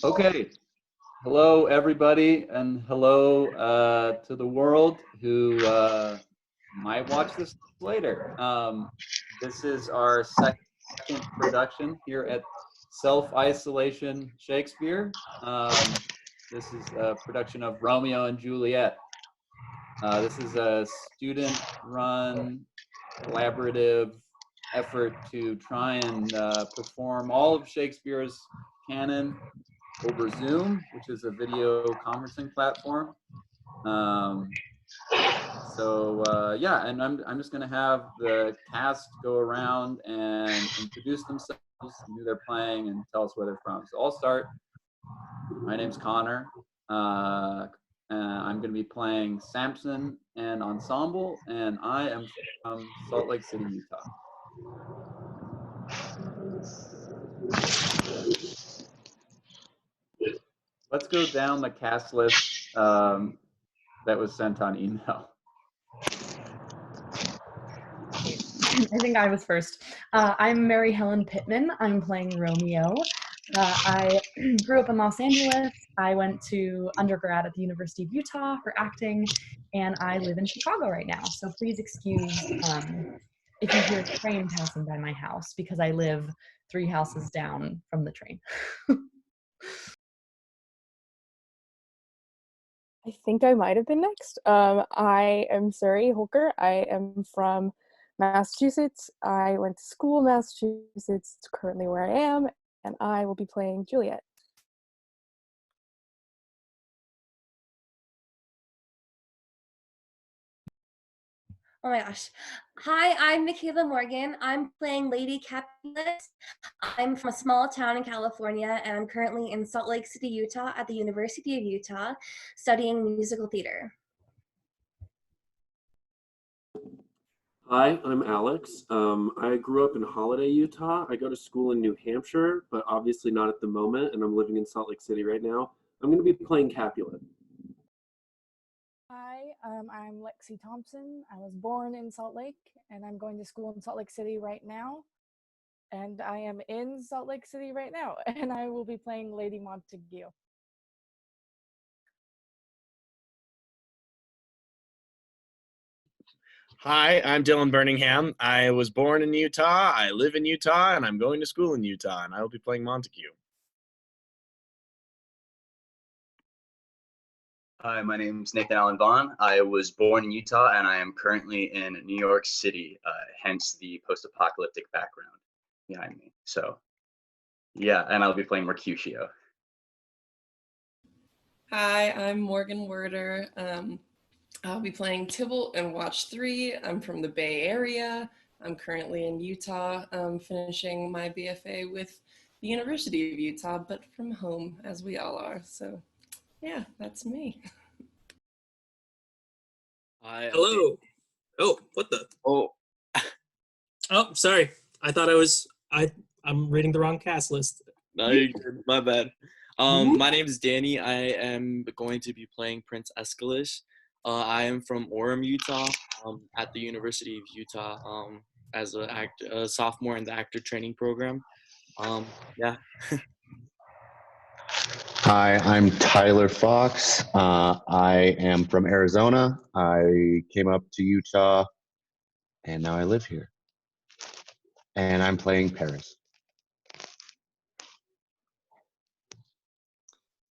Okay, hello everybody, and hello to the world who might watch this later. This is our second production here at Self-Isolation Shakespeare. This is a production of Romeo and Juliet. This is a student-run collaborative effort to try and perform all of Shakespeare's canon over Zoom, which is a video conferencing platform. Yeah, and I'm just gonna have the cast go around and introduce themselves, who they're playing, and tell us where they're from. So I'll start. My name's Connor. I'm gonna be playing Sampson and Ensemble, and I am from Salt Lake City, Utah. Let's go down the cast list that was sent on email. I think I was first. I'm Mary-Helen Pitman. I'm playing Romeo. I grew up in Los Angeles. I went to undergrad at the University of Utah for acting, and I live in Chicago right now. So please excuse if you hear a train passing by my house, because I live 3 houses down from the train. I think I might have been next. I am Surrey, Houlker. I am from Massachusetts. I went to school in Massachusetts. It's currently where I am, and I will be playing Juliet. Oh my gosh. Hi, I'm Micaela Morgan. I'm playing Lady Capulet. I'm from a small town in California, and I'm currently in Salt Lake City, Utah at the University of Utah studying musical theater. Hi, I'm Alex. I grew up in Holiday, Utah. I go to school in New Hampshire, but obviously not at the moment, and I'm living in Salt Lake City right now. I'm going to be playing Capulet. Hi, I'm Lexie Thomsen. I was born in Salt Lake, and I'm going to school in Salt Lake City right now. And I am in Salt Lake City right now, and I will be playing Lady Montague. Hi, I'm Dylan Burningham. I was born in Utah, I live in Utah, and I'm going to school in Utah, and I will be playing Montague. Hi, my name is Nathan Allen Vaughn. I was born in Utah, and I am currently in New York City, hence the post-apocalyptic background behind me. So, yeah, and I'll be playing Mercutio. Hi, I'm Morgan Werder. I'll be playing Tybalt in Watch 3. I'm from the Bay Area. I'm currently in Utah, finishing my BFA with the University of Utah, but from home, as we all are. So, yeah, that's me. Hi. Hello. Oh, what the? Oh. Oh, sorry. I thought I'm reading the wrong cast list. No, my bad. My name is Danny. I am going to be playing Prince Escalus. I am from Orem, Utah, at the University of Utah, as a sophomore in the actor training program. Yeah. Hi, I'm Tyler Fox. I am from Arizona. I came up to Utah, and now I live here. And I'm playing Paris.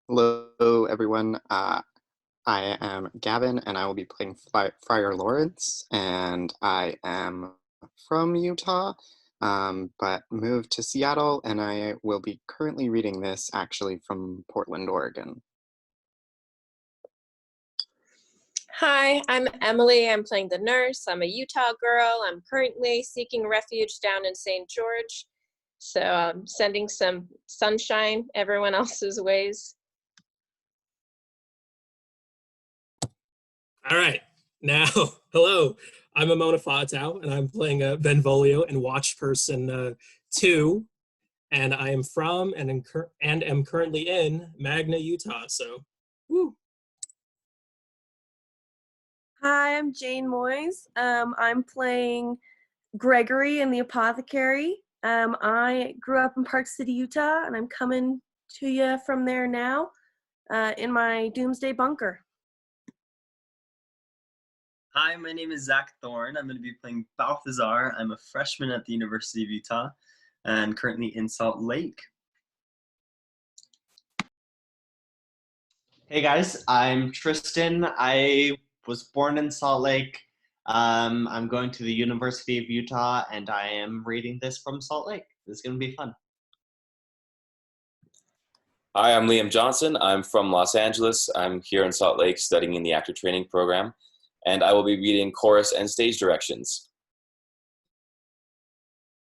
Hello, everyone. I am Gavin, and I will be playing Friar Laurence, and I am from Utah, but moved to Seattle, and I will be currently reading this actually from Portland, Oregon. Hi, I'm Emily. I'm playing the nurse. I'm a Utah girl. I'm currently seeking refuge down in St. George. So I'm sending some sunshine everyone else's ways. All right. Now, hello. I'm Amona Faatau, and I'm playing Benvolio in Watch Person 2. And I am from and am currently in Magna, Utah. So, woo. Hi, I'm Jane Moyes. I'm playing Gregory in The Apothecary. I grew up in Park City, Utah, and I'm coming to you from there now in my doomsday bunker. Hi, my name is Zac Thorn. I'm going to be playing Balthazar. I'm a freshman at the University of Utah and currently in Salt Lake. Hey guys, I'm Tristan. I was born in Salt Lake. I'm going to the University of Utah and I am reading this from Salt Lake. This is going to be fun. Hi, I'm Liam Johnson. I'm from Los Angeles. I'm here in Salt Lake studying in the actor training program, and I will be reading chorus and stage directions.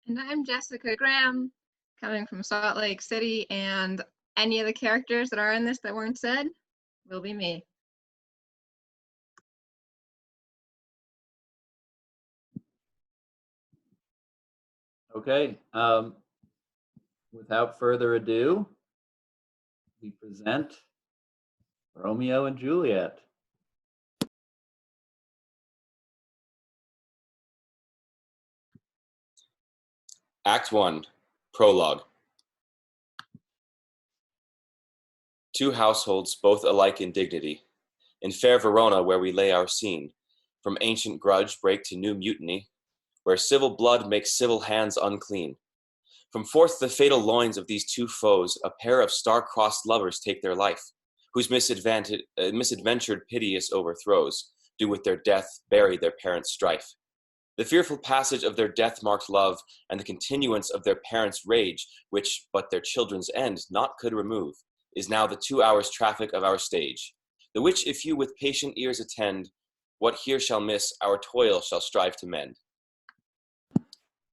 And I'm Jessica Graham, coming from Salt Lake City, and any of the characters that are in this that weren't said will be me. Okay, without further ado, we present Romeo and Juliet. Act 1, Prologue. Two households, both alike in dignity. In fair Verona, where we lay our scene, from ancient grudge break to new mutiny, where civil blood makes civil hands unclean. From forth the fatal loins of these two foes, a pair of star-crossed lovers take their life, whose misadventured piteous overthrows do with their death bury their parents' strife. The fearful passage of their death-marked love, and the continuance of their parents' rage, which but their children's end not could remove, is now the 2 hours' traffic of our stage, the which if you with patient ears attend, what here shall miss, our toil shall strive to mend.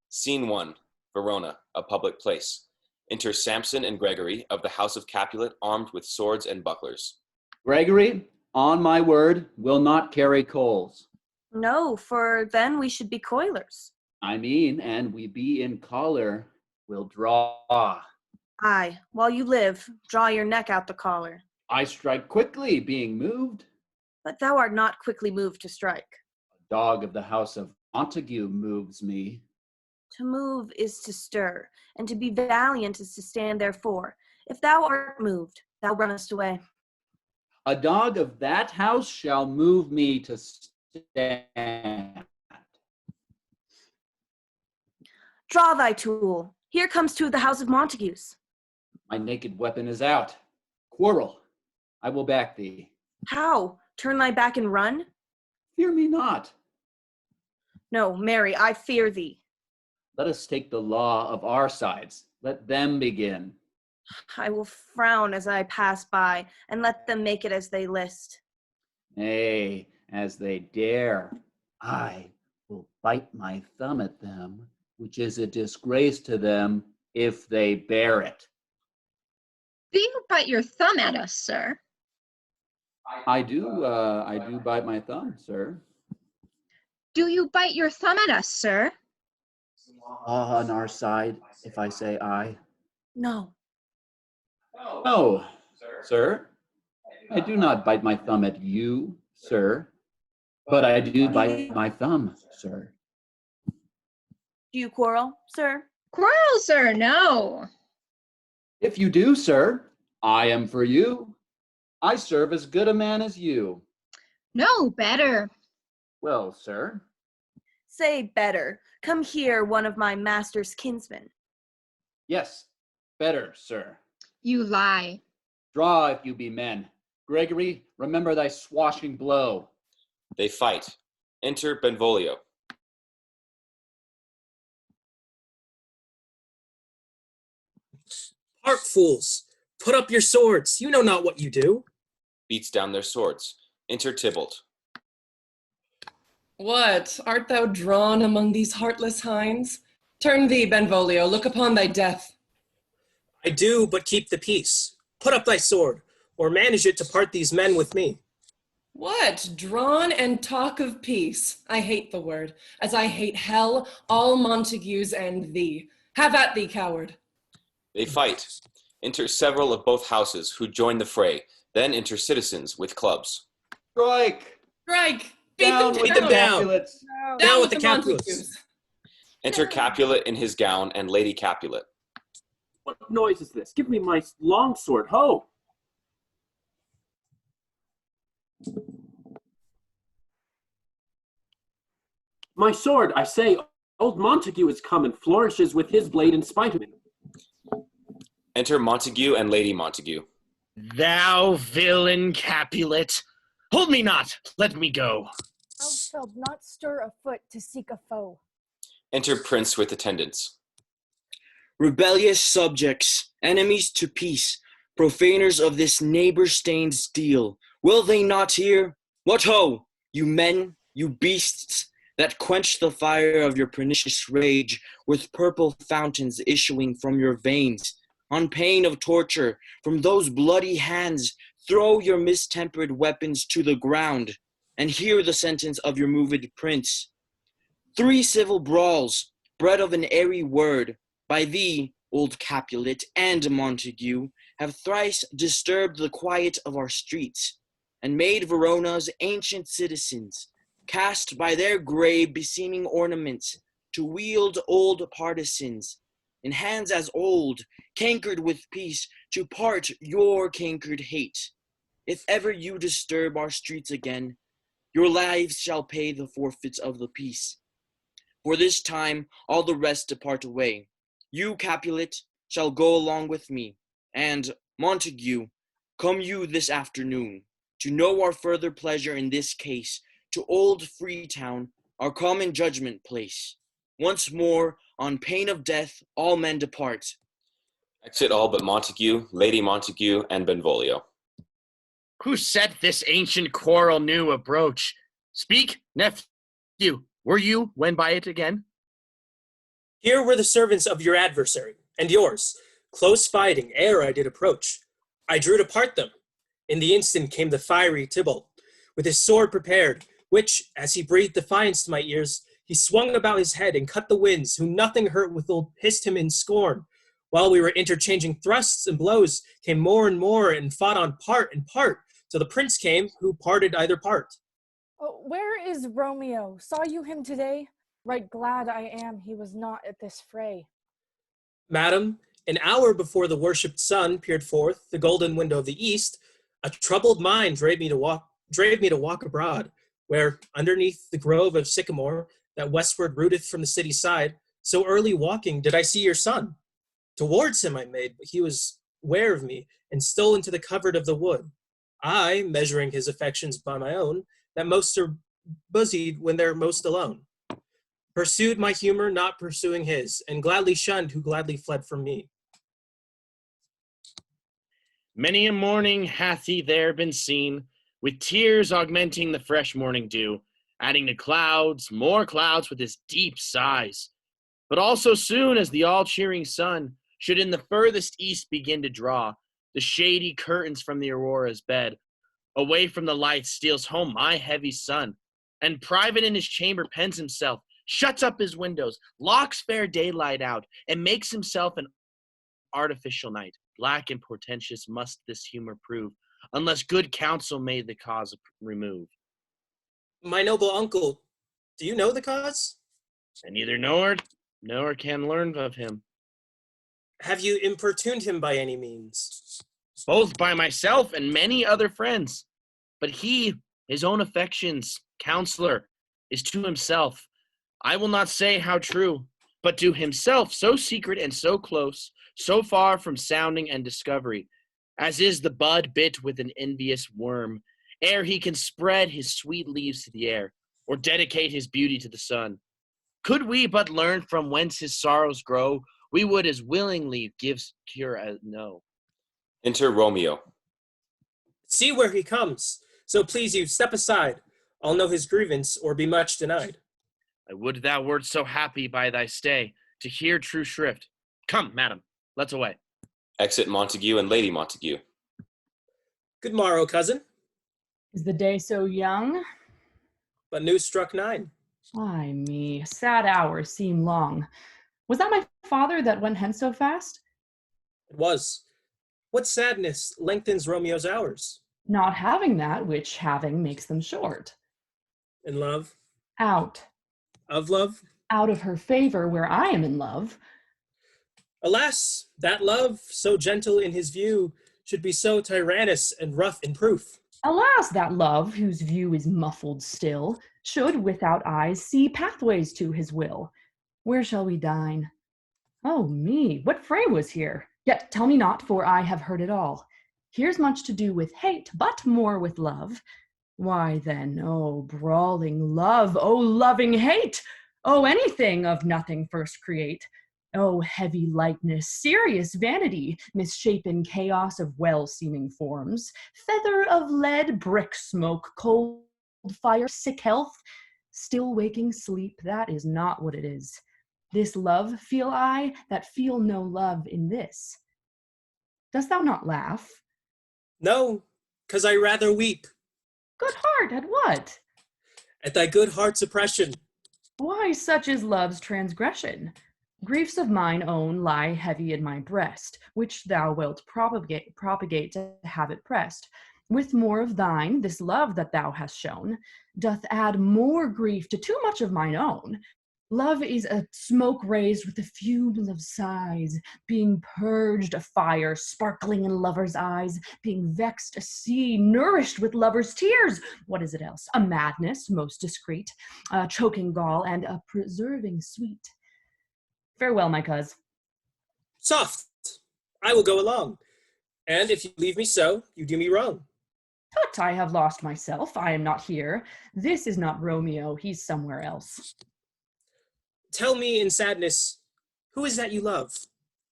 Scene 1, Verona, a public place. Enter Sampson and Gregory of the house of Capulet, armed with swords and bucklers. Gregory, on my word, will not carry coals. No, for then we should be coilers. I mean, and we be in collar, will draw. Aye, while you live, draw your neck out the collar. I strike quickly, being moved. But thou art not quickly moved to strike. A dog of the house of Montague moves me. To move is to stir, and to be valiant is to stand therefore. If thou art moved, thou runnest away. A dog of that house shall move me to stand. Draw thy tool. Here comes two of the house of Montagues. My naked weapon is out. Quarrel. I will back thee. How? Turn thy back and run? Fear me not. No, marry, I fear thee. Let us take the law of our sides. Let them begin. I will frown as I pass by, and let them make it as they list. Nay, as they dare. I will bite my thumb at them, which is a disgrace to them if they bear it. Do you bite your thumb at us, sir? I do bite my thumb, sir. Do you bite your thumb at us, sir? Law on our side, if I say aye. No. No, sir. I do not bite my thumb at you, sir. But I do bite my thumb, sir. Do you quarrel, sir? Quarrel, sir, no. If you do, sir, I am for you. I serve as good a man as you. No, better. Well, sir. Say better. Come here, one of my master's kinsmen. Yes, better, sir. You lie. Draw if you be men. Gregory, remember thy swashing blow. They fight. Enter Benvolio. Hark, fools! Put up your swords! You know not what you do! Beats down their swords. Enter Tybalt. What? Art thou drawn among these heartless hinds? Turn thee, Benvolio, look upon thy death. I do but keep the peace. Put up thy sword, or manage it to part these men with me. What? Drawn and talk of peace? I hate the word, as I hate hell, all Montagues, and thee. Have at thee, coward. They fight. Enter several of both houses, who join the fray. Then enter citizens with clubs. Strike! Strike! Down Beat with them the down! Capulets! Down with the Montagues! Capulets! Enter Capulet in his gown and Lady Capulet. What noise is this? Give me my longsword, ho! My sword, I say, old Montague has come and flourishes with his blade in spite of me. Enter Montague and Lady Montague. Thou villain Capulet! Hold me not! Let me go! Thou shalt not stir a foot to seek a foe. Enter Prince with attendants. Rebellious subjects, enemies to peace, profaners of this neighbor-stained steel, will they not hear? What ho, you men, you beasts, that quench the fire of your pernicious rage with purple fountains issuing from your veins, on pain of torture, from those bloody hands, throw your mistempered weapons to the ground, and hear the sentence of your moved prince. 3 civil brawls, bred of an airy word, by thee, old Capulet, and Montague, have thrice disturbed the quiet of our streets, and made Verona's ancient citizens, cast by their grey beseeming ornaments, to wield old partisans, in hands as old, cankered with peace, to part your cankered hate. If ever you disturb our streets again, your lives shall pay the forfeits of the peace. For this time all the rest depart away. You, Capulet, shall go along with me, and, Montague, come you this afternoon, to know our further pleasure in this case, to old Freetown, our common judgment place. Once more, on pain of death, all men depart. Exit all but Montague, Lady Montague, and Benvolio. Who set this ancient quarrel new approach? Speak, nephew, were you when by it again? Here were the servants of your adversary, and yours, close fighting ere I did approach. I drew to part them. In the instant came the fiery Tybalt, with his sword prepared, which, as he breathed defiance to my ears, he swung about his head and cut the winds, who nothing hurt withal hissed him in scorn. While we were interchanging thrusts and blows, came more and fought on part and part, till the prince came, who parted either part. Oh, where is Romeo? Saw you him today? Right glad I am he was not at this fray. Madam, an hour before the worshipped sun peered forth the golden window of the east, a troubled mind drave me to walk abroad, where, underneath the grove of sycamore that westward rooteth from the city side, so early walking did I see your son. Towards him I made, but he was ware of me, and stole into the covert of the wood. I, measuring his affections by my own, that most are busied when they're most alone. Pursued my humor, not pursuing his, and gladly shunned who gladly fled from me. Many a morning hath he there been seen, with tears augmenting the fresh morning dew, adding to clouds, more clouds with his deep sighs. But also soon as the all-cheering sun should in the furthest east begin to draw the shady curtains from the aurora's bed, away from the light steals home my heavy son, and private in his chamber pens himself, shuts up his windows, locks fair daylight out, and makes himself an artificial night. Black and portentous must this humor prove, unless good counsel may the cause remove. My noble uncle, do you know the cause? I neither know nor can learn of him. Have you importuned him by any means? Both by myself and many other friends. But he, his own affections, counselor, is to himself. I will not say how true, but to himself so secret and so close, so far from sounding and discovery, as is the bud bit with an envious worm, ere he can spread his sweet leaves to the air, or dedicate his beauty to the sun. Could we but learn from whence his sorrows grow, we would as willingly give cure as no. Enter Romeo. See where he comes. So please you, step aside. I'll know his grievance, or be much denied. I would thou wert so happy by thy stay, to hear true shrift. Come, madam, let's away. Exit Montague and Lady Montague. Good morrow, cousin. Is the day so young? But news struck 9. Ay me, sad hours seem long. Was that my father that went hence so fast? It was. What sadness lengthens Romeo's hours? Not having that which having makes them short. In love? Out. Of love? Out of her favor where I am in love. Alas, that love, so gentle in his view, should be so tyrannous and rough in proof. Alas, that love, whose view is muffled still, should without eyes see pathways to his will. Where shall we dine? Oh me, what fray was here? Yet tell me not, for I have heard it all. Here's much to do with hate, but more with love. Why then, oh brawling love, oh loving hate, oh anything of nothing first create. Oh heavy lightness, serious vanity, misshapen chaos of well-seeming forms, feather of lead, brick smoke, cold fire, sick health, still waking sleep, that is not what it is. This love feel I, that feel no love in this. Dost thou not laugh? No, 'cause I rather weep. Good heart, at what? At thy good heart's oppression. Why, such is love's transgression. Griefs of mine own lie heavy in my breast, which thou wilt propagate to have it pressed. With more of thine, this love that thou hast shown, doth add more grief to too much of mine own. Love is a smoke raised with the fumes of sighs, being purged a fire, sparkling in lovers' eyes, being vexed a sea, nourished with lovers' tears. What is it else? A madness, most discreet, a choking gall, and a preserving sweet. Farewell, my coz. Soft, I will go along. And if you leave me so, you do me wrong. Tut, I have lost myself, I am not here. This is not Romeo, he's somewhere else. Tell me in sadness, who is that you love?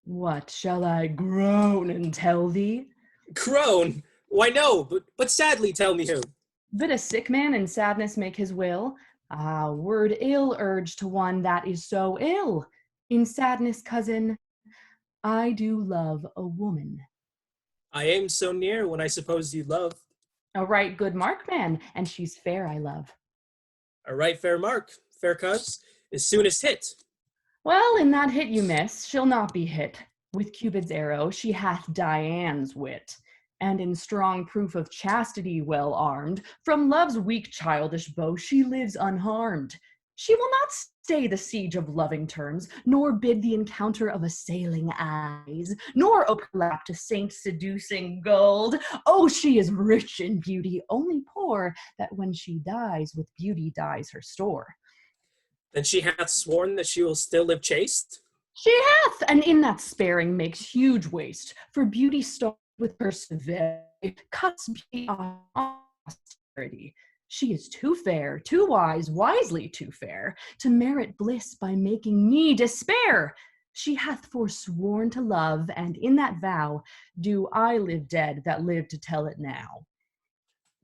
What, shall I groan and tell thee? Groan? Why no, but sadly tell me who. Bid a sick man in sadness make his will. Ah, word ill urged to one that is so ill. In sadness, cousin, I do love a woman. I aim so near when I suppose you love. A right good mark, man, and she's fair, I love. A right fair mark, fair cuz, is soonest hit. Well, in that hit you miss, she'll not be hit. With Cupid's arrow, she hath Dian's wit. And in strong proof of chastity well armed, from love's weak childish bow she lives unharmed. She will not stay the siege of loving terms, nor bid the encounter of assailing eyes, nor open her lap to saints seducing gold. Oh, she is rich in beauty, only poor, that when she dies, with beauty dies her store. Then she hath sworn that she will still live chaste? She hath, and in that sparing makes huge waste, for beauty starved with perseverity, cuts beauty on austerity. She is too fair, too wise, wisely too fair, to merit bliss by making me despair. She hath forsworn to love, and in that vow do I live dead that live to tell it now.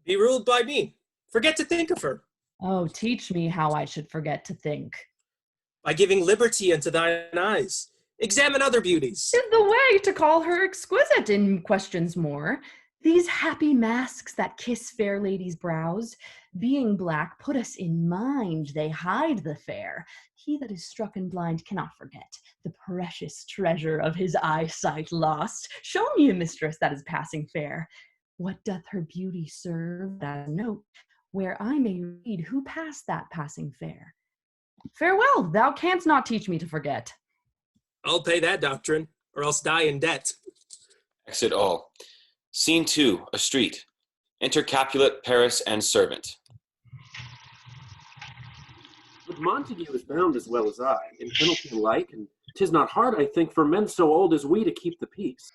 Be ruled by me. Forget to think of her. Oh, teach me how I should forget to think. By giving liberty unto thine eyes. Examine other beauties. Is the way to call her exquisite in questions more. These happy masks that kiss fair ladies' brows, being black, put us in mind, they hide the fair. He that is struck and blind cannot forget the precious treasure of his eyesight lost. Show me a mistress that is passing fair. What doth her beauty serve as a note, where I may read who passed that passing fair? Farewell, thou canst not teach me to forget. I'll pay that doctrine, or else die in debt. Exit all. Scene 2, a street. Enter Capulet, Paris, and servant. But Montague is bound as well as I, in penalty alike, and 'tis not hard, I think, for men so old as we to keep the peace.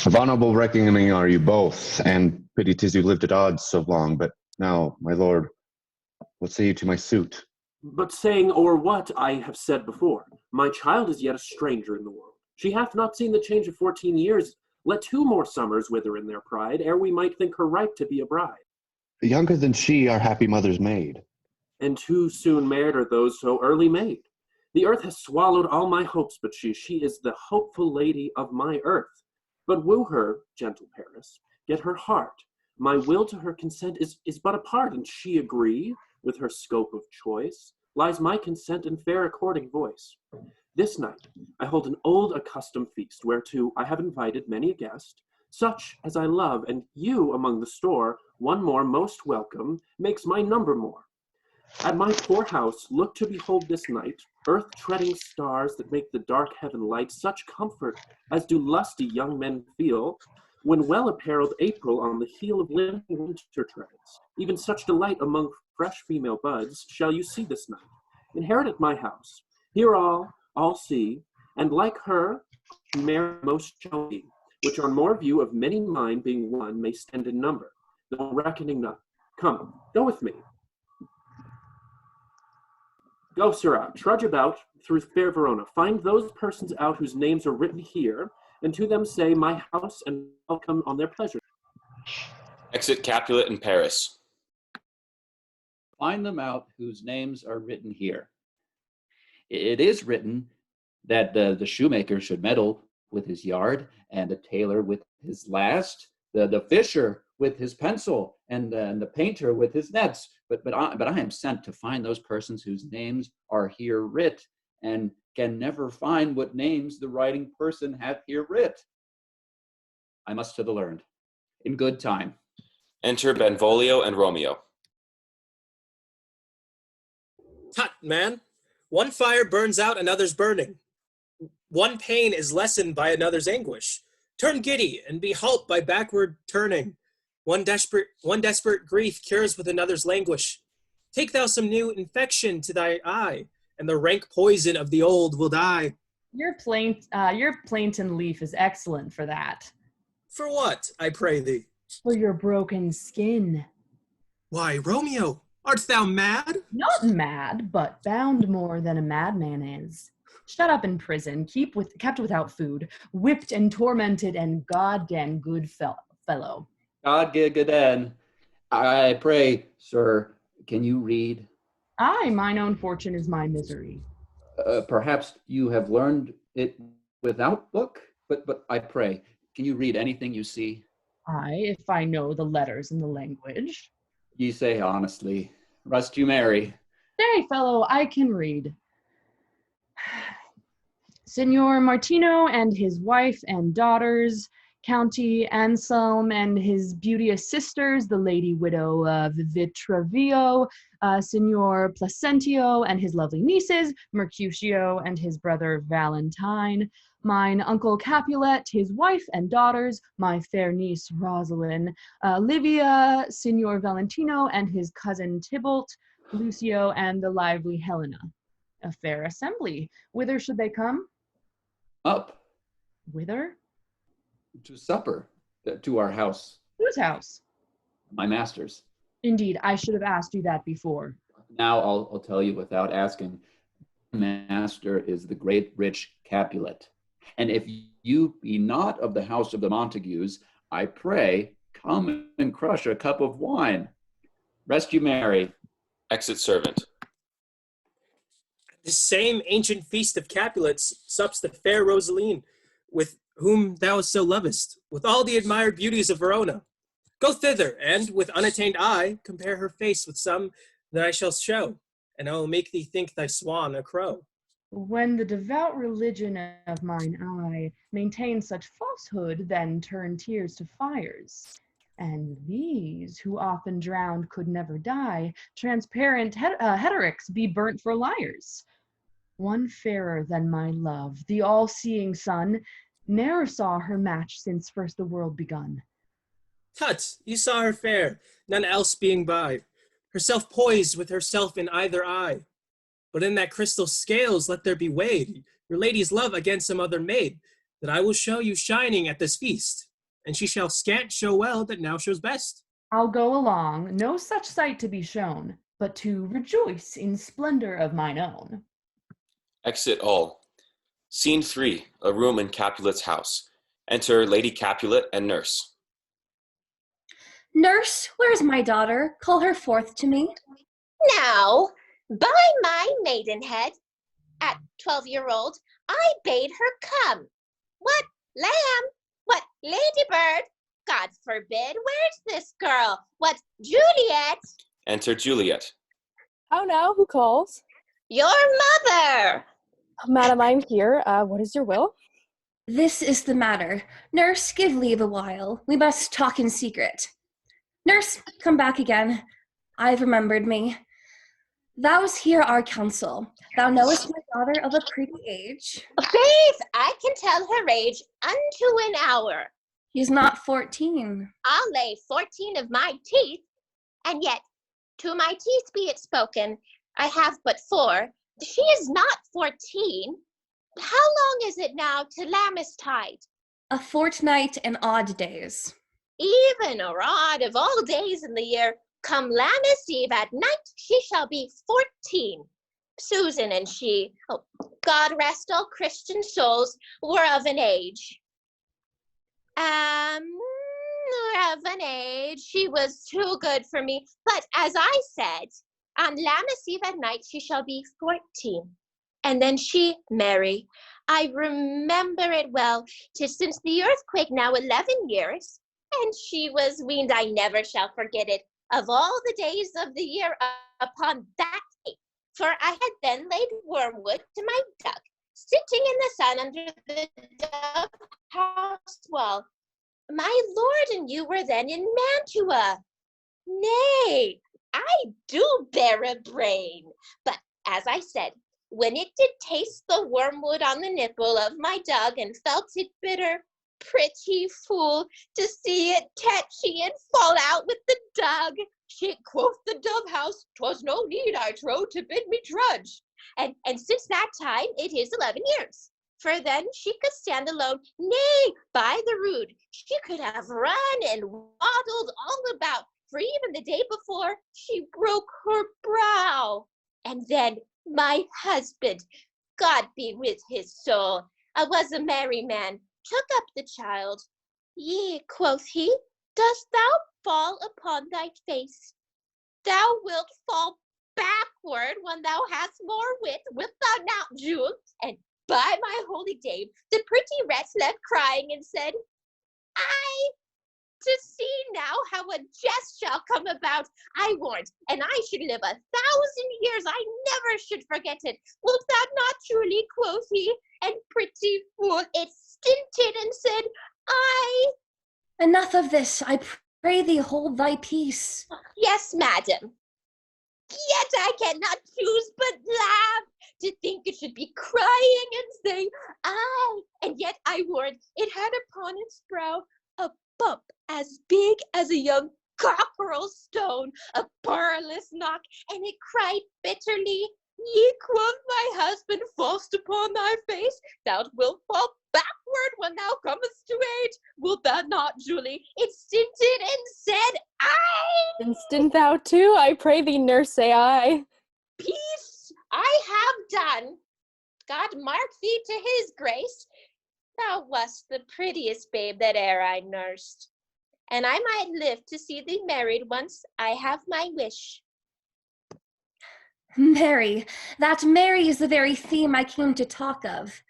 Of honorable reckoning are you both, and pity 'tis you lived at odds so long. But now, my lord, what say you to my suit? But saying o'er what I have said before, my child is yet a stranger in the world. She hath not seen the change of 14 years. Let 2 more summers wither in their pride, ere we might think her ripe to be a bride. Younger than she, our happy mother's maid. And too soon married are those so early made. The earth has swallowed all my hopes, but she is the hopeful lady of my earth. But woo her, gentle Paris, get her heart. My will to her consent is but a part, and she agree with her scope of choice. Lies my consent and fair according voice. This night I hold an old accustomed feast, whereto I have invited many a guest, such as I love, and you among the store, one more most welcome, makes my number more. At my poor house look to behold this night, earth-treading stars that make the dark heaven light such comfort as do lusty young men feel, when well-apparelled April on the heel of limping winter treads. Even such delight among fresh female buds shall you see this night. Inherit at my house, here all see, and like her, marry most shall be, which on more view of many mind being one may stand in number, though reckoning not. Come, go with me. Go, sirrah, trudge about through fair Verona. Find those persons out whose names are written here, and to them say, my house and welcome on their pleasure. Exit Capulet in Paris. Find them out whose names are written here. It is written that the shoemaker should meddle with his yard, and the tailor with his last, the fisher with his pencil, and the painter with his nets. But I am sent to find those persons whose names are here writ, and can never find what names the writing person hath here writ. I must to the learned, in good time. Enter Benvolio and Romeo. Tut, man. One fire burns out, another's burning. One pain is lessened by another's anguish. Turn giddy and be helped by backward turning. One desperate grief cures with another's languish. Take thou some new infection to thy eye, and the rank poison of the old will die. Your plaintain leaf is excellent for that. For what, I pray thee? For your broken skin. Why, Romeo, art thou mad? Not mad, but bound more than a madman is. Shut up in prison, kept without food, whipped and tormented, and goddamn good fellow. God good. I pray, sir, can you read? Aye, mine own fortune is my misery. Perhaps you have learned it without book, but I pray, can you read anything you see? Aye, if I know the letters and the language. Ye say honestly, rust you merry. Nay, fellow, I can read. Signor Martino and his wife and daughters, County Anselm and his beauteous sisters, the lady widow of Vitravio, Signor Placentio and his lovely nieces, Mercutio and his brother Valentine, mine uncle Capulet, his wife and daughters, my fair niece Rosalind, Livia, Signor Valentino and his cousin Tybalt, Lucio and the lively Helena. A fair assembly. Whither should they come? Up. Whither? To supper, to our house. Whose house? My master's. Indeed, I should have asked you that before. Now I'll tell you without asking. Master is the great rich Capulet. And if you be not of the house of the Montagues, I pray, come and crush a cup of wine. Rest you merry. Exit servant. This same ancient feast of Capulets sups the fair Rosaline, with whom thou so lovest, with all the admired beauties of Verona. Go thither, and, with unattained eye, compare her face with some that I shall show, and I will make thee think thy swan a crow. When the devout religion of mine eye maintains such falsehood, then turn tears to fires. And these, who often drowned could never die, transparent heterics be burnt for liars. One fairer than my love, the all-seeing sun, ne'er saw her match since first the world begun. Tut, you saw her fair, none else being by, herself poised with herself in either eye. But in that crystal scales let there be weighed your lady's love against some other maid, that I will show you shining at this feast, and she shall scant show well that now shows best. I'll go along, no such sight to be shown, but to rejoice in splendor of mine own. Exit all. Scene 3, a room in Capulet's house. Enter Lady Capulet and nurse. Nurse, where's my daughter? Call her forth to me. Now, by my maidenhead, at 12-year-old, I bade her come. What lamb? What ladybird? God forbid, where's this girl? What Juliet? Enter Juliet. How now, who calls? Your mother! Madam, I'm here. What is your will? This is the matter. Nurse, give leave a while. We must talk in secret. Nurse, come back again. I've remembered me. Thou's hear our counsel. Thou knowest my daughter of a pretty age. Faith, I can tell her age unto an hour. She's not 14. I'll lay 14 of my teeth, and yet, to my teeth be it spoken, I have but 4. She is not 14. How long is it now to Lammastide? A fortnight and odd days. Even or odd of all days in the year, come Lammas Eve at night, she shall be 14. Susan and she, oh, God rest all Christian souls, were of an age. Of an age, she was too good for me. But as I said, on Lammas Eve at night, she shall be 14. And then she, Mary, I remember it well, 'tis since the earthquake now 11 years, and she was weaned, I never shall forget it, of all the days of the year upon that day. For I had then laid wormwood to my duck, sitting in the sun under the dove house wall. My lord and you were then in Mantua. Nay, I do bear a brain. But as I said, when it did taste the wormwood on the nipple of my dug and felt it bitter, pretty fool, to see it tetchy and fall out with the dug, she quoth the dove house, 'twas no need, I trow, to bid me trudge. And since that time it is 11 years. For then she could stand alone, nay, by the rood, she could have run and waddled all about, for even the day before she broke her brow. And then my husband, God be with his soul, was a merry man, took up the child. Yea, quoth he, dost thou fall upon thy face? Thou wilt fall backward when thou hast more wit, wilt thou not, Jule? And by my holy dame, the pretty wretch left crying and said, to see now how a jest shall come about, I warrant, and I should live 1,000 years, I never should forget it. Wilt thou not truly, quoth he, and pretty fool, it stinted and said, Enough of this, I pray thee hold thy peace. Yes, madam. Yet I cannot choose but laugh, to think it should be crying and saying, and yet I warrant it had upon its brow a bump as big as a young cockerel stone, a parlous knock, and it cried bitterly, Ye, quoth my husband, fall'st upon thy face, thou wilt fall backward when thou comest to age. Wilt thou not, Julie? It stinted and said, And stint thou too, I pray thee, nurse, say I. Peace I have done. God mark thee to his grace. Thou wast the prettiest babe that e'er I nursed. And I might live to see thee married once. I have my wish. Mary, that Mary is the very theme I came to talk of.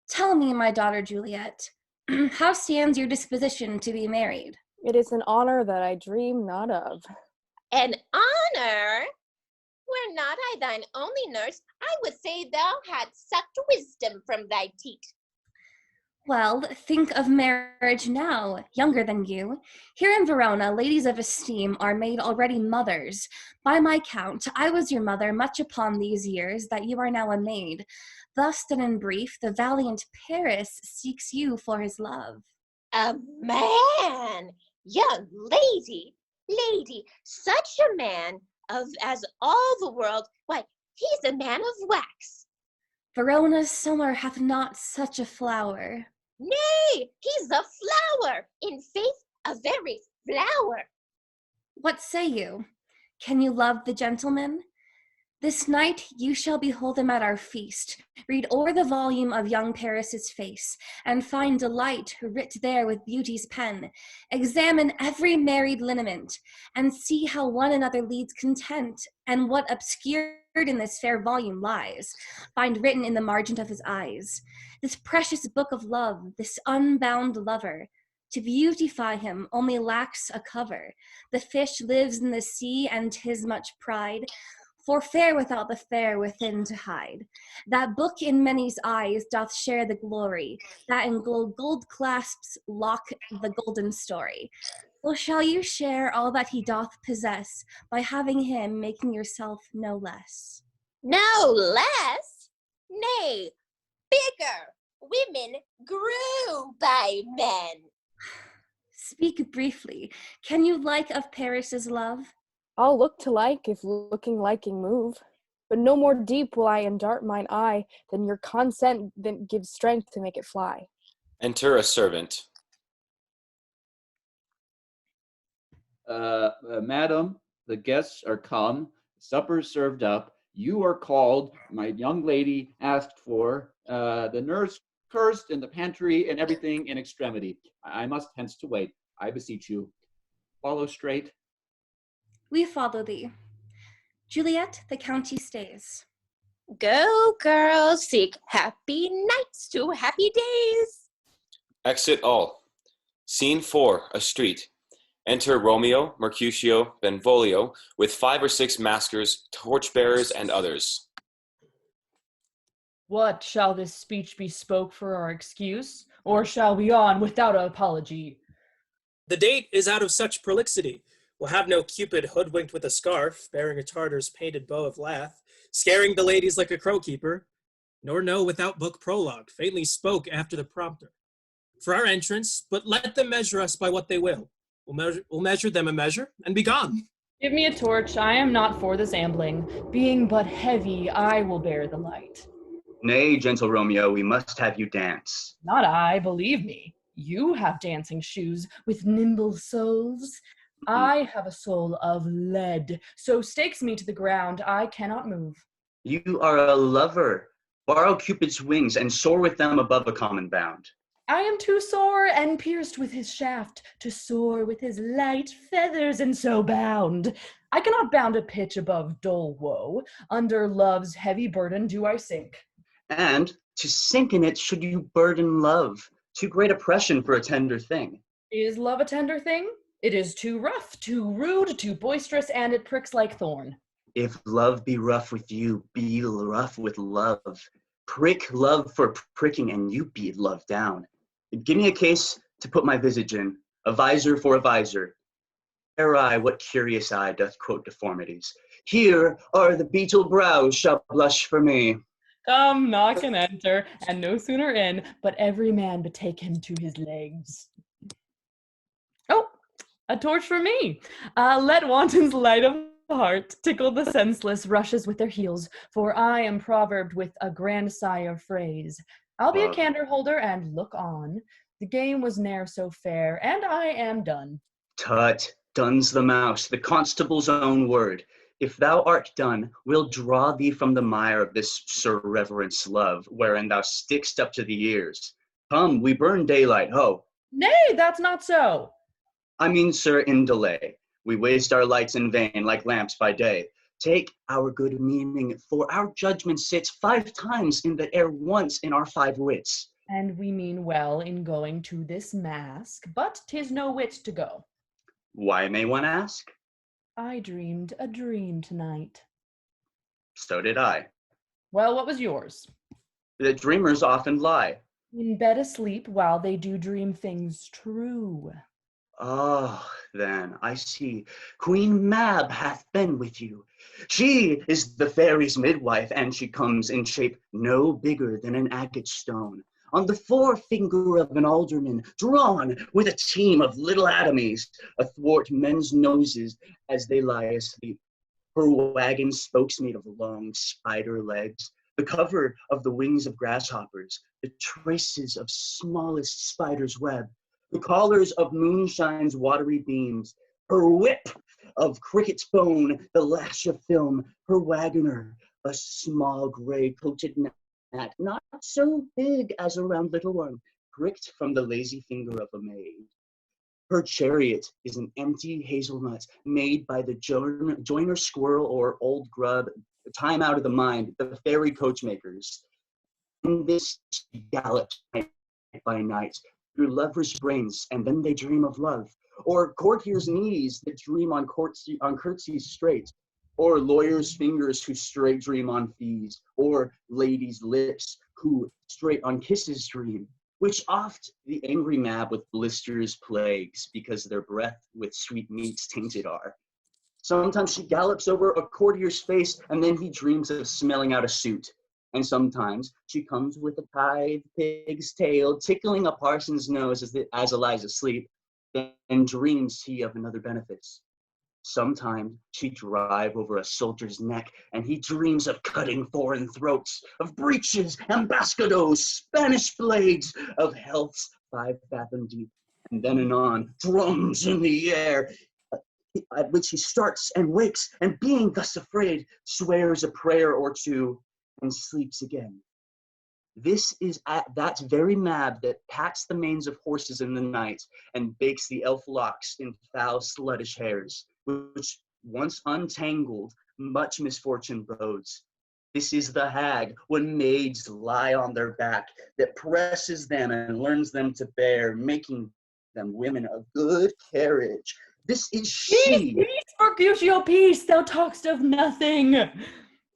Tell me, my daughter Juliet, how stands your disposition to be married? It is an honor that I dream not of. An honor? Were not I thine only nurse, I would say thou hadst sucked wisdom from thy teat. Well, think of marriage now, younger than you. Here in Verona, ladies of esteem are made already mothers. By my count, I was your mother much upon these years that you are now a maid. Thus then in brief, the valiant Paris seeks you for his love. A man, young lady, such a man of as all the world, why, he's a man of wax. Verona's summer hath not such a flower. Nay, he's a flower, in faith, a very flower. What say you? Can you love the gentleman? This night you shall behold him at our feast, read o'er the volume of young Paris's face, and find delight writ there with beauty's pen. Examine every married lineament, and see how one another leads content, and what obscured in this fair volume lies, find written in the margin of his eyes. This precious book of love, this unbound lover, to beautify him only lacks a cover. The fish lives in the sea, and 'tis much pride, For fair without the fair within to hide. That book in many's eyes doth share the glory, that in gold clasps lock the golden story. So shall you share all that he doth possess, by having him making yourself no less. No less? Nay, bigger. Women grew by men. Speak briefly. Can you like of Paris's love? I'll look to like if looking liking move. But no more deep will I endart mine eye than your consent that gives strength to make it fly. Enter a servant. Madam, the guests are come, supper's served up, you are called, my young lady asked for, the nurse cursed in the pantry and everything in extremity. I must hence to wait, I beseech you. Follow straight. We follow thee. Juliet, the county stays. Go, girls, seek happy nights to happy days. Exit all. Scene 4, a street. Enter Romeo, Mercutio, Benvolio, with 5 or 6 maskers, torchbearers, and others. What, shall this speech be spoke for our excuse, or shall we on without apology? The date is out of such prolixity. We'll have no Cupid hoodwinked with a scarf, bearing a Tartar's painted bow of lath, scaring the ladies like a crow-keeper, nor no without book prologue, faintly spoke after the prompter. For our entrance, but let them measure us by what they will. We'll measure them a measure, and be gone. Give me a torch, I am not for this ambling. Being but heavy, I will bear the light. Nay, gentle Romeo, we must have you dance. Not I, believe me. You have dancing shoes with nimble soles. I have a soul of lead, so stakes me to the ground, I cannot move. You are a lover. Borrow Cupid's wings and soar with them above a common bound. I am too sore and pierced with his shaft to soar with his light feathers and so bound. I cannot bound a pitch above dull woe. Under love's heavy burden do I sink. And to sink in it should you burden love. Too great oppression for a tender thing. Is love a tender thing? It is too rough, too rude, too boisterous, and it pricks like thorn. If love be rough with you, be rough with love. Prick love for pricking, and you beat love down. Give me a case to put my visage in, a visor for a visor. Ere I, what curious eye doth quote deformities? Here are the beetle brows shall blush for me. Come, knock and enter, and no sooner in, but every man betake him to his legs. Oh, a torch for me. Let wantons light of heart tickle the senseless rushes with their heels, for I am proverbed with a grandsire phrase. I'll be a candor holder and look on. The game was ne'er so fair, and I am done. Tut, done's the mouse, the constable's own word. If thou art done, we'll draw thee from the mire of this Sir Reverence love, wherein thou stickst up to the ears. Come, we burn daylight, ho. Nay, that's not so. I mean, sir, in delay. We waste our lights in vain, like lamps by day. Take our good meaning, for our judgment sits 5 times in the air once in our 5 wits. And we mean well in going to this mask, but 'tis no wit to go. Why, may one ask? I dreamed a dream tonight. So did I. Well, what was yours? The dreamers often lie. In bed asleep while they do dream things true. Oh, then, I see. Queen Mab hath been with you. She is the fairies' midwife, and she comes in shape no bigger than an agate stone, on the forefinger of an alderman, drawn with a team of little atomies athwart men's noses as they lie asleep. Her wagon spokes made of long spider legs, the cover of the wings of grasshoppers, the traces of smallest spider's web, the collars of moonshine's watery beams, her whip of cricket's bone, the lash of film, her wagoner, a small gray-coated gnat, not so big as a round little one, pricked from the lazy finger of a maid. Her chariot is an empty hazelnut made by the joiner squirrel or old grub, time out of the mind, the fairy coachmakers. In this she gallops night by night through lovers' brains, and then they dream of love. Or courtiers' knees that dream on curtsies straight. or lawyers' fingers who straight dream on fees, or ladies' lips who straight on kisses dream, which oft the angry mab with blisters plagues, because their breath with sweet meats tainted are. Sometimes she gallops over a courtier's face, and then he dreams of smelling out a suit. And sometimes she comes with a tithe pig's tail, tickling a parson's nose as Eliza asleep, then dreams he of another benefice. Sometimes she drive over a soldier's neck, and he dreams of cutting foreign throats, of breeches, ambascados, Spanish blades, of healths 5 fathom deep, and then anon, drums in the air, at which he starts and wakes, and being thus afraid, swears a prayer or two, and sleeps again. This is at that very mab that pats the manes of horses in the night, and bakes the elf locks in foul sluttish hairs, which once untangled, much misfortune bodes. This is the hag, when maids lie on their back, that presses them and learns them to bear, making them women of good carriage. This is she. Peace, Mercutio, peace, thou talk'st of nothing.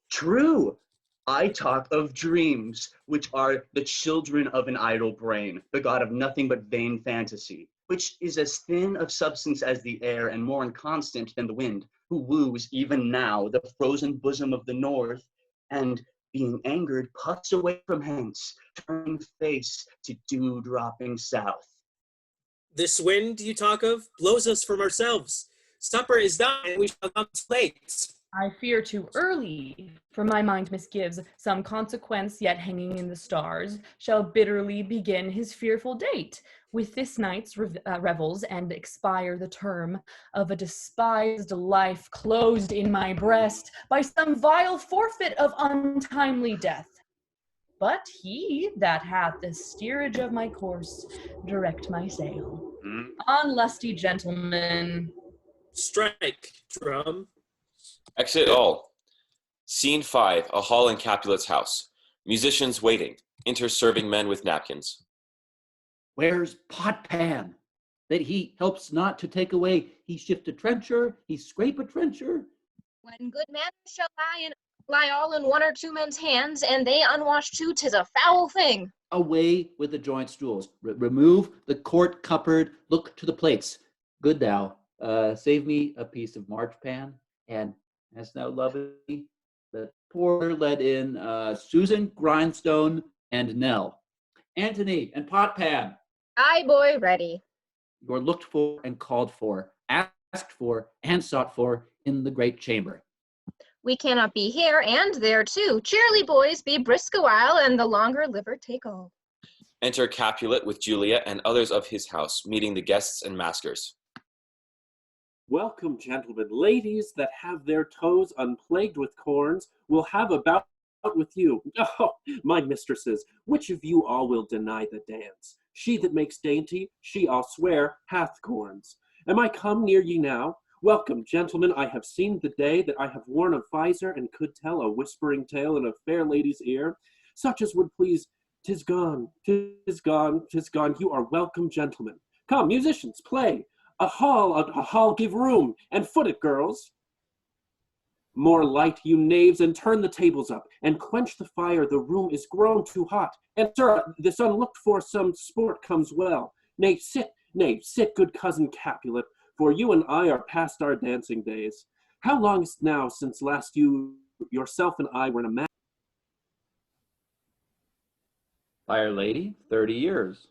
True. I talk of dreams, which are the children of an idle brain, begot of nothing but vain fantasy, which is as thin of substance as the air and more inconstant than the wind, who woos even now the frozen bosom of the north, and being angered puffs away from hence, turning face to dew-dropping south. This wind you talk of blows us from ourselves. Supper is done, and we shall come to late. I fear too early, for my mind misgives some consequence yet hanging in the stars shall bitterly begin his fearful date with this night's revels, and expire the term of a despised life closed in my breast by some vile forfeit of untimely death. But he that hath the steerage of my course direct my sail. On, lusty gentlemen. Strike, drum. Exit all. Scene 5, a hall in Capulet's house. Musicians waiting. Enter serving men with napkins. Where's Potpan? That he helps not to take away, he shift a trencher, he scrape a trencher. When good manners shall lie all in one or two men's hands, and they unwashed too, 'tis a foul thing. Away with the joint stools. Remove the court cupboard, look to the plates. Good thou, save me a piece of marchpan, and as thou lovest me, the porter led in Susan, Grindstone, and Nell. Antony and Potpan. Aye, boy, ready. You're looked for and called for, asked for and sought for in the great chamber. We cannot be here and there too. Cheerly, boys, be brisk a while, and the longer liver take all. Enter Capulet with Juliet and others of his house, meeting the guests and maskers. Welcome, gentlemen. Ladies that have their toes unplagued with corns will have a bout with you. Oh, my mistresses, which of you all will deny the dance? She that makes dainty, she, I'll swear, hath corns. Am I come near ye now? Welcome, gentlemen. I have seen the day that I have worn a visor and could tell a whispering tale in a fair lady's ear, such as would please. 'Tis gone, 'tis gone, 'tis gone. You are welcome, gentlemen. Come, musicians, play. A hall, give room, and foot it, girls. More light, you knaves, and turn the tables up, and quench the fire, the room is grown too hot. And sir, this unlooked for some sport comes well. Nay, sit, good cousin Capulet, for you and I are past our dancing days. How long is it now since last you, yourself and I were in a match? Fair lady, 30 years.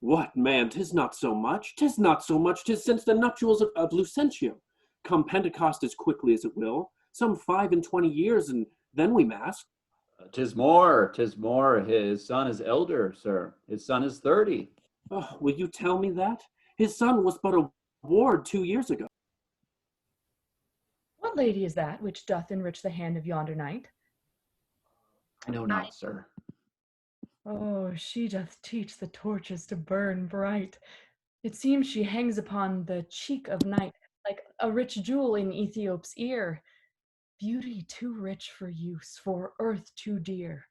What, man, 'tis not so much, 'tis since the nuptials of Lucentio. Come Pentecost as quickly as it will, some 25 years, and then we mask. 'Tis more, his son is elder, sir, his son is 30. Oh, will you tell me that? His son was but a ward 2 years ago. What lady is that which doth enrich the hand of yonder knight? I know not, sir. Oh, she doth teach the torches to burn bright. It seems she hangs upon the cheek of night, like a rich jewel in Ethiop's ear. Beauty too rich for use, for earth too dear.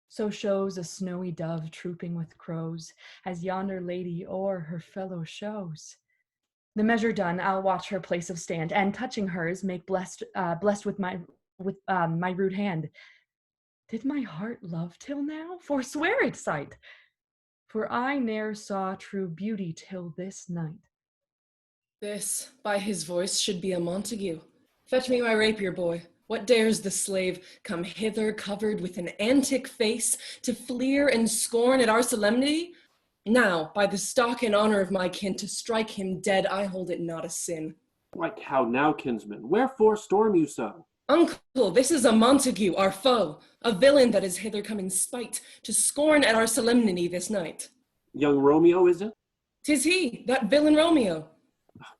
So shows a snowy dove trooping with crows, as yonder lady o'er her fellow shows. The measure done, I'll watch her place of stand, and touching hers, make blessed with my rude hand. Did my heart love till now? Forswear its sight, for I ne'er saw true beauty till this night. This, by his voice, should be a Montague. Fetch me my rapier, boy. What dares the slave come hither covered with an antic face to fleer and scorn at our solemnity? Now, by the stock and honor of my kin, to strike him dead, I hold it not a sin. Why, how now, kinsman? Wherefore storm you so? Uncle, this is a Montague, our foe, a villain that is hither come in spite, to scorn at our solemnity this night. Young Romeo, is it? 'Tis he, that villain Romeo.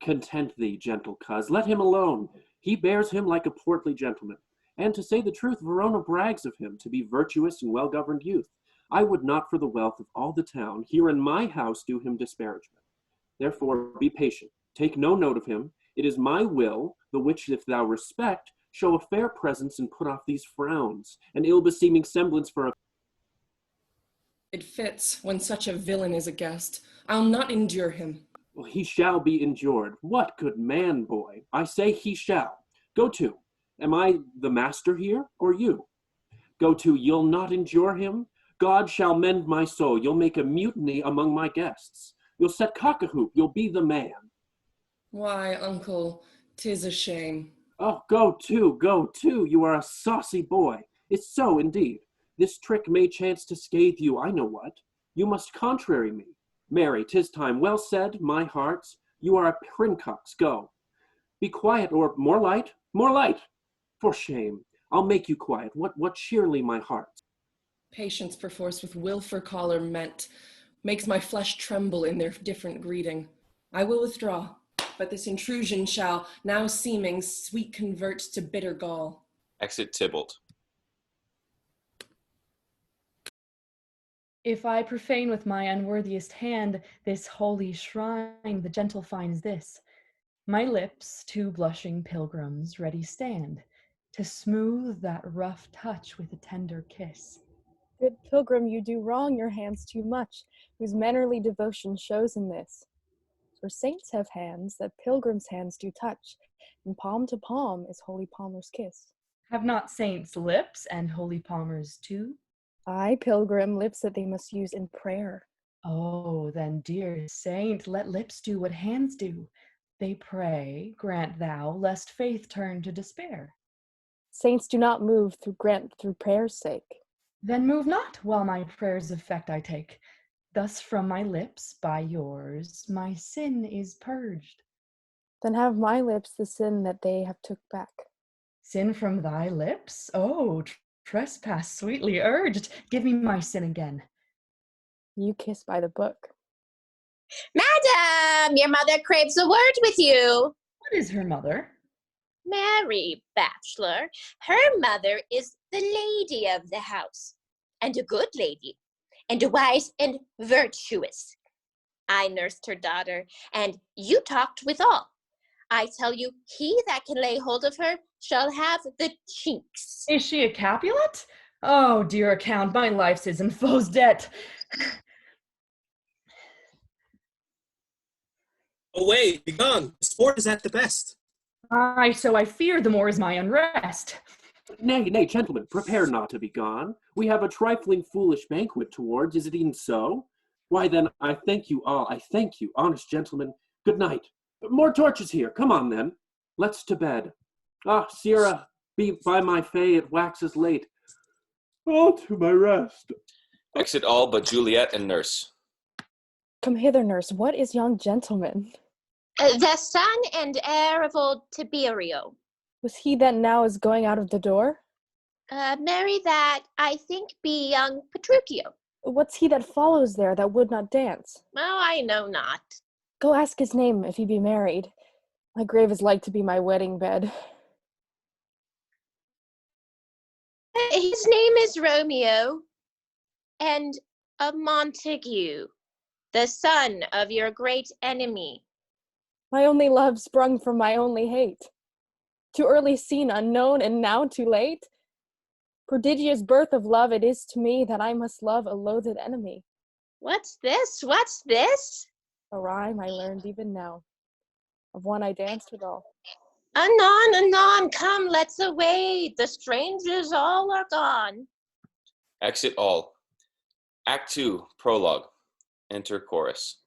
Content thee, gentle coz, let him alone. He bears him like a portly gentleman. And to say the truth, Verona brags of him to be virtuous and well-governed youth. I would not for the wealth of all the town here in my house do him disparagement. Therefore be patient, take no note of him. It is my will, the which if thou respect, show a fair presence and put off these frowns, an ill-beseeming semblance for a... It fits when such a villain is a guest. I'll not endure him. Well, he shall be endured. What good man, boy? I say he shall. Go to. Am I the master here, or you? Go to, you'll not endure him? God shall mend my soul. You'll make a mutiny among my guests. You'll set cock-a-hoop. You'll be the man. Why, uncle, 'tis a shame. Oh, go to, go to. You are a saucy boy. It's so, indeed. This trick may chance to scathe you, I know what. You must contrary me. Marry, 'tis time. Well said, my hearts. You are a princox. Go. Be quiet, or more light, more light. For shame. I'll make you quiet. What cheerly my heart. Patience perforce with wilful choler meant, makes my flesh tremble in their different greeting. I will withdraw, but this intrusion shall, now seeming, sweet convert to bitter gall. Exit Tybalt. If I profane with my unworthiest hand this holy shrine, the gentle finds this. My lips, two blushing pilgrims, ready stand, to smooth that rough touch with a tender kiss. Good pilgrim, you do wrong your hands too much, whose mannerly devotion shows in this. For saints have hands that pilgrims' hands do touch, and palm to palm is holy palmer's kiss. Have not saints lips and holy palmers too? Aye, pilgrim, lips that they must use in prayer. Oh, then, dear saint, let lips do what hands do. They pray, grant thou, lest faith turn to despair. Saints do not move through prayer's sake. Then move not, while my prayer's effect I take. Thus from my lips, by yours, my sin is purged. Then have my lips the sin that they have took back. Sin from thy lips? Oh, trespass sweetly urged. Give me my sin again. You kiss by the book. Madam, your mother craves a word with you. What is her mother? Mary, bachelor. Her mother is the lady of the house, and a good lady, and a wise and virtuous. I nursed her daughter, and you talked withal. I tell you, he that can lay hold of her shall have the chinks. Is she a Capulet? Oh, dear account, my life's is in foe's debt. Away, begone. Sport is at the best. Aye, so I fear the more is my unrest. Nay, nay, gentlemen, prepare not to be gone. We have a trifling foolish banquet towards, is it e'en so? Why then, I thank you all, I thank you, honest gentlemen. Good night. More torches here, come on then. Let's to bed. Ah, Sierra, be by my fay, it waxes late. All to my rest. Exit all but Juliet and nurse. Come hither, nurse. What is yon gentleman? The son and heir of old Tiberio. Was he that now is going out of the door? Marry that, I think, be young Petruchio. What's he that follows there that would not dance? Oh, I know not. Go ask his name if he be married. My grave is like to be my wedding bed. His name is Romeo, and a Montague, the son of your great enemy. My only love sprung from my only hate. Too early seen, unknown, and now too late. Prodigious birth of love it is to me that I must love a loathed enemy. What's this? What's this? A rhyme I learned even now. of one I danced with all. Anon, anon, come, let's away. The strangers all are gone. Exit all. Act 2, Prologue. Enter Chorus.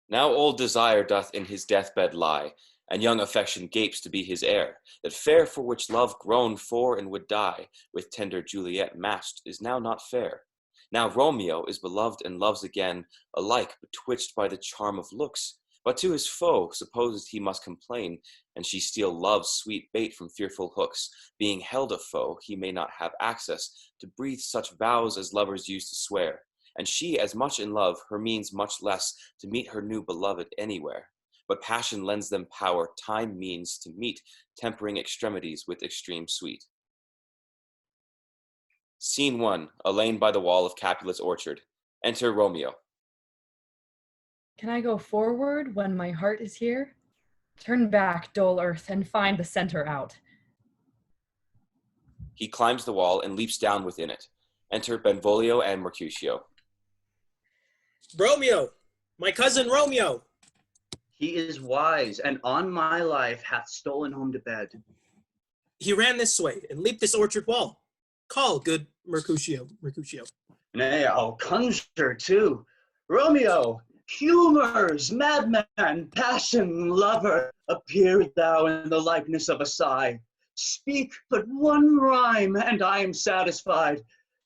Now old desire doth in his deathbed lie, and young affection gapes to be his heir. That fair for which love groaned for and would die, with tender Juliet matched, is now not fair. Now Romeo is beloved and loves again, alike betwixt by the charm of looks, but to his foe supposes he must complain, and she still loves sweet bait from fearful hooks. Being held a foe, he may not have access to breathe such vows as lovers used to swear. And she as much in love, her means much less to meet her new beloved anywhere. But passion lends them power, time means to meet, tempering extremities with extreme sweet. Scene 1, a lane by the wall of Capulet's orchard. Enter Romeo. Can I go forward when my heart is here? Turn back, dull earth, and find the center out. He climbs the wall and leaps down within it. Enter Benvolio and Mercutio. Romeo! My cousin Romeo! He is wise, and on my life hath stolen home to bed. He ran this way, and leaped this orchard wall. Call, good Mercutio. Nay, I'll conjure too. Romeo, humors, madman, passion, lover, appear thou in the likeness of a sigh. Speak but one rhyme, and I am satisfied.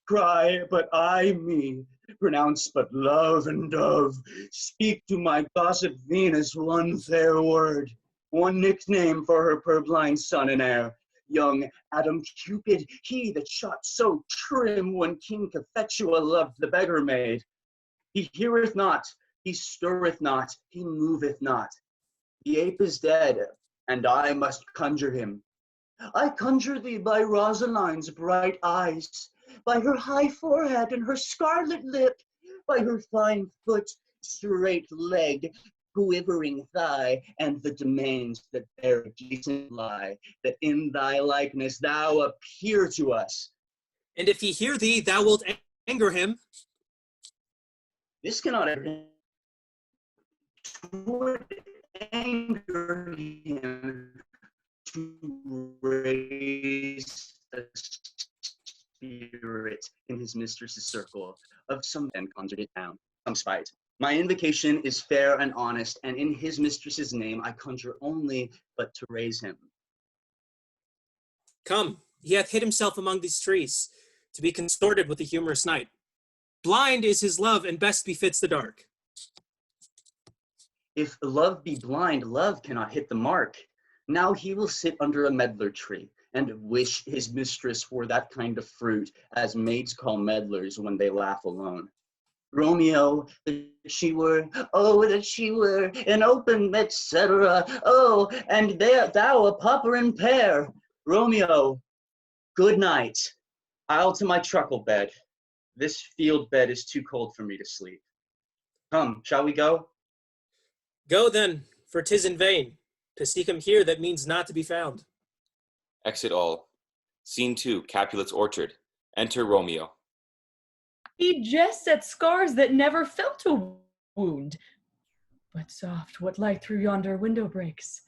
Cry but I me, pronounce but love and dove. Speak to my gossip Venus one fair word, one nickname for her purblind son and heir. Young Adam Cupid, he that shot so trim when King Cophetua loved the beggar maid. He heareth not, he stirreth not, he moveth not. The ape is dead, and I must conjure him. I conjure thee by Rosaline's bright eyes, by her high forehead and her scarlet lip, by her fine foot, straight leg, quivering thigh, and the domains that bear a decent lie, that in thy likeness thou appear to us. And if he hear thee, thou wilt anger him. This cannot anger him. 'Twould anger him to raise the spirit in his mistress's circle of some men conjured it down, some spite. My invocation is fair and honest, and in his mistress's name I conjure only but to raise him. Come, he hath hid himself among these trees, to be consorted with the humorous night. Blind is his love, and best befits the dark. If love be blind, love cannot hit the mark. Now he will sit under a medlar tree, and wish his mistress were that kind of fruit, as maids call medlars when they laugh alone. Romeo, that she were, oh, that she were an open, etc. Oh, and there thou a popper and pear. Romeo, good night. I'll to my truckle bed. This field bed is too cold for me to sleep. Come, shall we go? Go then, for 'tis in vain. To seek him here that means not to be found. Exit all. Scene 2, Capulet's orchard. Enter Romeo. He jests at scars that never felt a wound. But soft, what light through yonder window breaks?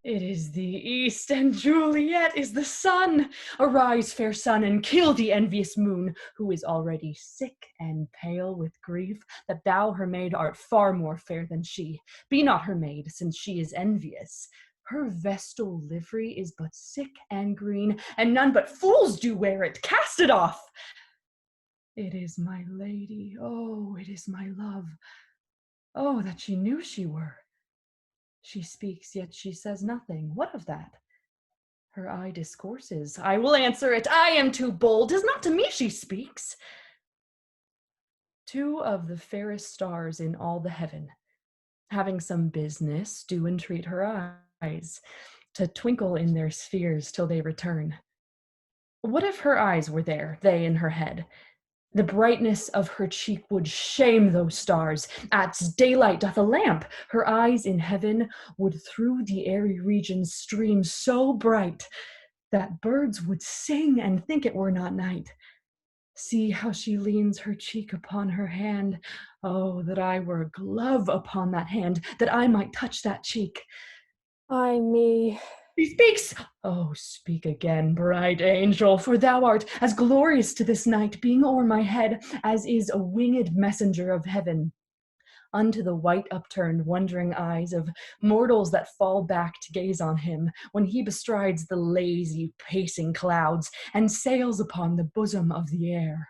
It is the east, and Juliet is the sun. Arise, fair sun, and kill the envious moon, who is already sick and pale with grief, that thou, her maid, art far more fair than she. Be not her maid, since she is envious. Her vestal livery is but sick and green, and none but fools do wear it. Cast it off! It is my lady, oh, it is my love. Oh, that she knew she were. She speaks, yet she says nothing. What of that? Her eye discourses. I will answer it. I am too bold. 'Tis not to me she speaks. Two of the fairest stars in all the heaven, having some business, do entreat her eyes to twinkle in their spheres till they return. What if her eyes were there, they in her head? The brightness of her cheek would shame those stars. At daylight doth a lamp. Her eyes in heaven would through the airy regions stream so bright that birds would sing and think it were not night. See how she leans her cheek upon her hand. Oh, that I were a glove upon that hand, that I might touch that cheek. Ay me. He speaks! Oh, speak again, bright angel, for thou art as glorious to this night, being o'er my head, as is a winged messenger of heaven. Unto the white upturned wondering eyes of mortals that fall back to gaze on him, when he bestrides the lazy pacing clouds, and sails upon the bosom of the air.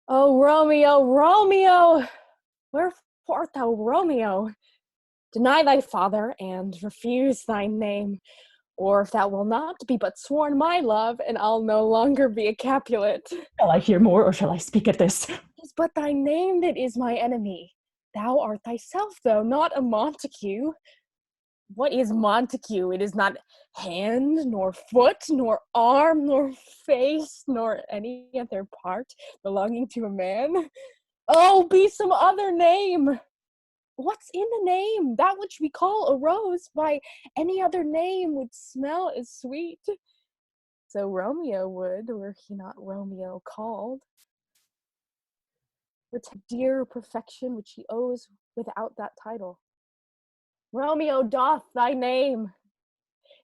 Oh, Romeo, Romeo! Wherefore art thou Romeo? Deny thy father, and refuse thy name. Or if thou wilt not, be but sworn my love, and I'll no longer be a Capulet. Shall I hear more, or shall I speak at this? 'Tis but thy name that is my enemy. Thou art thyself, though, not a Montague. What is Montague? It is not hand, nor foot, nor arm, nor face, nor any other part belonging to a man. Oh, be some other name! What's in a name? That which we call a rose by any other name would smell as sweet. So Romeo would, were he not Romeo called. For dear perfection which he owes without that title. Romeo doth thy name,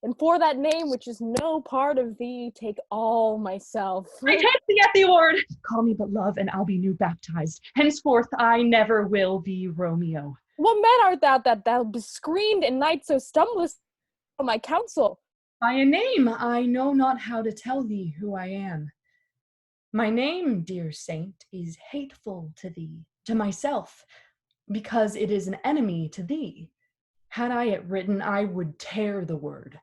and for that name which is no part of thee, take all myself. I take thee at the word. Call me but love, and I'll be new baptized. Henceforth I never will be Romeo. What man art thou that thou bescreened in night so stumblest from my counsel? By a name I know not how to tell thee who I am. My name, dear saint, is hateful to thee, to myself, because it is an enemy to thee. Had I it written, I would tear the word.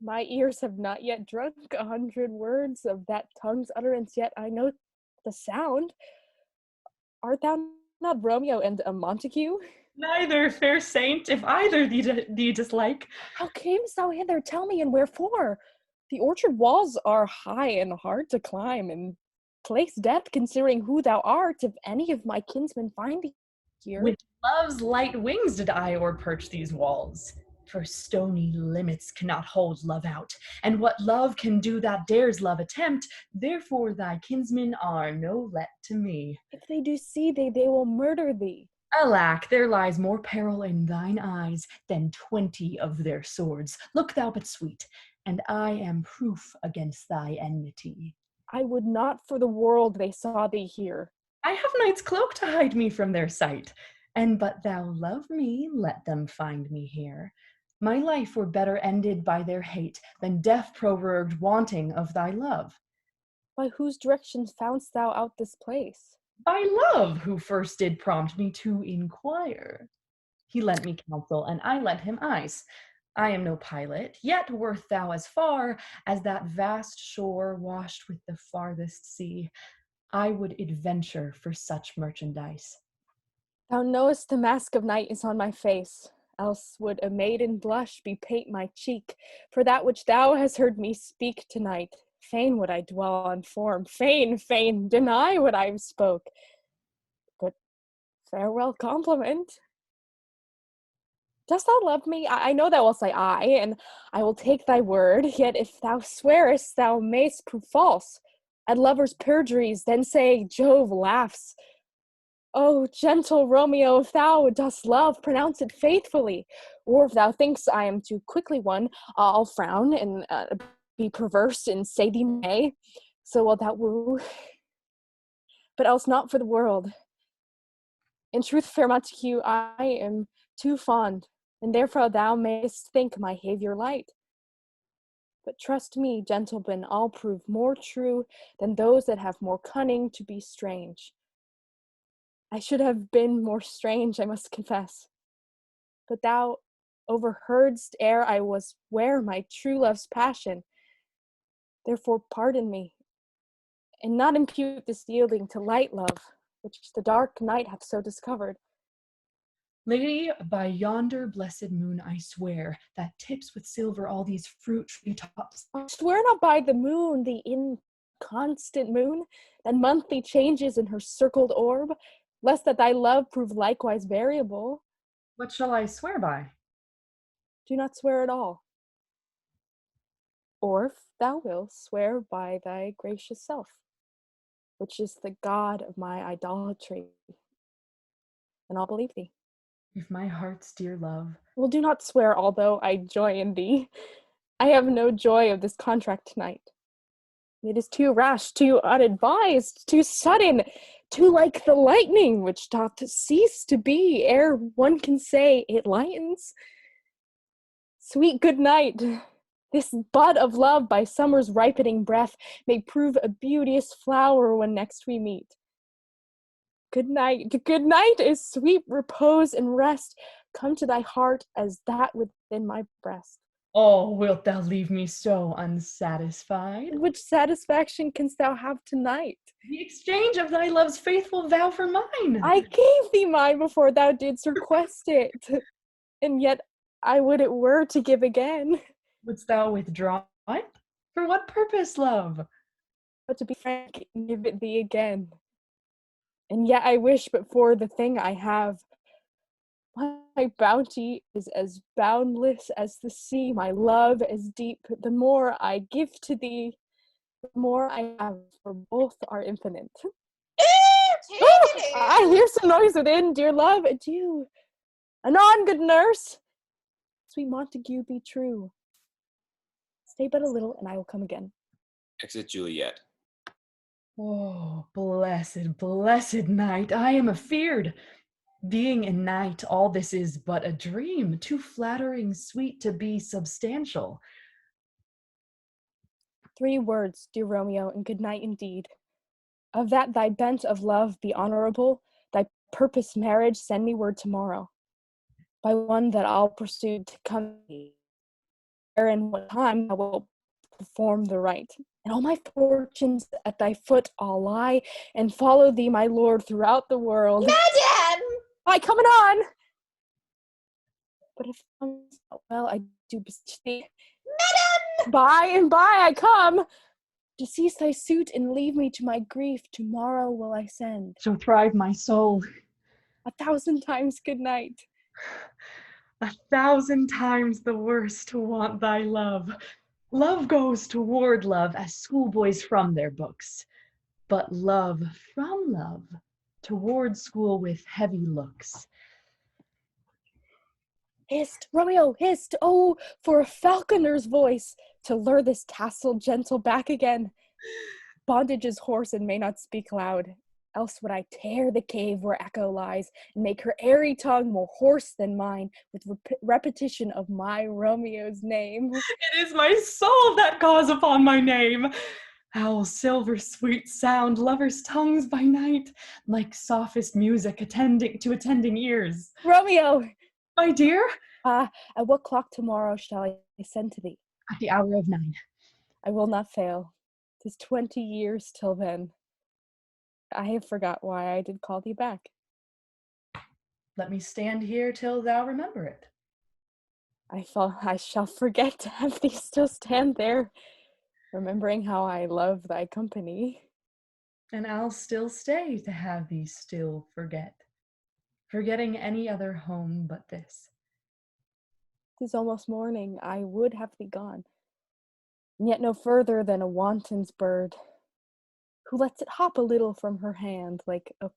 My ears have not yet drunk 100 words of that tongue's utterance, yet I know the sound. Art thou not Romeo and a Montague? Neither, fair saint, if either thee dislike. How camest thou hither? Tell me, and wherefore? The orchard walls are high and hard to climb, and place death, considering who thou art, if any of my kinsmen find thee here. With love's light wings did I o'erperch these walls. For stony limits cannot hold love out, and what love can do that dares love attempt, therefore thy kinsmen are no let to me. If they do see thee, they will murder thee. Alack, there lies more peril in thine eyes than 20 of their swords. Look thou but sweet, and I am proof against thy enmity. I would not for the world they saw thee here. I have night's cloak to hide me from their sight, and but thou love me, let them find me here. My life were better ended by their hate than death prorogued wanting of thy love. By whose directions foundst thou out this place? By love, who first did prompt me to inquire. He lent me counsel, and I lent him eyes. I am no pilot, yet worth thou as far as that vast shore washed with the farthest sea. I would adventure for such merchandise. Thou knowest the mask of night is on my face, else would a maiden blush bepaint my cheek. For that which thou hast heard me speak tonight, fain would I dwell on form, fain deny what I have spoke. But farewell compliment. Dost thou love me? I know thou wilt say aye, and I will take thy word, yet if thou swearest, thou mayst prove false. At lovers' perjuries, then say Jove laughs. Oh, gentle Romeo, if thou dost love, pronounce it faithfully. Or if thou thinkst I am too quickly won, I'll frown and be perverse and say thee nay. So wilt thou woo, but else not for the world. In truth, fair Montague, I am too fond, and therefore thou mayst think my behaviour light. But trust me, gentleman, I'll prove more true than those that have more cunning to be strange. I should have been more strange, I must confess. But thou overheardst ere I was ware my true love's passion. Therefore pardon me, and not impute this yielding to light love, which the dark night hath so discovered. Lady, by yonder blessed moon I swear, that tips with silver all these fruit tree tops. I swear not by the moon, the inconstant moon, that monthly changes in her circled orb, lest that thy love prove likewise variable. What shall I swear by? Do not swear at all. Or if thou wilt, swear by thy gracious self. which is the god of my idolatry. And I'll believe thee. If my heart's dear love. Well, do not swear, although I joy in thee. I have no joy of this contract tonight. It is too rash, too unadvised, too sudden, too like the lightning, which doth cease to be ere one can say it lightens. Sweet good night. This bud of love by summer's ripening breath may prove a beauteous flower when next we meet. Good night, is sweet repose and rest. Come to thy heart as that within my breast. Oh, wilt thou leave me so unsatisfied? Which satisfaction canst thou have tonight? The exchange of thy love's faithful vow for mine. I gave thee mine before thou didst request it, and yet I would it were to give again. Wouldst thou withdraw it? For what purpose, love? But to be frank, give it thee again. And yet I wish but for the thing I have. My bounty is as boundless as the sea, my love as deep. The more I give to thee, the more I have, for both are infinite. I hear some noise within, dear love, adieu. Anon, good nurse. Sweet Montague, be true. Stay but a little, and I will come again. Exit Juliet. Oh, blessed, blessed night, I am afeard. Being in night, all this is but a dream, too flattering sweet to be substantial. 3 words, dear Romeo, and good night indeed. Of that thy bent of love be honorable, thy purpose marriage, send me word tomorrow. By one that I'll pursue to come, ere in what time I will perform the right. And all my fortunes at thy foot I'll lie, and follow thee, my lord, throughout the world. Madam! Aye, coming on! But if I'm not well, I do beseech thee. Madam! By and by I come. To cease thy suit and leave me to my grief, tomorrow will I send. So thrive my soul. 1,000 times good night. 1,000 times the worse to want thy love. Love goes toward love as schoolboys from their books, but love from love toward school with heavy looks. Hist, Romeo, hist, oh, for a falconer's voice, to lure this tassel gentle back again. Bondage is hoarse and may not speak loud, else would I tear the cave where echo lies, and make her airy tongue more hoarse than mine, with repetition of my Romeo's name. It is my soul that calls upon my name. How silver sweet sound lovers' tongues by night, like softest music attending ears. Romeo! My dear? At what clock tomorrow shall I send to thee? At the hour of 9. I will not fail. 'Tis 20 years till then. I have forgot why I did call thee back. Let me stand here till thou remember it. I shall forget to have thee still stand there, remembering how I love thy company. And I'll still stay to have thee still forget, forgetting any other home but this. 'Tis almost morning, I would have thee gone, and yet no further than a wanton's bird, who lets it hop a little from her hand, like a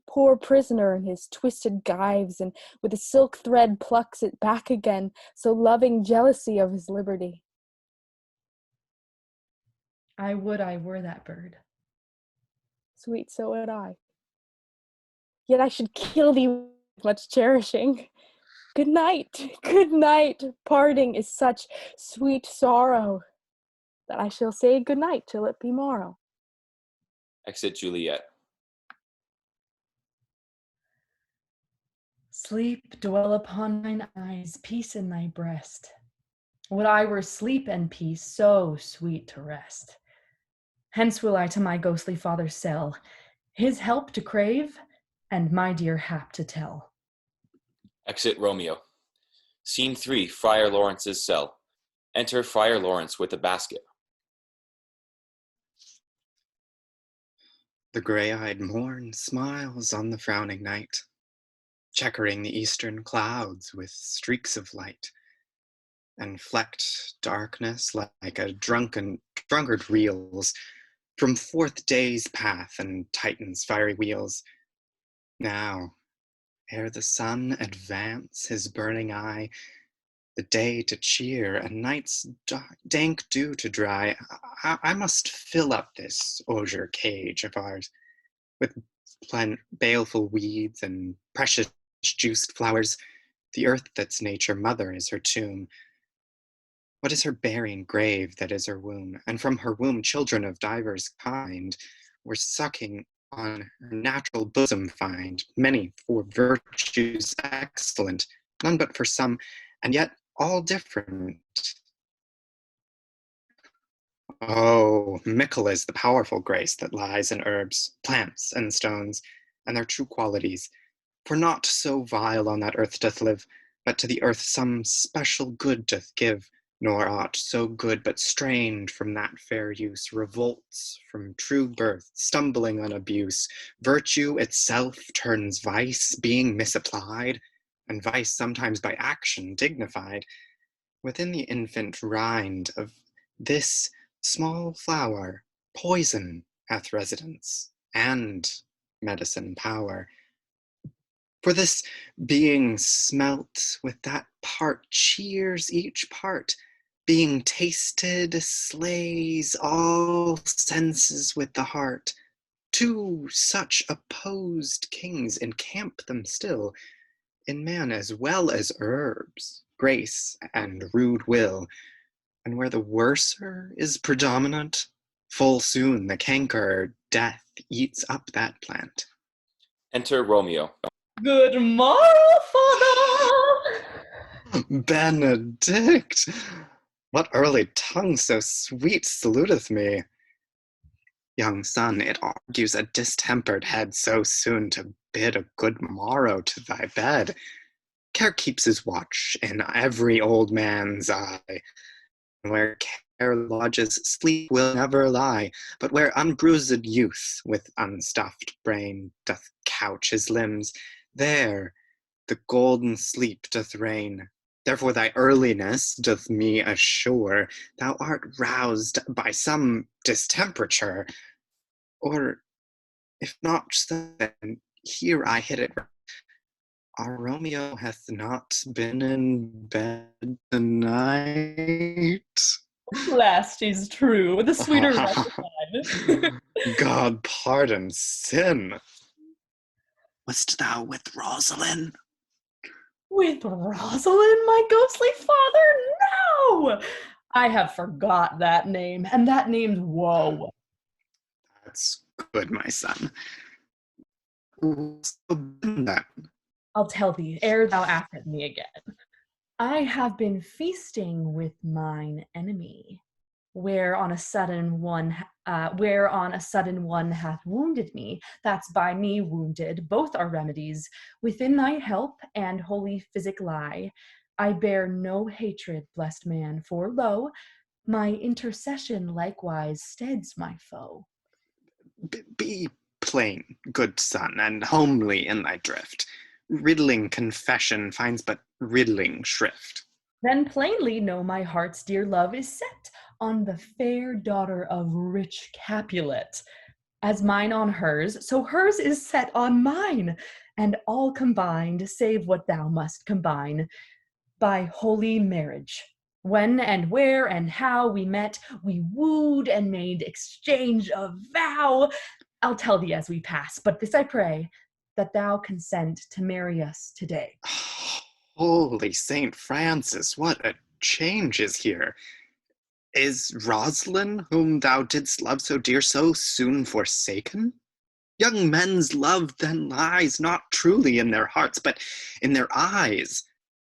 poor prisoner in his twisted gyves, and with a silk thread plucks it back again, so loving jealousy of his liberty. I would I were that bird. Sweet, so would I. Yet I should kill thee with much cherishing. Good night, good night. Parting is such sweet sorrow, that I shall say good night till it be morrow. Exit Juliet. Sleep dwell upon mine eyes, peace in thy breast. Would I were sleep and peace, so sweet to rest. Hence will I to my ghostly father sell, his help to crave, and my dear hap to tell. Exit Romeo. Scene 3, Friar Laurence's cell. Enter Friar Laurence with a basket. The gray-eyed morn smiles on the frowning night, checkering the eastern clouds with streaks of light, and flecked darkness like a drunkard reels, from forth day's path and Titan's fiery wheels. Now, ere the sun advance his burning eye, the day to cheer and night's dank dew to dry, I must fill up this osier cage of ours with baleful weeds and precious juiced flowers. The earth that's nature mother is her tomb. What is her bearing grave that is her womb? And from her womb children of divers kind were sucking on her natural bosom find, many for virtues excellent, none but for some, and yet all different. Oh, mickle is the powerful grace that lies in herbs, plants, and stones, and their true qualities. For naught so vile on that earth doth live, but to the earth some special good doth give, nor aught so good but strained from that fair use revolts from true birth, stumbling on abuse. Virtue itself turns vice, being misapplied, and vice sometimes by action dignified. Within the infant rind of this small flower, poison hath residence, and medicine power. For this being smelt with that part cheers each part, being tasted slays all senses with the heart. Two such opposed kings encamp them still, in man as well as herbs, grace and rude will. And where the worser is predominant, full soon the canker death eats up that plant. Enter Romeo. Good morrow, father! Benedict! What early tongue so sweet saluteth me? Young son, it argues a distempered head so soon to bid a good morrow to thy bed. Care keeps his watch in every old man's eye. Where care lodges, sleep will never lie, but where unbruised youth with unstuffed brain doth couch his limbs, there the golden sleep doth reign. Therefore thy earliness doth me assure thou art roused by some distemperature. Or if not so, then here I hit it. Our Romeo hath not been in bed tonight. Last is true, the sweeter rectified. God pardon sin. Wast thou with Rosalind? With Rosalind, my ghostly father? No! I have forgot that name, and that name's woe. That's good, my son. What's that? I'll tell thee, ere thou ask at me again. I have been feasting with mine enemy, where on a sudden one hath wounded me. That's by me wounded. Both are remedies. Within thy help and holy physic lie. I bear no hatred, blessed man, for lo, my intercession likewise steads my foe. Be plain, good son, and homely in thy drift. Riddling confession finds but riddling shrift. Then plainly know my heart's dear love is set on the fair daughter of rich Capulet. As mine on hers, so hers is set on mine, and all combined, save what thou must combine, by holy marriage. When and where and how we met, we wooed and made exchange of vow. I'll tell thee as we pass, but this I pray, that thou consent to marry us today. Holy Saint Francis, what a change is here! Is Rosalind, whom thou didst love so dear, so soon forsaken? Young men's love then lies not truly in their hearts, but in their eyes.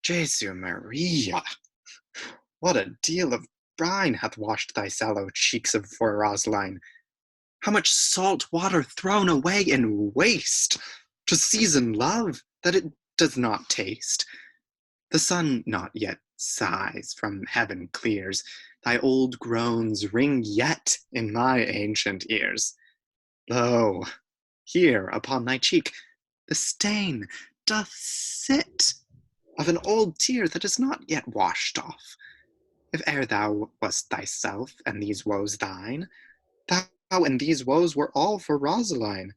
Jesu Maria! What a deal of brine hath washed thy sallow cheeks for Rosaline! How much salt water thrown away in waste, to season love, that it does not taste. The sun not yet sighs, from heaven clears, thy old groans ring yet in my ancient ears. Lo, here upon thy cheek the stain doth sit of an old tear that is not yet washed off. If e'er thou wast thyself, and these woes thine, thou and these woes were all for Rosaline.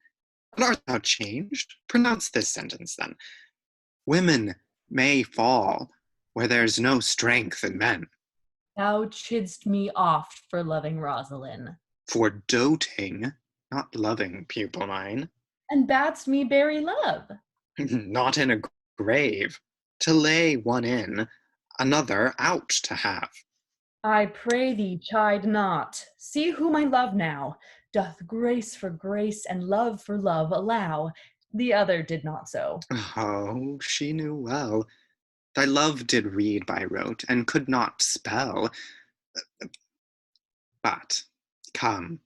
But art thou changed? Pronounce this sentence then. Women may fall where there's no strength in men. Thou chidst me oft for loving Rosaline, For doting, not loving, pupil mine. and badst me bury love. Not in a grave, to lay one in, another out to have. I pray thee, chide not. See whom I love now. Doth grace for grace and love for love allow. The other did not so. Oh, she knew well. Thy love did read by rote, and could not spell. But, come,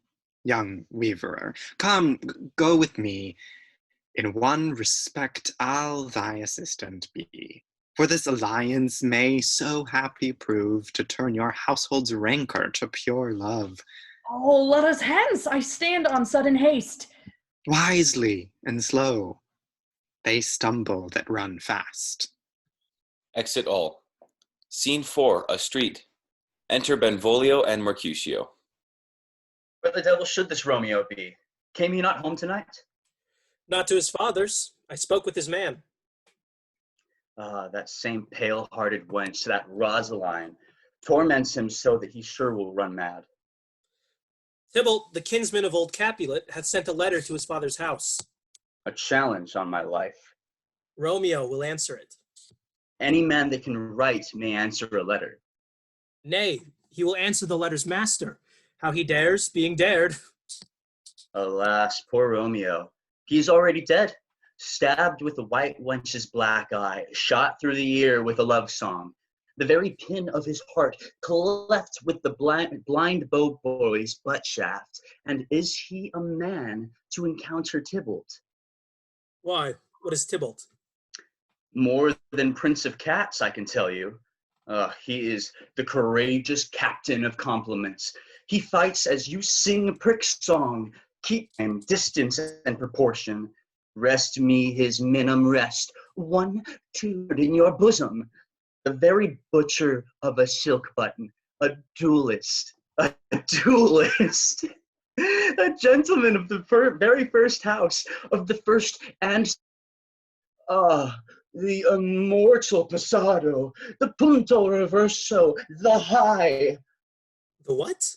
young weaverer, come, go with me. In one respect I'll thy assistant be. For this alliance may so happy prove to turn your household's rancor to pure love. Oh, let us hence! I stand on sudden haste. Wisely and slow, they stumble that run fast. Exit all. Scene 4, a street. Enter Benvolio and Mercutio. Where the devil should this Romeo be? Came he not home tonight? Not to his father's. I spoke with his man. Ah, that same pale-hearted wench, that Rosaline, torments him so that he sure will run mad. Tybalt, the kinsman of old Capulet, hath sent a letter to his father's house. A challenge on my life. Romeo will answer it. Any man that can write may answer a letter. Nay, he will answer the letter's master. How he dares, being dared. Alas, poor Romeo. He's already dead, stabbed with the white wench's black eye, shot through the ear with a love song, the very pin of his heart cleft with the blind bow boy's butt shaft. And is he a man to encounter Tybalt? Why, what is Tybalt? More than Prince of Cats, I can tell you. He is the courageous captain of compliments. He fights as you sing a prick song. Keep him distance and proportion. Rest me his minim rest. 1, 2 in your bosom. The very butcher of a silk button. A duelist. A duelist. A gentleman of the very first house. Of the first and... the immortal passado, the punto reverso, the high. The what?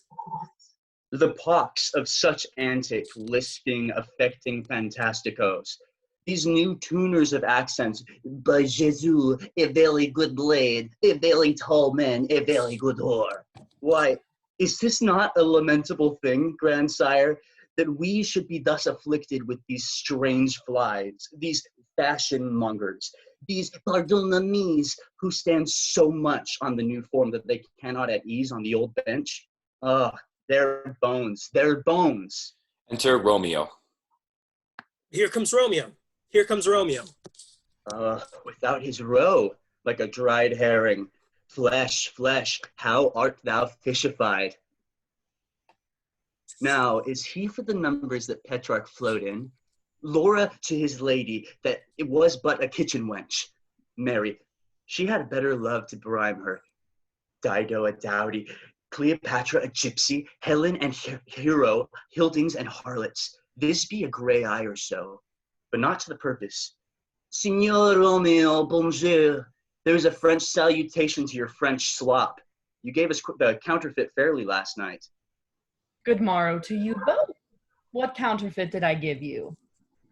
The pox of such antic, lisping, affecting fantasticos. These new tuners of accents, by Jesus, a very good blade, a very tall man, a very good whore. Why, is this not a lamentable thing, grandsire, that we should be thus afflicted with these strange flies, these fashion mongers, these pardon-me-s who stand so much on the new form that they cannot at ease on the old bench? Their bones, their bones. Enter Romeo. Here comes Romeo. Here comes Romeo. Without his roe, like a dried herring. Flesh, flesh, how art thou fishified? Now, is he for the numbers that Petrarch flowed in? Laura to his lady, that it was but a kitchen wench. Mary, she had better love to brime her. Dido a dowdy, Cleopatra a gypsy, Helen and Hero, Hildings and harlots. This be a grey eye or so, but not to the purpose. Signor Romeo, bonjour. There's a French salutation to your French slop. You gave us the counterfeit fairly last night. Good morrow to you both. What counterfeit did I give you?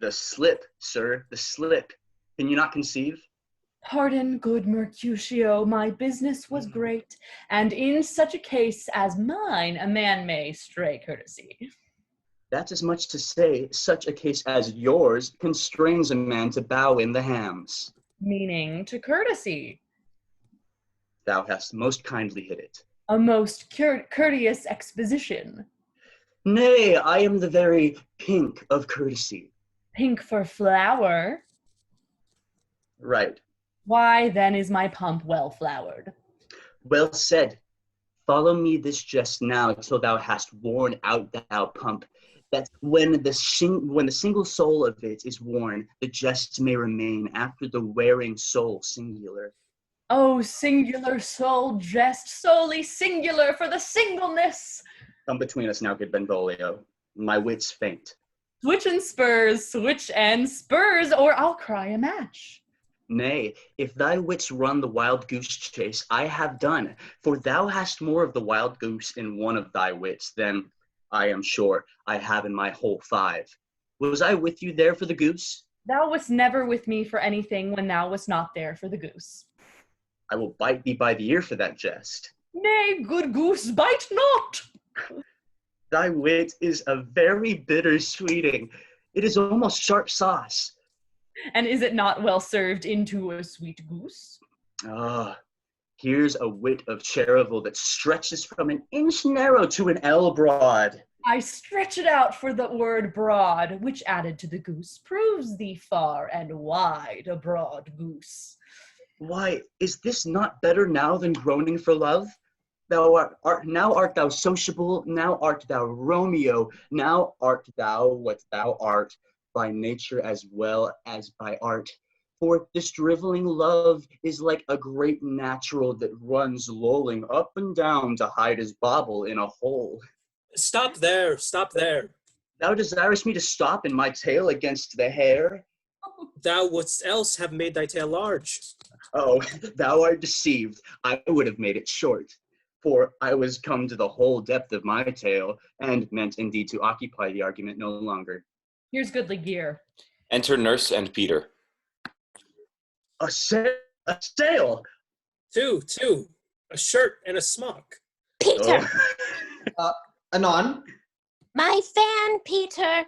The slip, sir, the slip. Can you not conceive? Pardon, good Mercutio, my business was great, and in such a case as mine, a man may stray courtesy. That's as much to say, such a case as yours constrains a man to bow in the hams. Meaning to courtesy. Thou hast most kindly hit it. A most courteous exposition. Nay, I am the very pink of courtesy. Pink for flower. Right. Why then is my pump well flowered? Well said. Follow me this just now till thou hast worn out thou pump, that when the single soul of it is worn, the jest may remain after the wearing soul singular. Oh, singular soul jest, solely singular for the singleness. Come between us now, good Benvolio. my wits faint. Switch and spurs, or I'll cry a match. Nay, if thy wits run the wild goose chase, I have done, for thou hast more of the wild goose in one of thy wits than, I am sure, I have in my whole 5. Was I with you there for the goose? Thou wast never with me for anything when thou wast not there for the goose. I will bite thee by the ear for that jest. Nay, good goose, bite not! Thy wit is a very bitter sweeting. It is almost sharp sauce. And is it not well served into a sweet goose? Ah, here's a wit of Chervil that stretches from an inch narrow to an ell broad. I stretch it out for the word broad, which added to the goose proves thee far and wide a broad goose. Why, is this not better now than groaning for love? Now art thou sociable, now art thou Romeo, now art thou what thou art, by nature as well as by art. For this driveling love is like a great natural that runs lolling up and down to hide his bauble in a hole. Stop there, stop there. Thou desirest me to stop in my tail against the hair? Thou wouldst else have made thy tail large. Oh, thou art deceived. I would have made it short. For I was come to the whole depth of my tale, and meant indeed to occupy the argument no longer. Here's goodly gear. Enter Nurse and Peter. A sail! Two. A shirt and a smock. Peter! Anon? My fan, Peter!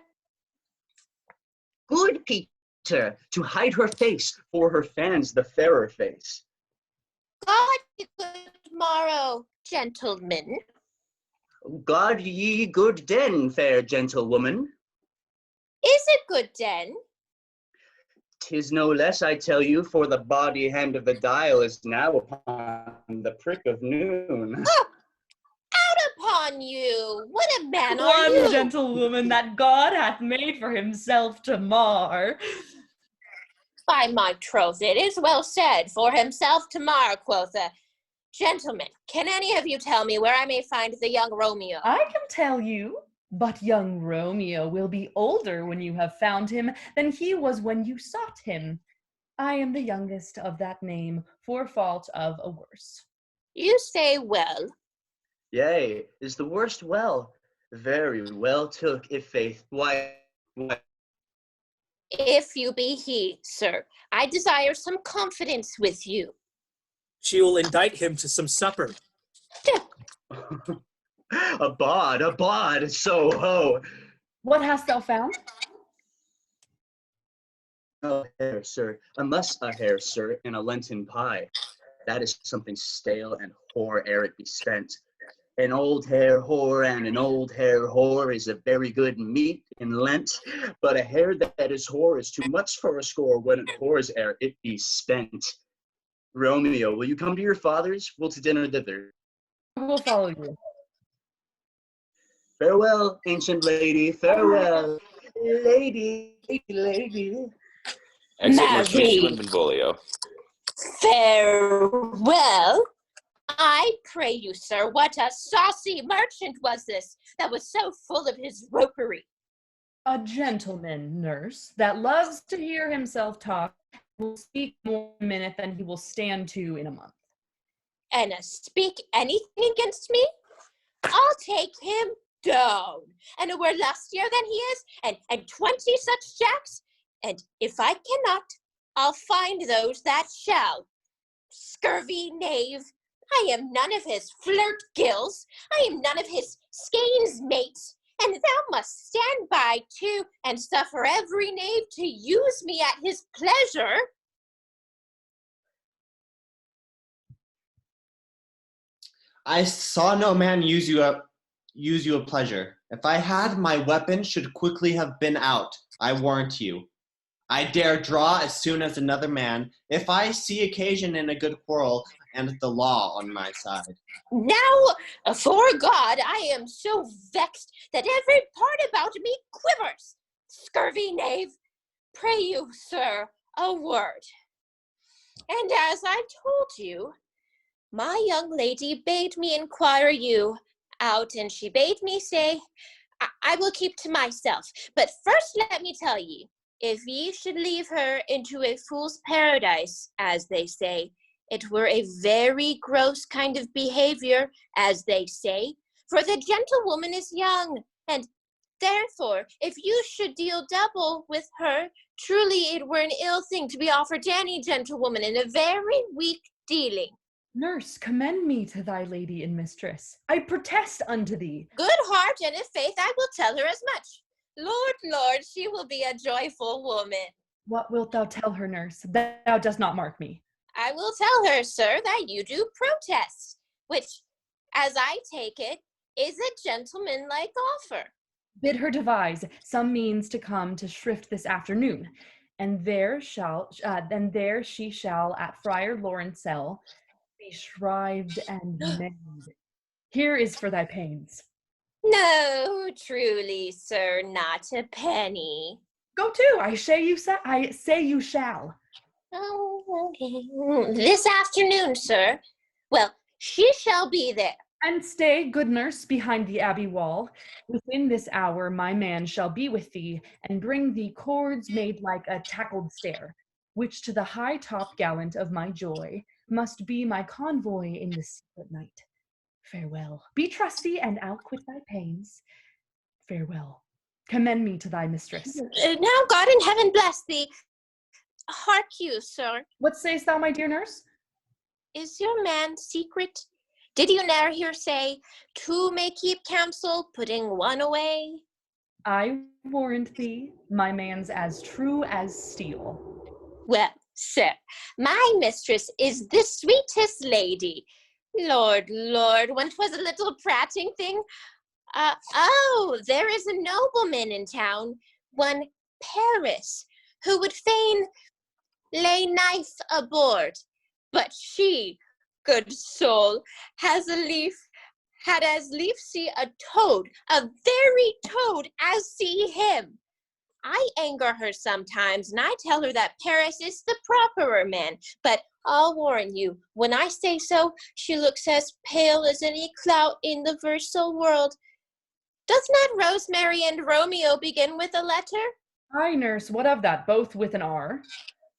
Good Peter, to hide her face, for her fan's the fairer face. God ye good morrow, gentlemen. God ye good den, fair gentlewoman. Is it good den? 'Tis no less, I tell you, for the body hand of the dial is now upon the prick of noon. Oh, out upon you! What a man are One you! gentlewoman that God hath made for himself to mar. By my troth, it is well said, for himself to mar, quotha. Gentlemen, can any of you tell me where I may find the young Romeo? I can tell you, but young Romeo will be older when you have found him than he was when you sought him. I am the youngest of that name, for fault of a worse. You say well. Yea, is the worst well? Very well took, if faith. Why? If you be he, sir, I desire some confidence with you. She will indict him to some supper. A bod, so ho. What hast thou found? No hair, sir, unless a hair, sir, in a Lenten pie. That is something stale and hoar ere it be spent. An old hare whore and an old hare whore is a very good meat in Lent, but a hare that is whore is too much for a score when it whores ere it be spent. Romeo, will you come to your father's? We'll to dinner thither. I will follow you. Farewell, ancient lady, farewell, lady. Exit Mercutio and Benvolio. Farewell. I pray you, sir, what a saucy merchant was this that was so full of his ropery? A gentleman, nurse, that loves to hear himself talk, will speak more in a minute than he will stand to in a month. And speak anything against me? I'll take him down, and a word lustier than he is, and 20 such jacks, and if I cannot, I'll find those that shall. Scurvy knave, I am none of his flirt gills, I am none of his skeins mates, and thou must stand by too, and suffer every knave to use me at his pleasure. I saw no man use you a pleasure. If I had, my weapon should quickly have been out, I warrant you. I dare draw as soon as another man, if I see occasion in a good quarrel, and the law on my side. Now, for God, I am so vexed that every part about me quivers. Scurvy knave, pray you, sir, a word. And as I told you, my young lady bade me inquire you out, and she bade me say, I will keep to myself. But first let me tell ye, if ye should leave her into a fool's paradise, as they say, it were a very gross kind of behavior, as they say, for the gentlewoman is young, and therefore, if you should deal double with her, truly it were an ill thing to be offered to any gentlewoman, and a very weak dealing. Nurse, commend me to thy lady and mistress. I protest unto thee. Good heart, and if faith, I will tell her as much. Lord, Lord, she will be a joyful woman. What wilt thou tell her, nurse? Thou dost not mark me. I will tell her, sir, that you do protest, which, as I take it, is a gentlemanlike offer. Bid her devise some means to come to shrift this afternoon, and there she shall at Friar Laurence cell be shrived and made. Here is for thy pains. No, truly, sir, not a penny. Go to, I say you shall. Oh, okay. This afternoon, sir. Well, she shall be there. And stay, good nurse, behind the abbey wall. Within this hour my man shall be with thee, and bring thee cords made like a tackled stair, which to the high top gallant of my joy must be my convoy in this secret night. Farewell. Be trusty, and I'll quit thy pains. Farewell. Commend me to thy mistress. Now God in heaven bless thee. Hark you, sir. What sayst thou, my dear nurse? Is your man secret? Did you ne'er hear say, two may keep counsel, putting one away? I warrant thee, my man's as true as steel. Well, sir, my mistress is the sweetest lady. Lord, Lord, when 'twas a little prating thing. There is a nobleman in town, one Paris, who would fain lay knife aboard, but she, good soul, had as lief see a toad, a very toad, as see him. I anger her sometimes, and I tell her that Paris is the properer man, but I'll warn you, when I say so, she looks as pale as any clout in the versal world. Doth not Rosemary and Romeo begin with a letter? Aye, nurse, what of that? Both with an R?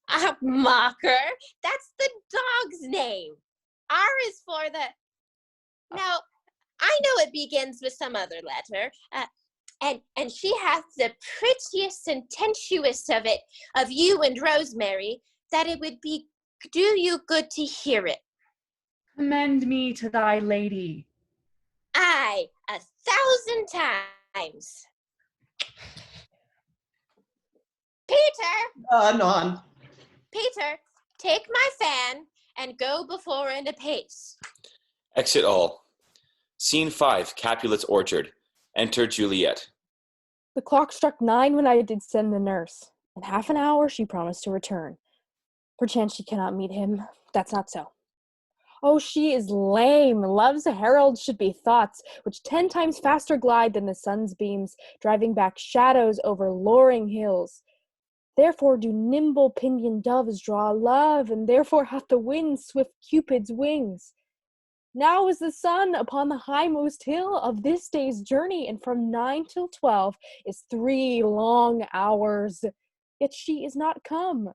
Ah, mocker, that's the dog's name. R is for the... Now, I know it begins with some other letter, and she hath the prettiest sententious of it, of you and Rosemary, that it would do you good to hear it. Commend me to thy lady. Aye, 1,000 times. Peter! Anon. Peter, take my fan and go before and apace. Exit all. Scene 5, Capulet's orchard. Enter Juliet. The clock struck 9 when I did send the nurse. In half an hour she promised to return. Perchance she cannot meet him. That's not so. Oh, she is lame. Love's herald should be thoughts, which 10 times faster glide than the sun's beams, driving back shadows over louring hills. Therefore do nimble pinioned doves draw love, and therefore hath the wind swift Cupid's wings. Now is the sun upon the highmost hill of this day's journey, and from 9 till 12 is 3 long hours. Yet she is not come.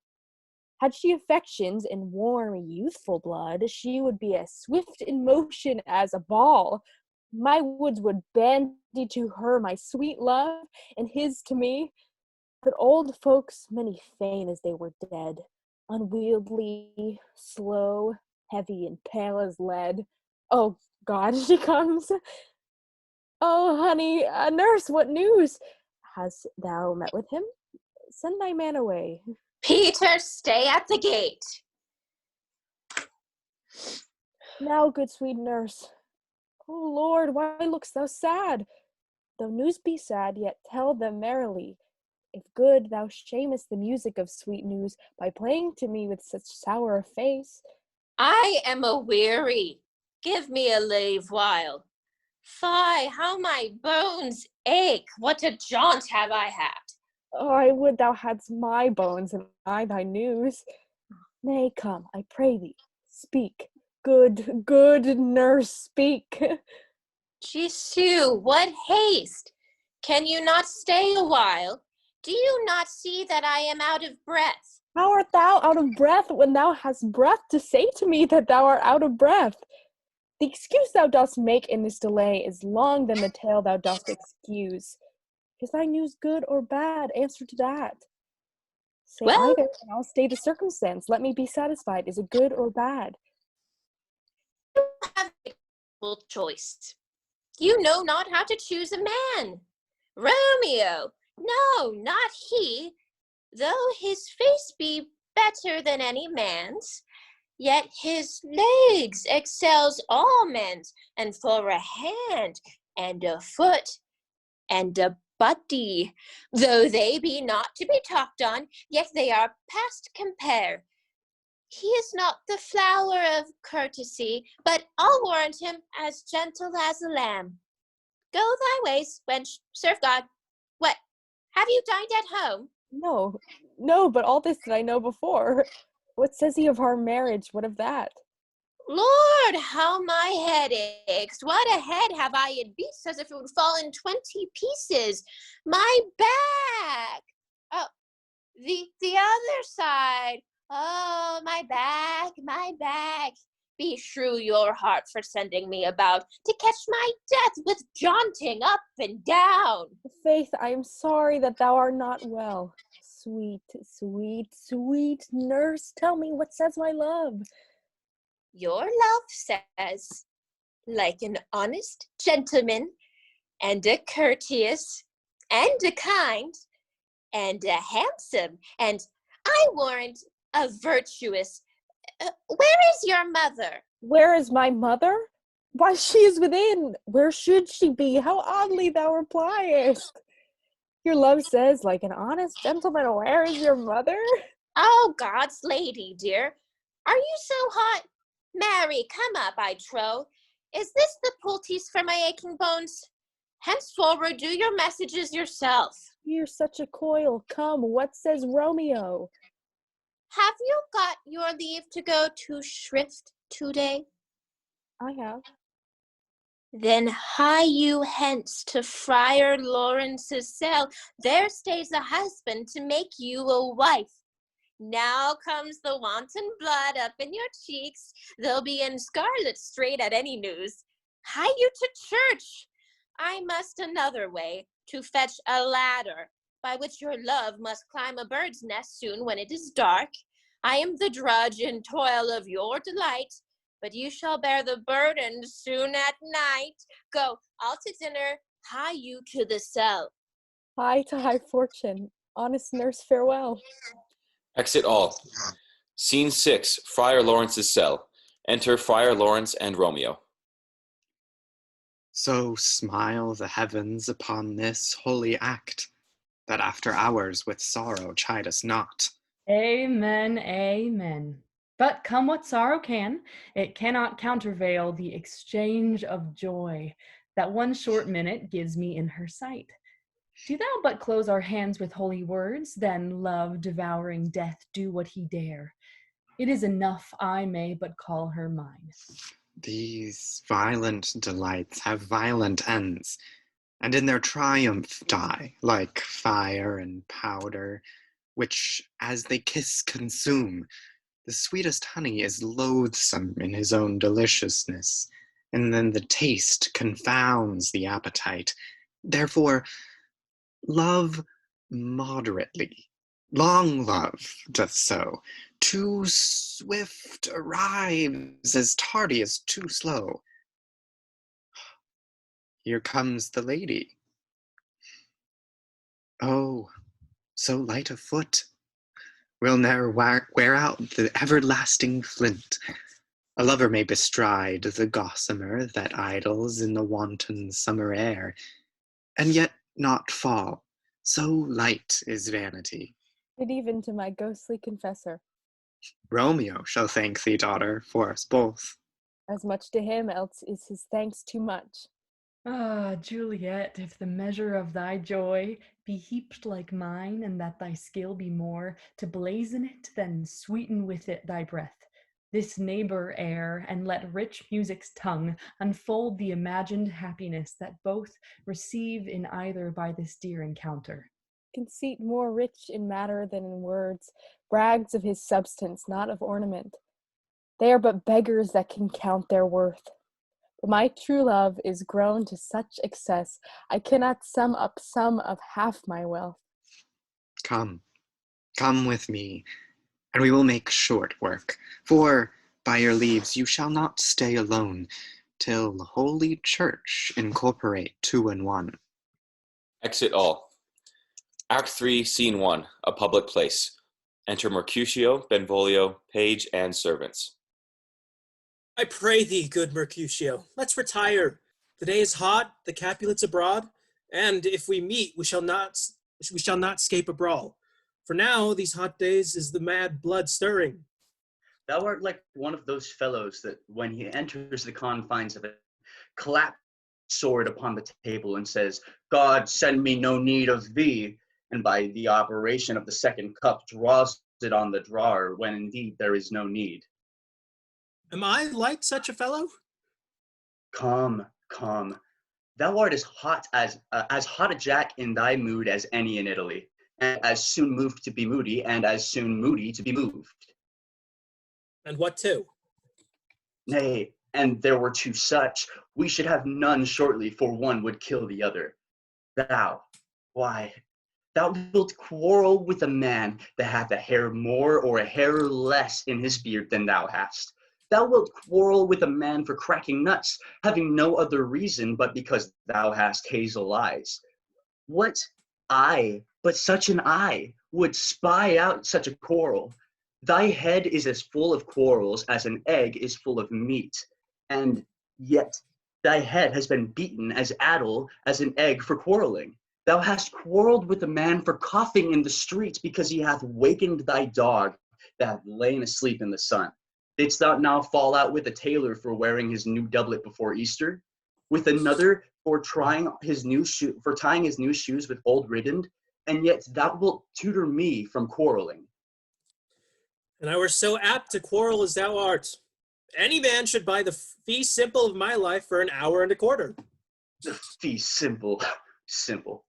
Had she affections and warm, youthful blood, she would be as swift in motion as a ball. My woods would bandy to her my sweet love, and his to me. But old folks many fain as they were dead, unwieldy, slow, heavy, and pale as lead. Oh, God, she comes. Oh, honey, nurse, what news? Hast thou met with him? Send thy man away. Peter, stay at the gate. Now, good sweet nurse. Oh, Lord, why look'st thou sad? Though news be sad, yet tell them merrily. If good, thou shamest the music of sweet news by playing to me with such sour a face. I am a-weary. Give me a leave while. Fie, how my bones ache. What a jaunt have I had. Oh, I would thou hadst my bones and I thy news. Nay, come, I pray thee, speak. Good nurse, speak. Jesu, what haste! Can you not stay a while? Do you not see that I am out of breath? How art thou out of breath when thou hast breath to say to me that thou art out of breath? The excuse thou dost make in this delay is long than the tale thou dost excuse. Is thy news good or bad? Answer to that. Say Well, either, and I'll state the circumstance. Let me be satisfied. Is it good or bad? you have a full choice. You know not how to choose a man. Romeo, no, not he. Though his face be better than any man's, yet his legs excels all men's, and for a hand, and a foot, and a body, though they be not to be talked on, yet they are past compare. He is not the flower of courtesy, but I'll warrant him as gentle as a lamb. Go thy ways, wench, serve God. What, have you dined at home? No, but all this did I know before. What says he of our marriage? What of that? Lord, how my head aches. What a head have I, it beats as if it would fall in 20 pieces. My back. Oh, the other side. Oh, my back, my back. Beshrew your heart for sending me about to catch my death with jaunting up and down. Faith, I am sorry that thou art not well. Sweet, sweet, sweet nurse, tell me what says my love. Your love says, like an honest gentleman, and a courteous, and a kind, and a handsome, and I warrant a virtuous. Where is your mother? Where is my mother? Why, she is within. Where should she be? How oddly thou repliest. Your love says, like an honest gentleman, where is your mother? Oh, God's lady, dear, are you so hot? Marry, come up, I trow. Is this the poultice for my aching bones? Henceforward, do your messages yourself. You're such a coil. Come, what says Romeo? Have you got your leave to go to Shrift today? I have. Then hie you hence to Friar Laurence's cell. There stays a husband to make you a wife. Now comes the wanton blood up in your cheeks. They'll be in scarlet straight at any news. Hie you to church. I must another way to fetch a ladder, by which your love must climb a bird's nest soon when it is dark. I am the drudge and toil of your delight, but you shall bear the burden soon at night. Go, I'll to dinner, hie you to the cell. Hie to high fortune. Honest nurse, farewell. Exit all. Scene 6, Friar Laurence's cell. Enter Friar Laurence and Romeo. So smile the heavens upon this holy act, that after hours with sorrow chide us not. Amen, amen. But come what sorrow can, it cannot countervail the exchange of joy that one short minute gives me in her sight. Do thou but close our hands with holy words, then love devouring death do what he dare. It is enough I may but call her mine. These violent delights have violent ends, and in their triumph die, like fire and powder, which as they kiss consume. The sweetest honey is loathsome in his own deliciousness, and then the taste confounds the appetite. Therefore, love moderately. Long love doth so. Too swift arrives as tardy as too slow. Here comes the lady. Oh, so light of foot. Will ne'er wear out the everlasting flint. A lover may bestride the gossamer that idles in the wanton summer air, and yet not fall. So light is vanity. And even to my ghostly confessor. Romeo shall thank thee, daughter, for us both. As much to him, else is his thanks too much. Ah, Juliet, if the measure of thy joy be heaped like mine, and that thy skill be more to blazon it than sweeten with it thy breath, this neighbor air, and let rich music's tongue unfold the imagined happiness that both receive in either by this dear encounter. Conceit more rich in matter than in words, brags of his substance, not of ornament. They are but beggars that can count their worth. But my true love is grown to such excess, I cannot sum up some of half my wealth. Come, come with me, and we will make short work. For, by your leaves, you shall not stay alone, till Holy Church incorporate 2 and 1. Exit all. Act 3, Scene 1, a public place. Enter Mercutio, Benvolio, page, and servants. I pray thee, good Mercutio, let's retire. The day is hot, the Capulets abroad, and if we meet, we shall not escape a brawl. For now, these hot days is the mad blood stirring. Thou art like one of those fellows that, when he enters the confines of it, claps sword upon the table and says, God send me no need of thee, and by the operation of the second cup draws it on the drawer, when indeed there is no need. Am I like such a fellow? Come, come. Thou art as hot a jack in thy mood as any in Italy, and as soon moved to be moody, and as soon moody to be moved. And what too? Nay, and there were 2 such, we should have none shortly, for one would kill the other. Thou, why, thou wilt quarrel with a man that hath a hair more or a hair less in his beard than thou hast. Thou wilt quarrel with a man for cracking nuts, having no other reason but because thou hast hazel eyes. What eye, but such an eye, would spy out such a quarrel? Thy head is as full of quarrels as an egg is full of meat, and yet thy head has been beaten as addle as an egg for quarreling. Thou hast quarreled with a man for coughing in the street because he hath wakened thy dog that hath lain asleep in the sun. Didst thou now fall out with a tailor for wearing his new doublet before Easter? With another for tying his new shoes with old riband? And yet thou wilt tutor me from quarreling. And I were so apt to quarrel as thou art. Any man should buy the fee simple of my life for an hour and a quarter. The fee simple, simple.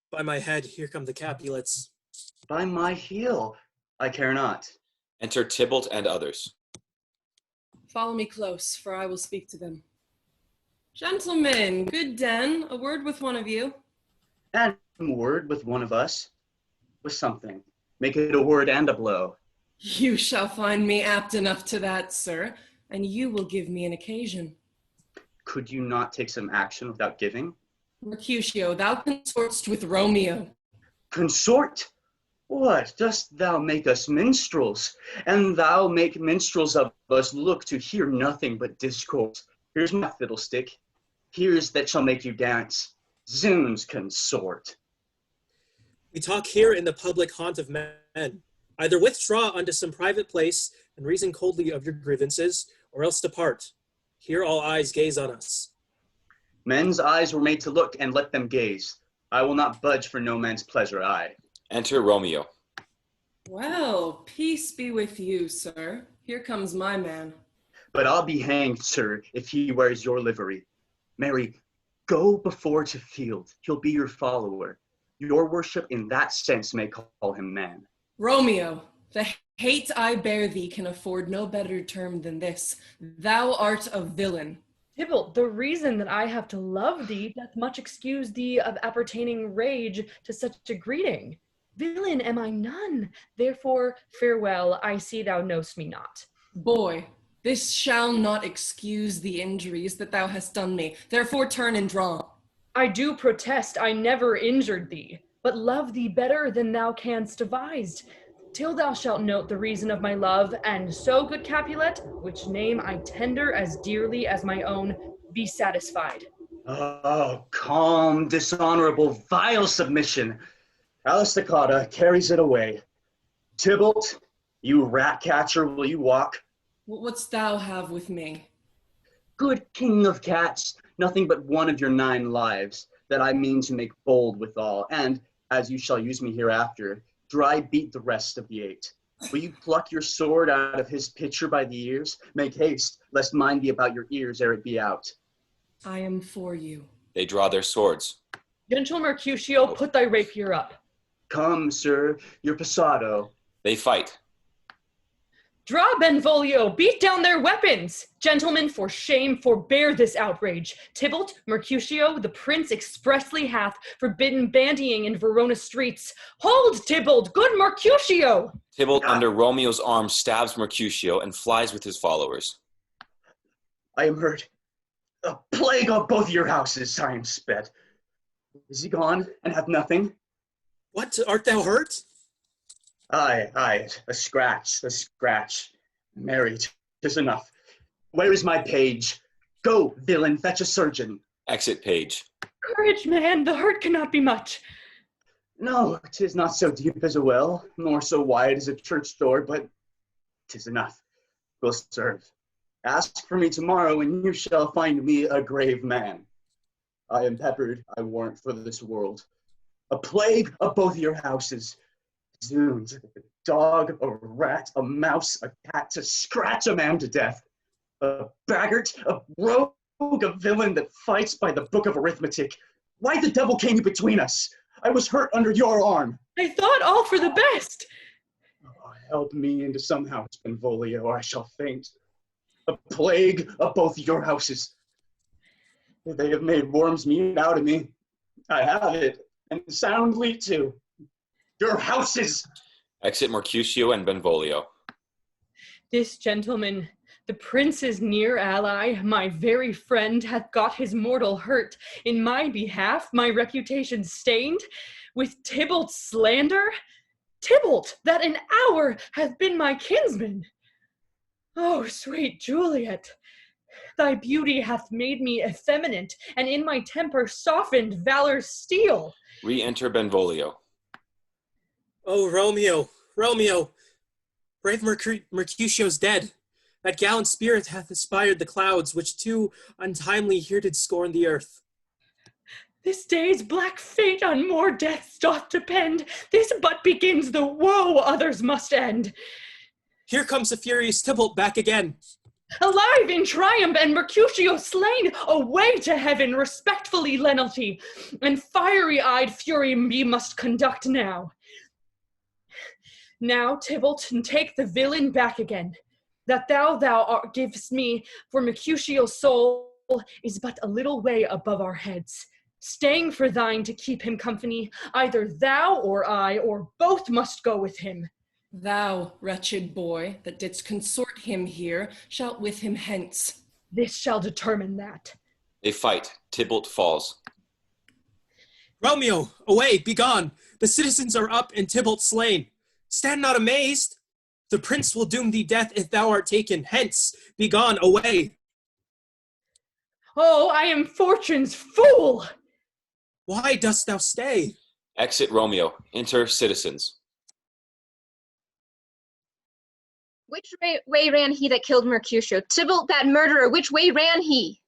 By my head, here come the Capulets. By my heel, I care not. Enter Tybalt and others. Follow me close, for I will speak to them. Gentlemen, good den, a word with one of you. And a word with one of us. With something. Make it a word and a blow. You shall find me apt enough to that, sir, and you will give me an occasion. Could you not take some action without giving? Mercutio, thou consortst with Romeo. Consort? What, dost thou make us minstrels? And thou make minstrels of us look to hear nothing but discourse. Here's my fiddlestick. Here's that shall make you dance. Zoons, consort. We talk here in the public haunt of men. Either withdraw unto some private place and reason coldly of your grievances, or else depart. Here all eyes gaze on us. Men's eyes were made to look, and let them gaze. I will not budge for no man's pleasure, I. Enter Romeo. Well, peace be with you, sir. Here comes my man. But I'll be hanged, sir, if he wears your livery. Mary, go before to field. He'll be your follower. Your worship in that sense may call him man. Romeo, the hate I bear thee can afford no better term than this. Thou art a villain. Tybalt, the reason that I have to love thee doth much excuse thee of appertaining rage to such a greeting. Villain am I none, therefore farewell, I see thou know'st me not. Boy, this shall not excuse the injuries that thou hast done me, therefore turn and draw. I do protest I never injured thee, but love thee better than thou canst devise, till thou shalt note the reason of my love, and so, good Capulet, which name I tender as dearly as my own, be satisfied. Oh, calm, dishonorable, vile submission. Aristicata carries it away. Tybalt, you rat catcher, will you walk? What wouldst thou have with me? Good king of cats, nothing but one of your 9 lives, that I mean to make bold withal, and, as you shall use me hereafter, dry beat the rest of the 8. Will you pluck your sword out of his pitcher by the ears? Make haste, lest mine be about your ears ere it be out. I am for you. They draw their swords. Gentle Mercutio, put thy rapier up. Come, sir, your passado. They fight. Draw, Benvolio, beat down their weapons! Gentlemen, for shame, forbear this outrage. Tybalt, Mercutio, the prince expressly hath forbidden bandying in Verona streets. Hold, Tybalt, good Mercutio! Tybalt, under Romeo's arm, stabs Mercutio and flies with his followers. I am hurt. A plague on both your houses, I am sped. Is he gone, and hath nothing? What, art thou hurt? Aye, a scratch. Mary, 'tis enough. Where is my page? Go, villain, fetch a surgeon. Exit page. Courage, man, the hurt cannot be much. No, 'tis not so deep as a well, nor so wide as a church door, but 'tis enough. Will serve. Ask for me tomorrow, and you shall find me a grave man. I am peppered, I warrant, for this world. A plague of both your houses. Zoons, a dog, a rat, a mouse, a cat, to scratch a man to death. A braggart, a rogue, a villain that fights by the book of arithmetic. Why the devil came you between us? I was hurt under your arm. I thought all for the best. Oh, help me into some house, Benvolio, or I shall faint. A plague of both your houses. They have made worm's meat out of me. I have it, and soundly too. Your houses! Exit Mercutio and Benvolio. This gentleman, the prince's near ally, my very friend, hath got his mortal hurt. In my behalf, my reputation stained with Tybalt's slander. Tybalt, that an hour hath been my kinsman. Oh, sweet Juliet, thy beauty hath made me effeminate, and in my temper softened valor's steel. Re-enter Benvolio. Oh, Romeo, brave Mercutio's dead. That gallant spirit hath aspired the clouds, which too untimely here did scorn the earth. This day's black fate on more deaths doth depend. This but begins the woe others must end. Here comes the furious Tybalt back again. Alive in triumph, and Mercutio slain, away to heaven, respectfully lenity, and fiery-eyed fury we must conduct now. Now, Tybalt, and take the villain back again. That thou givest me for Mercutio's soul is but a little way above our heads. Staying for thine to keep him company, either thou or I, or both must go with him. Thou, wretched boy, that didst consort him here, shalt with him hence. This shall determine that. They fight. Tybalt falls. Romeo, away, begone! The citizens are up and Tybalt slain. Stand not amazed. The prince will doom thee death if thou art taken. Hence, begone, away. Oh, I am fortune's fool! Why dost thou stay? Exit Romeo. Enter citizens. Which way ran he that killed Mercutio? Tybalt, that murderer, which way ran he?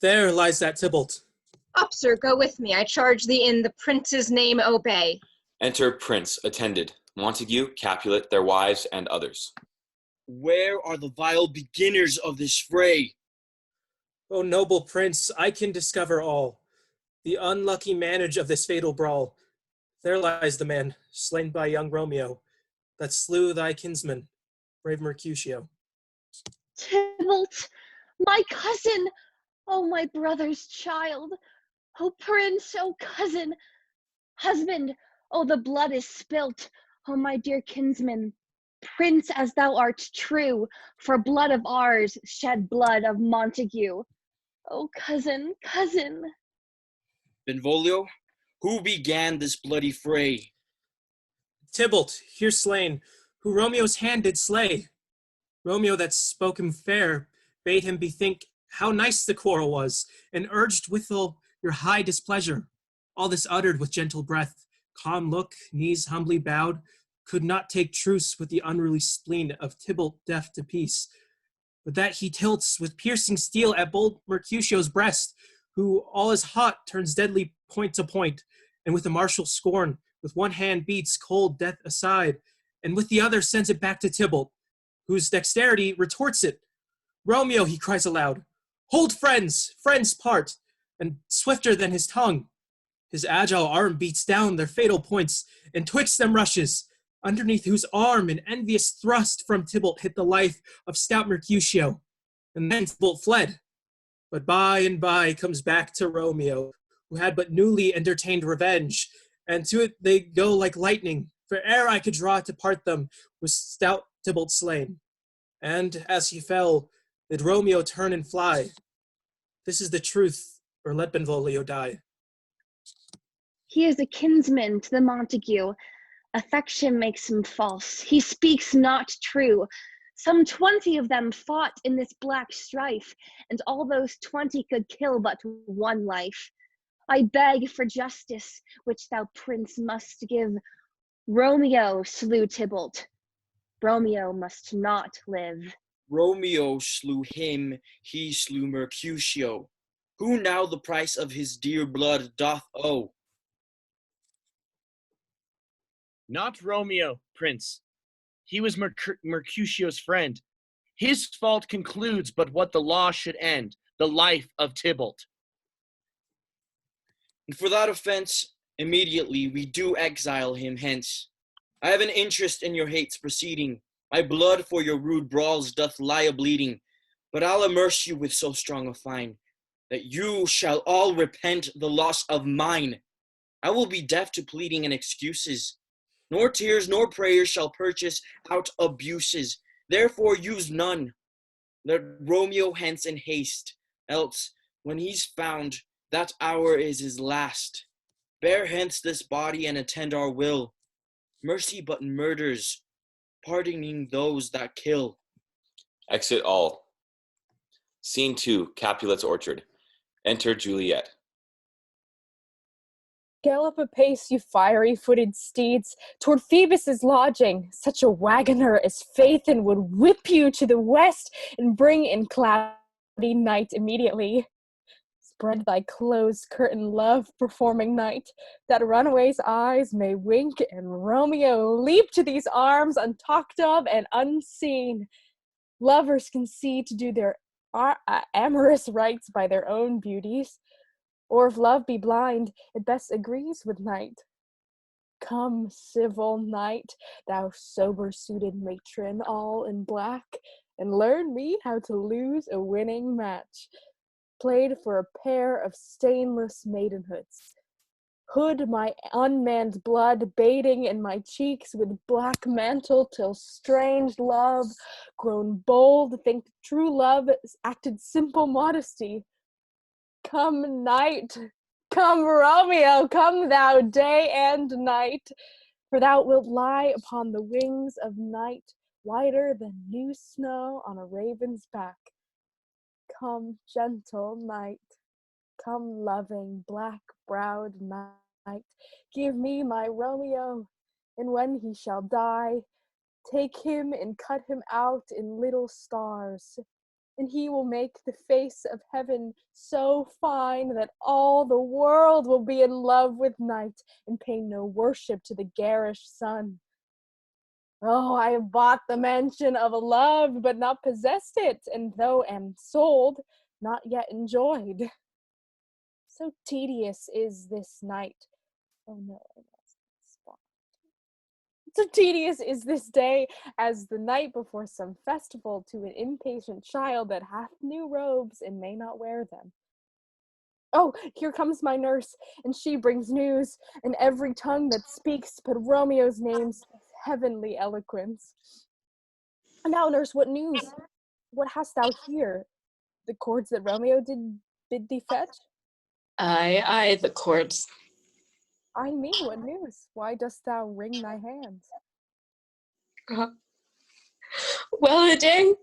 There lies that Tybalt. Up, sir, go with me. I charge thee in the prince's name obey. Enter Prince, attended. Montague, Capulet, their wives, and others. Where are the vile beginners of this fray? O noble prince, I can discover all. The unlucky manage of this fatal brawl. There lies the man, slain by young Romeo, that slew thy kinsman, brave Mercutio. Tybalt, my cousin, oh my brother's child, oh prince, oh cousin, husband, oh the blood is spilt, oh my dear kinsman, prince as thou art true, for blood of ours shed blood of Montague. Oh cousin, cousin. Benvolio, who began this bloody fray? Tybalt, here slain, who Romeo's hand did slay. Romeo that spoke him fair, bade him bethink how nice the quarrel was, and urged withal your high displeasure. All this uttered with gentle breath, calm look, knees humbly bowed, could not take truce with the unruly spleen of Tybalt deaf to peace, but that he tilts with piercing steel at bold Mercutio's breast, who all is hot turns deadly point to point, and with a martial scorn, with one hand beats cold death aside, and with the other sends it back to Tybalt, whose dexterity retorts it. Romeo, he cries aloud, hold friends, friends part, and swifter than his tongue. His agile arm beats down their fatal points, and twixt them rushes, underneath whose arm an envious thrust from Tybalt hit the life of stout Mercutio, and then Tybalt fled. But by and by comes back to Romeo, who had but newly entertained revenge, and to it they go like lightning, for ere I could draw to part them, was stout Tybalt slain. And as he fell, did Romeo turn and fly. This is the truth, or let Benvolio die. He is a kinsman to the Montague. Affection makes him false. He speaks not true. Some 20 of them fought in this black strife, and all those 20 could kill but one life. I beg for justice, which thou, prince, must give. Romeo slew Tybalt. Romeo must not live. Romeo slew him, he slew Mercutio. Who now the price of his dear blood doth owe? Not Romeo, prince. He was Mercutio's friend. His fault concludes but what the law should end, the life of Tybalt. And for that offense, immediately we do exile him hence. I have an interest in your hates proceeding. My blood for your rude brawls doth lie a-bleeding, but I'll immerse you with so strong a fine, that you shall all repent the loss of mine. I will be deaf to pleading and excuses, nor tears nor prayers shall purchase out abuses. Therefore use none. Let Romeo hence in haste, else when he's found, that hour is his last. Bear hence this body and attend our will. Mercy but murders, pardoning those that kill. Exit all. Scene 2, Capulet's orchard. Enter Juliet. Gallop apace, you fiery-footed steeds, toward Phoebus' lodging. Such a wagoner as Phaethon would whip you to the west and bring in cloudy night immediately. Spread thy closed curtain, love, performing night, that runaway's eyes may wink and Romeo leap to these arms untalked of and unseen. Lovers can see to do their amorous rites by their own beauties, or if love be blind, it best agrees with night. Come, civil knight, thou sober-suited matron, all in black, and learn me how to lose a winning match, played for a pair of stainless maidenhoods. Hood my unmanned blood, bathing in my cheeks with black mantle, till strange love, grown bold, think true love acted simple modesty. Come, night, come, Romeo, come thou day and night, for thou wilt lie upon the wings of night, whiter than new snow on a raven's back. Come, gentle night, come, loving, black-browed night, give me my Romeo, and when he shall die, take him and cut him out in little stars, and he will make the face of heaven so fine that all the world will be in love with night and pay no worship to the garish sun. Oh, I have bought the mansion of a love, but not possessed it, and though am sold, not yet enjoyed. So tedious is this night. Oh no, I lost the spot. So tedious is this day as the night before some festival to an impatient child that hath new robes and may not wear them. Oh, here comes my nurse, and she brings news, and every tongue that speaks but Romeo's name's heavenly eloquence. And now, nurse, what news? What hast thou here? The cords that Romeo did bid thee fetch? Aye, the cords. I mean, what news? Why dost thou wring thy hands? Well a day.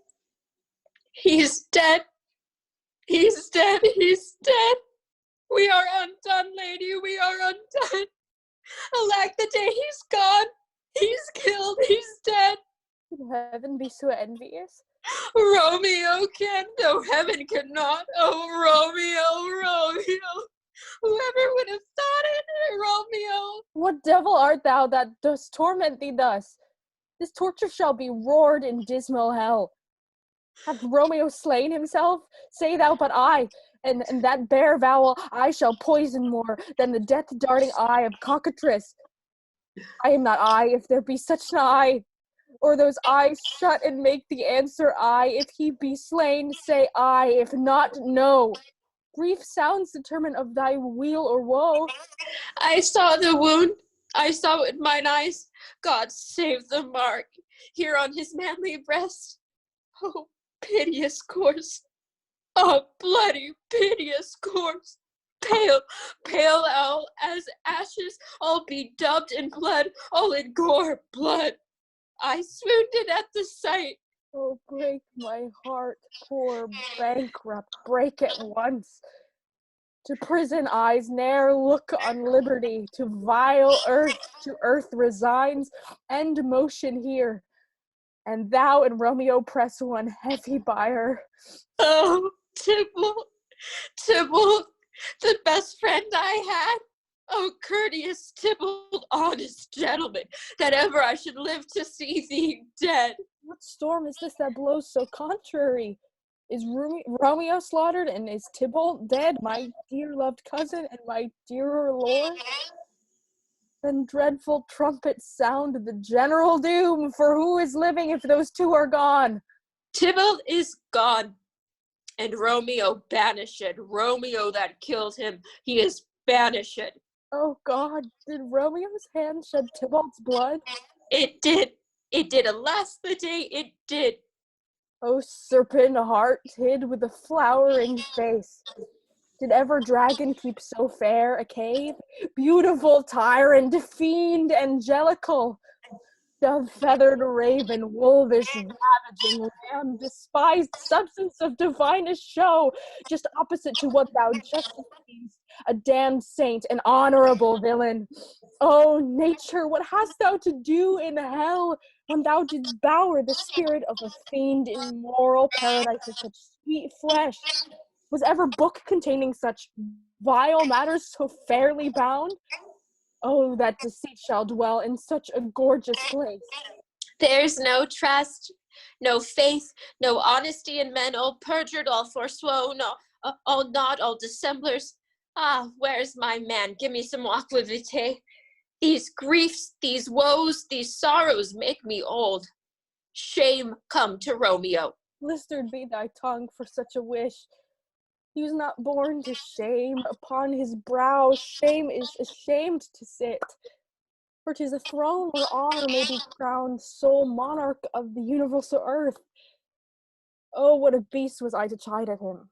He's dead. He's dead. He's dead. We are undone, lady. We are undone. Alack the day he's gone. He's killed. He's dead. Will heaven be so envious? Romeo can, though heaven cannot. Oh, Romeo, Romeo. Whoever would have thought it, Romeo? What devil art thou that dost torment thee thus? This torture shall be roared in dismal hell. Hath Romeo slain himself? Say thou but I, and that bare vowel I shall poison more than the death-darting eye of cockatrice. I am not I, if there be such an eye, or those eyes shut and make the answer I. If he be slain, say I, if not, no. Grief sounds determine of thy weal or woe. I saw the wound, I saw it with mine eyes. God save the mark here on his manly breast. Oh, piteous corse, oh, bloody piteous corse. Pale, pale all as ashes, all bedaubed in blood, all in gore, blood. I swooned at the sight. Oh, break my heart, poor bankrupt, break at once. To prison eyes ne'er look on liberty, to vile earth, to earth resigns, end motion here. And thou and Romeo press one heavy bier. Oh, Tybalt, Tybalt, the best friend I had. Oh, courteous Tybalt, honest gentleman, that ever I should live to see thee dead. What storm is this that blows so contrary? Is Romeo slaughtered, and is Tybalt dead, my dear loved cousin and my dearer lord? Then dreadful trumpets sound the general doom, for who is living if those two are gone? Tybalt is gone, and Romeo banished. Romeo that killed him, he is banished. Oh God, did Romeo's hand shed Tybalt's blood? It did. It did. Alas, the day it did. O serpent heart hid with a flowering face, did ever dragon keep so fair a cave? Beautiful tyrant, fiend angelical, dove-feathered raven, wolvish, ravaging lamb, despised substance of divinest show, just opposite to what thou justly seest, a damned saint, an honorable villain. O nature, what hast thou to do in hell, when thou didst bower the spirit of a fiend in moral paradise of such sweet flesh? Was ever book containing such vile matters so fairly bound? Oh, that deceit shall dwell in such a gorgeous place. There's no trust, no faith, no honesty in men, all perjured, all forsworen, all not, all dissemblers. Ah, where's my man? Give me some aqua vitae. These griefs, these woes, these sorrows make me old. Shame come to Romeo. Blistered be thy tongue for such a wish. He was not born to shame. Upon his brow shame is ashamed to sit. For 'tis a throne where honor may be crowned, sole monarch of the universal earth. Oh, what a beast was I to chide at him.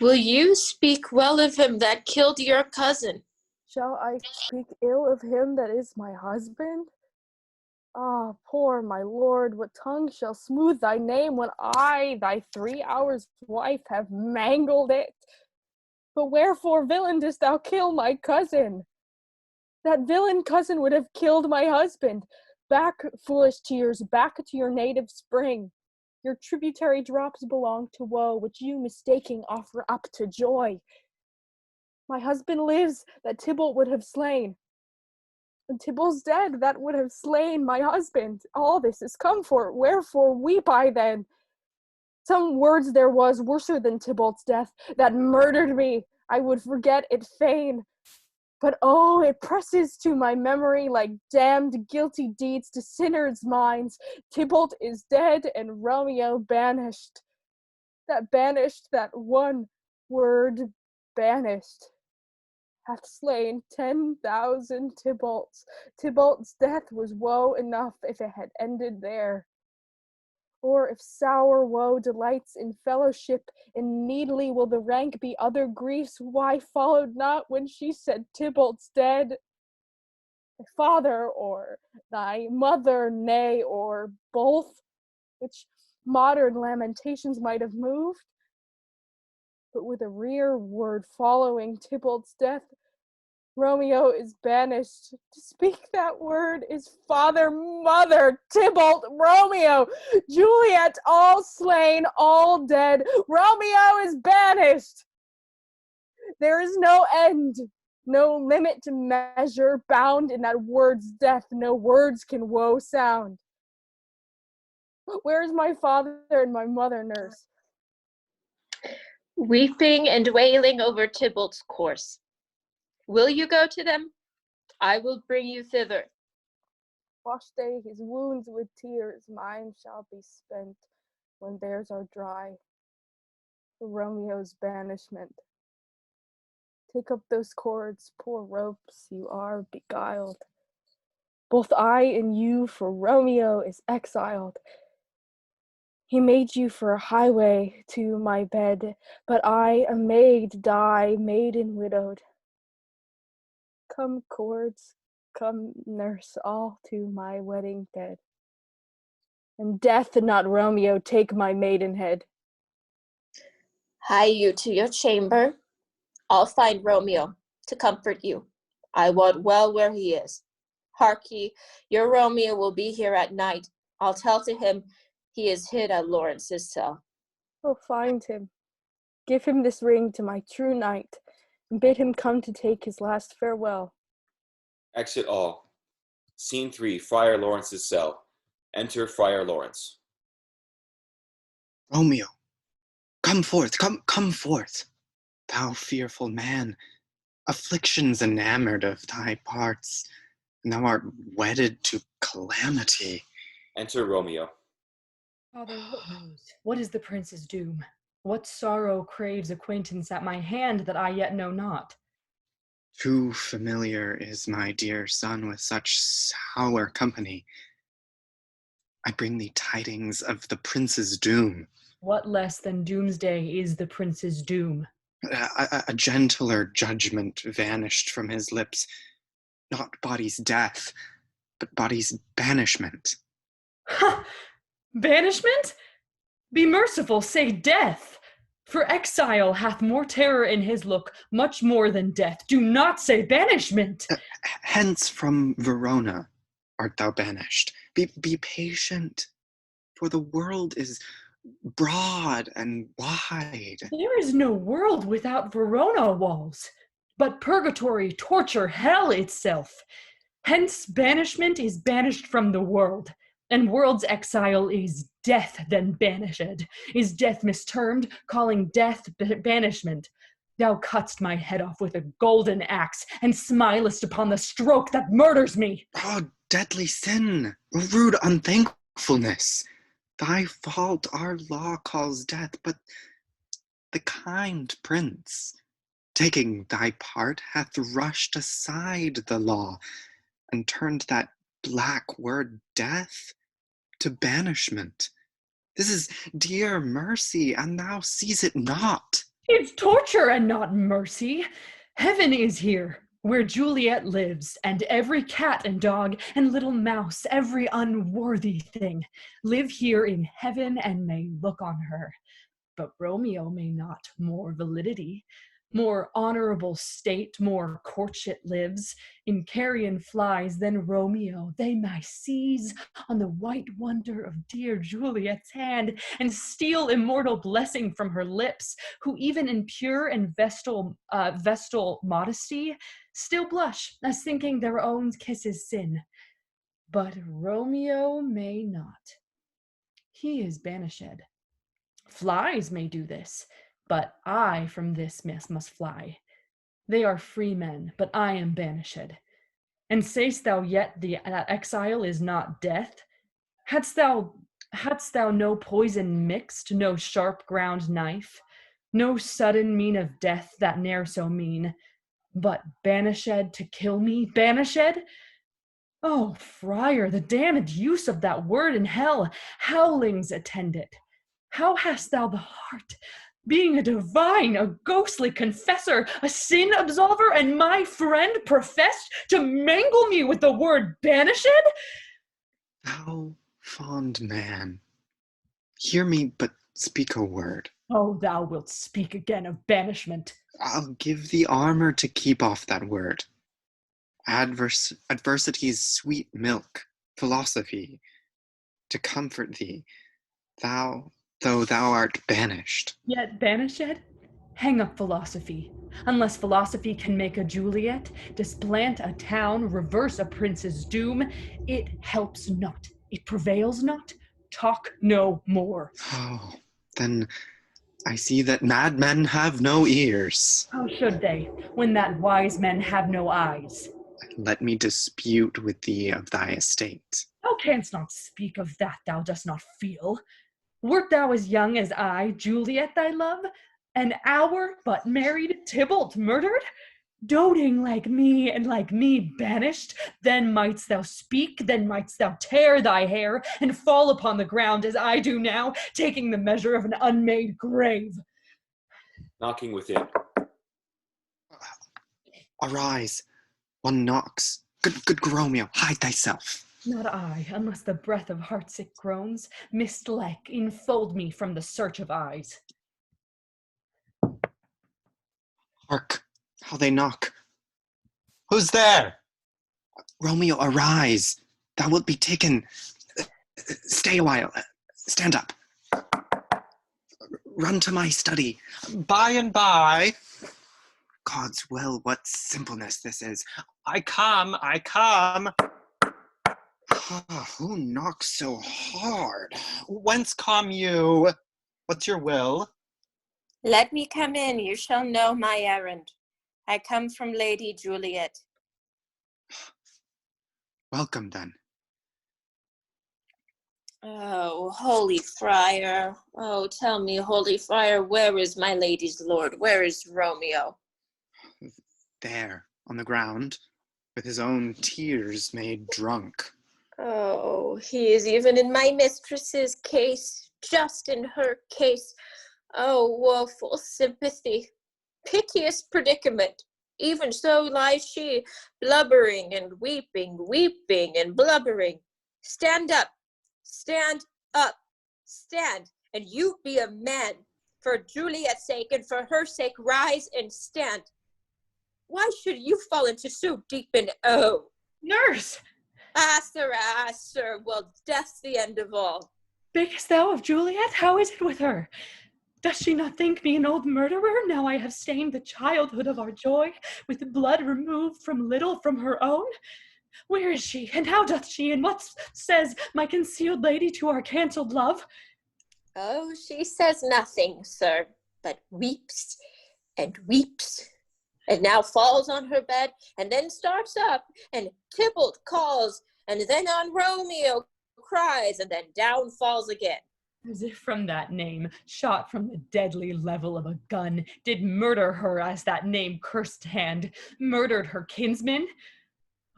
Will you speak well of him that killed your cousin? Shall I speak ill of him that is my husband? Ah, poor my lord, what tongue shall smooth thy name when I, thy 3 hours wife, have mangled it? But wherefore, villain, didst thou kill my cousin? That villain cousin would have killed my husband. Back, foolish tears, back to your native spring. Your tributary drops belong to woe, which you mistaking offer up to joy. My husband lives, that Tybalt would have slain. And Tybalt's dead, that would have slain my husband. All this is come for, wherefore weep I then? Some words there was worser than Tybalt's death, that murdered me. I would forget it fain. But oh, it presses to my memory like damned guilty deeds to sinners' minds. Tybalt is dead and Romeo banished. That one word, banished, hath slain 10,000 Tybalts. Tybalt's death was woe enough if it had ended there. Or if sour woe delights in fellowship, and needly will the rank be other griefs, why followed not when she said Tybalt's dead? Thy father, or thy mother, nay, or both, which modern lamentations might have moved, but with a rear word following Tybalt's death, Romeo is banished. To speak that word is father, mother, Tybalt, Romeo, Juliet, all slain, all dead. Romeo is banished. There is no end. No limit to measure, bound in that word's death, no words can woe sound. Where is my father and my mother, nurse? Weeping and wailing over Tybalt's corse. Will you go to them? I will bring you thither. Wash they his wounds with tears, mine shall be spent when theirs are dry. For Romeo's banishment. Take up those cords, poor ropes, you are beguiled. Both I and you, for Romeo is exiled. He made you for a highway to my bed, but I, a maid, die, maiden widowed. Come, cords, come, nurse, all to my wedding bed. And death, not Romeo, take my maidenhead. Hie you to your chamber. I'll find Romeo to comfort you. I wot well where he is. Hark ye, your Romeo will be here at night. I'll tell to him he is hid at Laurence's cell. Oh, find him. Give him this ring to my true knight, and bid him come to take his last farewell. Exit all. Scene 3, Friar Laurence's cell. Enter Friar Laurence. Romeo, come forth, come forth. Thou fearful man, afflictions enamored of thy parts, and thou art wedded to calamity. Enter Romeo. Father, what news? What is the prince's doom? What sorrow craves acquaintance at my hand that I yet know not? Too familiar is my dear son with such sour company. I bring thee tidings of the prince's doom. What less than doomsday is the prince's doom? A gentler judgment vanished from his lips. Not body's death, but body's banishment. Ha! Banishment? Be merciful, say death. For exile hath more terror in his look, much more than death. Do not say banishment. Hence from Verona art thou banished. Be patient, for the world is broad and wide. There is no world without Verona walls, but purgatory, torture, hell itself. Hence banishment is banished from the world, and world's exile is death then banished. Is death mistermed, calling death banishment? Thou cutt'st my head off with a golden axe, and smilest upon the stroke that murders me. Oh, deadly sin, rude unthankfulness. Thy fault our law calls death, but the kind prince, taking thy part, hath rushed aside the law, and turned that black word death to banishment. This is dear mercy, and thou sees it not. It's torture and not mercy. Heaven is here, where Juliet lives, and every cat and dog and little mouse, every unworthy thing, live here in heaven and may look on her. But Romeo may not, more validity, more honorable state, more courtship lives, in carrion flies than Romeo. They may seize on the white wonder of dear Juliet's hand, and steal immortal blessing from her lips, who even in pure and vestal modesty still blush, as thinking their own kisses sin. But Romeo may not. He is banished. Flies may do this, but I from this must fly. They are free men, but I am banished. And say'st thou yet that exile is not death? Hadst thou no poison mixed, no sharp ground knife, no sudden mean of death that ne'er so mean, but banished to kill me, banished? Oh, friar, the damned use of that word in hell, howlings attend it. How hast thou the heart, being a divine, a ghostly confessor, a sin absolver, and my friend professed, to mangle me with the word banished? Thou fond man, hear me but speak a word. Oh, thou wilt speak again of banishment. I'll give thee armor to keep off that word. Adversity's sweet milk, philosophy, to comfort thee, though thou art banished. Yet banished? Hang up philosophy. Unless philosophy can make a Juliet, displant a town, reverse a prince's doom, it helps not. It prevails not. Talk no more. Oh, then I see that madmen have no ears. How should they, when that wise men have no eyes? Let me dispute with thee of thy estate. Thou canst not speak of that thou dost not feel. Wert thou as young as I, Juliet thy love, an hour but married, Tybalt murdered? Doting like me and like me banished, then mightst thou speak, then mightst thou tear thy hair and fall upon the ground as I do now, taking the measure of an unmade grave. Knocking within. Arise, one knocks. Good Romeo, hide thyself. Not I, unless the breath of heartsick groans, mist-like, enfold me from the search of eyes. Hark, how they knock. Who's there? Romeo, arise. Thou wilt be taken. Stay a while. Stand up. Run to my study. By and by. God's will, what simpleness this is. I come. Who knocks so hard? Whence come you? What's your will? Let me come in, you shall know my errand. I come from Lady Juliet. Welcome, then. Oh, holy friar. Oh, tell me, holy friar, where is my lady's lord? Where is Romeo? There, on the ground, with his own tears made drunk. Oh, he is even in my mistress's case, just in her case. Oh, woeful sympathy, piteous predicament. Even so lies she, blubbering and weeping, weeping and blubbering. Stand up, stand, and you be a man. For Juliet's sake and for her sake, rise and stand. Why should you fall into so deep an Nurse! Ah, sir, well, death's the end of all. Speakest thou of Juliet? How is it with her? Does she not think me an old murderer, now I have stained the childhood of our joy, with blood removed from little from her own? Where is she, and how doth she, and what says my concealed lady to our cancelled love? Oh, she says nothing, sir, but weeps and weeps, and now falls on her bed, and then starts up, and Tybalt calls, and then on Romeo cries, and then down falls again. As if from that name, shot from the deadly level of a gun, did murder her as that name cursed hand, murdered her kinsman?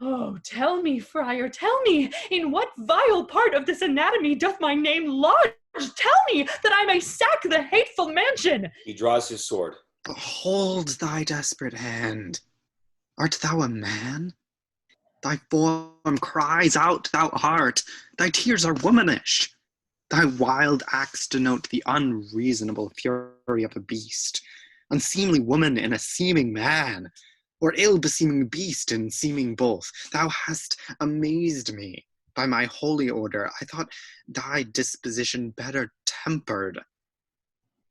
Oh, tell me, friar, tell me, in what vile part of this anatomy doth my name lodge? Tell me, that I may sack the hateful mansion! He draws his sword. Hold thy desperate hand. Art thou a man? Thy form cries out, thou art. Thy tears are womanish. Thy wild acts denote the unreasonable fury of a beast, unseemly woman in a seeming man, or ill-beseeming beast in seeming both. Thou hast amazed me. By my holy order, I thought thy disposition better tempered.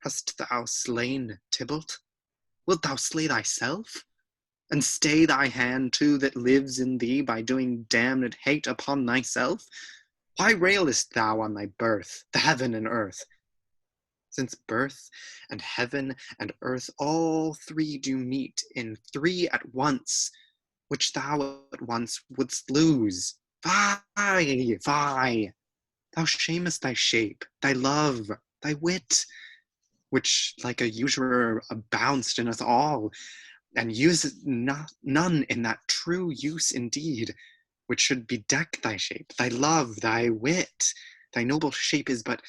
Hast thou slain Tybalt? Wilt thou slay thyself? And stay thy hand too that lives in thee by doing damned hate upon thyself? Why railest thou on thy birth, the heaven and earth? Since birth and heaven and earth all three do meet in three at once, which thou at once wouldst lose. Fie, fie! Thou shamest thy shape, thy love, thy wit, which like a usurer abounds in us all, and uses none in that true use indeed, which should bedeck thy shape, thy love, thy wit. Thy noble shape is but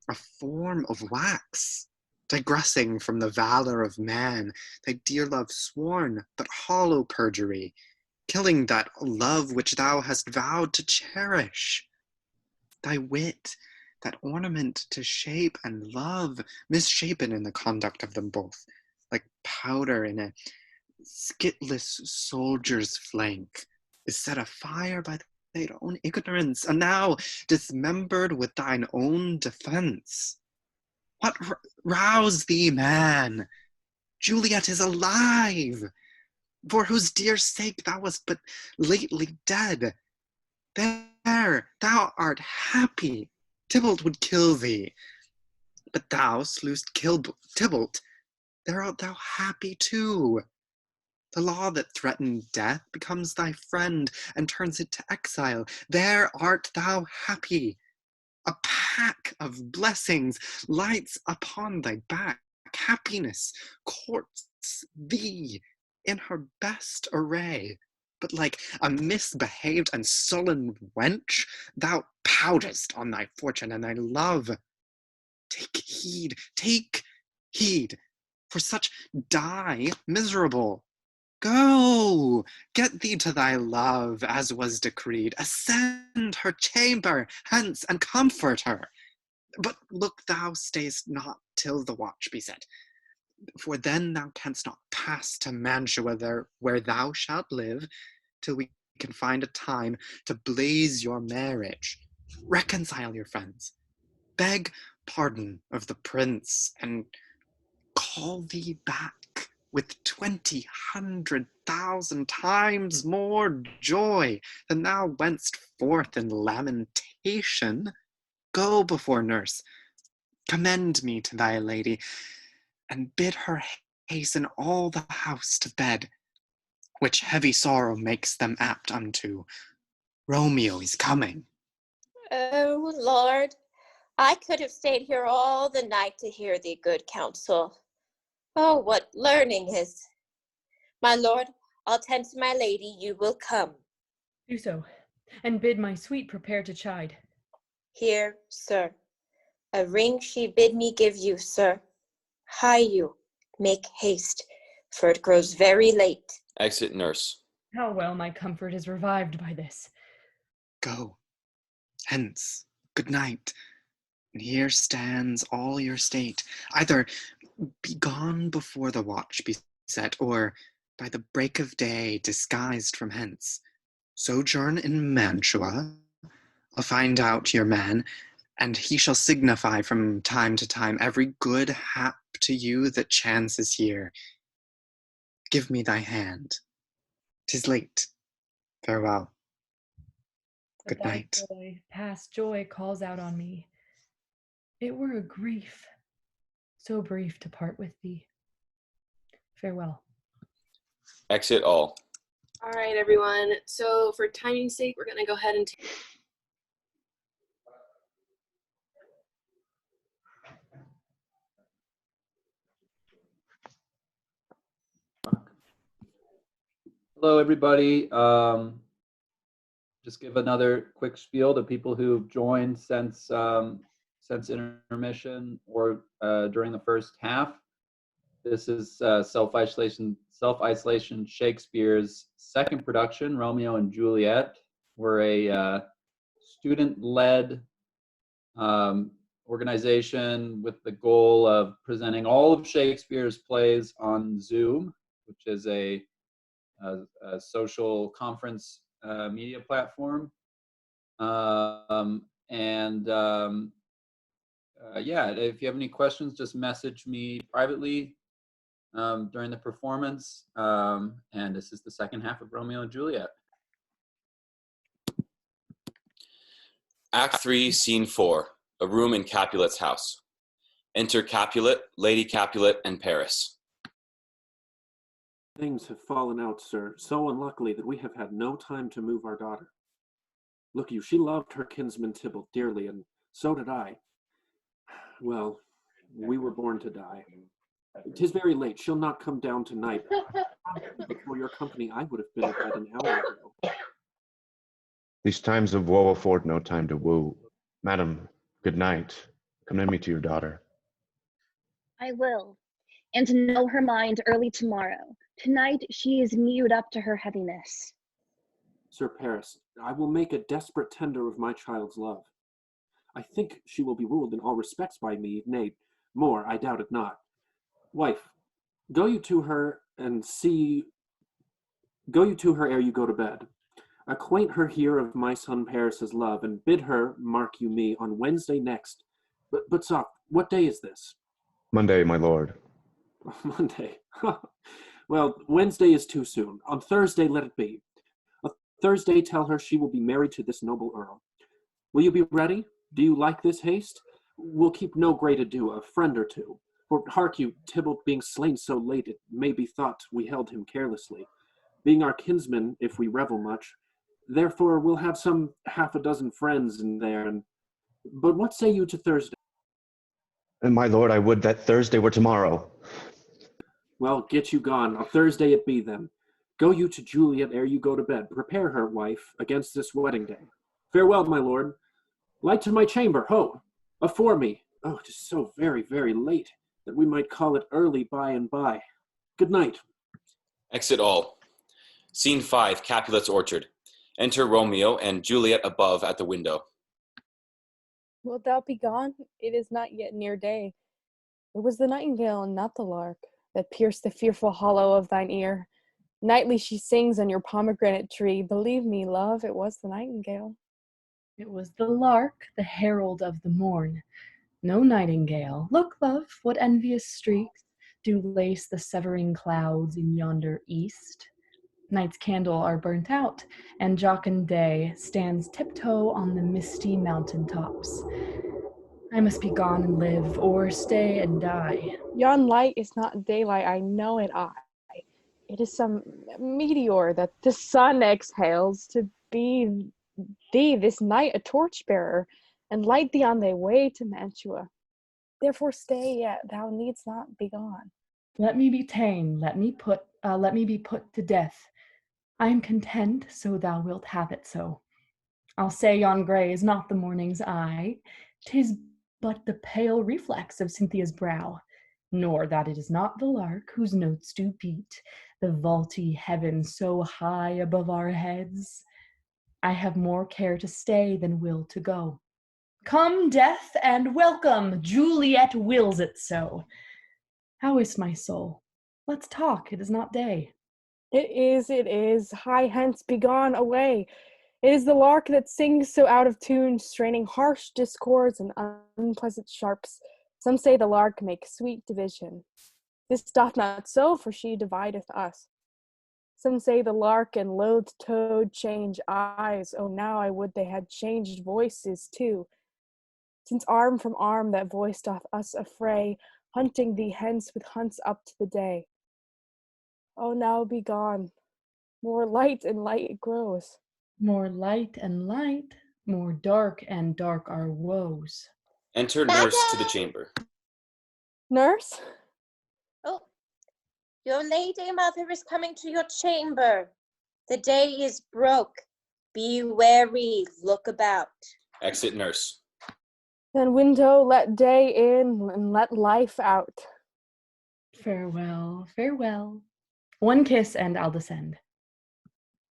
a form of wax, digressing from the valor of man, thy dear love sworn, but hollow perjury, killing that love which thou hast vowed to cherish. Thy wit, that ornament to shape and love, misshapen in the conduct of them both, like powder in a skitless soldier's flank, is set afire by thine own ignorance, and now dismembered with thine own defense. What rouse thee, man? Juliet is alive, for whose dear sake thou wast but lately dead. There, thou art happy. Tybalt would kill thee, but thou slewest Tybalt. There art thou happy too. The law that threatened death becomes thy friend and turns it to exile. There art thou happy. A pack of blessings lights upon thy back. Happiness courts thee in her best array. But like a misbehaved and sullen wench, thou poutest on thy fortune and thy love. Take heed, for such die miserable. Go, get thee to thy love, as was decreed. Ascend her chamber hence, and comfort her. But look thou stayest not till the watch be set, for then thou canst not pass to Mantua there, where thou shalt live, till we can find a time to blaze your marriage. Reconcile your friends, beg pardon of the prince, and call thee back with 20,000,000 times more joy than thou wentst forth in lamentation. Go before nurse, commend me to thy lady, and bid her hasten all the house to bed, which heavy sorrow makes them apt unto. Romeo is coming. Oh, Lord, I could have stayed here all the night to hear thee good counsel. Oh, what learning is. My lord, I'll tend to my lady, you will come. Do so, and bid my sweet prepare to chide. Here, sir, a ring she bid me give you, sir. Hie you, make haste, for it grows very late. Exit nurse. How well my comfort is revived by this. Go, hence, good night. And here stands all your state. Either be gone before the watch be set, or by the break of day disguised from hence. Sojourn in Mantua. I'll find out your man, and he shall signify from time to time every good hap to you that chances here. Give me thy hand. 'Tis late. Farewell. But Good thy night. joy, past joy, calls out on me. It were a grief, so brief to part with thee. Farewell. Exit all. All right, everyone. So for timing's sake, we're going to go ahead and take. Hello, everybody. Just give another quick spiel to people who've joined since intermission or during the first half. This is Self-Isolation Shakespeare's second production, Romeo and Juliet. We're a student-led organization with the goal of presenting all of Shakespeare's plays on Zoom, which is a social conference media platform. Yeah, if you have any questions, just message me privately during the performance. And this is the second half of Romeo and Juliet. Act 3, Scene 4, a room in Capulet's house. Enter Capulet, Lady Capulet, and Paris. Things have fallen out, sir, so unluckily that we have had no time to move our daughter. Look you, she loved her kinsman Tybalt dearly, and so did I. Well, we were born to die. 'Tis very late, she'll not come down tonight. Before your company, I would have been abed an hour ago. These times of woe afford no time to woo. Madam, good night. Commend me to your daughter. I will, and to know her mind early tomorrow. Tonight she is mewed up to her heaviness. Sir Paris, I will make a desperate tender of my child's love. I think she will be ruled in all respects by me, nay, more, I doubt it not. Wife, go you to her ere you go to bed. Acquaint her here of my son Paris's love, and bid her, mark you me, on Wednesday next. But soft, what day is this? Monday, my lord. Monday. Well, Wednesday is too soon. On Thursday, let it be. On Thursday, tell her she will be married to this noble earl. Will you be ready? Do you like this haste? We'll keep no great ado, a friend or two. For hark you, Tybalt being slain so late, it may be thought we held him carelessly. Being our kinsman, if we revel much, therefore we'll have some half a dozen friends in there. But what say you to Thursday? And my lord, I would that Thursday were tomorrow. Well, get you gone. On Thursday it be then. Go you to Juliet ere you go to bed. Prepare her, wife, against this wedding day. Farewell, my lord. Light to my chamber, ho! Afore me. Oh, 'tis so very, very late, that we might call it early by and by. Good night. Exit all. Scene 5, Capulet's orchard. Enter Romeo and Juliet above at the window. Wilt thou be gone? It is not yet near day. It was the nightingale and not the lark that pierced the fearful hollow of thine ear. Nightly she sings on your pomegranate tree. Believe me, love, it was the nightingale. It was the lark, the herald of the morn. No nightingale. Look, love, what envious streaks do lace the severing clouds in yonder east. Night's candle are burnt out, and jocund day stands tiptoe on the misty mountain tops. I must be gone and live, or stay and die. Yon light is not daylight, I know it I. It is some meteor that the sun exhales to be thee this night a torchbearer, and light thee on thy way to Mantua. Therefore stay yet, thou needst not be gone. Let me be ta'en, let me be put to death. I am content, so thou wilt have it so. I'll say yon grey is not the morning's eye, 'tis but the pale reflex of Cynthia's brow, nor that it is not the lark whose notes do beat the vaulty heaven so high above our heads. I have more care to stay than will to go. Come, death, and welcome, Juliet wills it so. How is my soul? Let's talk, it is not day. It is. Hie hence, begone, away. It is the lark that sings so out of tune, straining harsh discords and unpleasant sharps. Some say the lark makes sweet division. This doth not so, for she divideth us. Some say the lark and loathed toad change eyes. Oh, now I would they had changed voices too. Since arm from arm that voice doth us affray, hunting thee hence with hunts up to the day. Oh, now be gone. More light and light it grows. More light and light, more dark and dark our woes. Enter nurse to the chamber. Nurse? Oh, your lady mother is coming to your chamber. The day is broke. Be wary, look about. Exit nurse. Then window, let day in and let life out. Farewell, farewell. One kiss and I'll descend.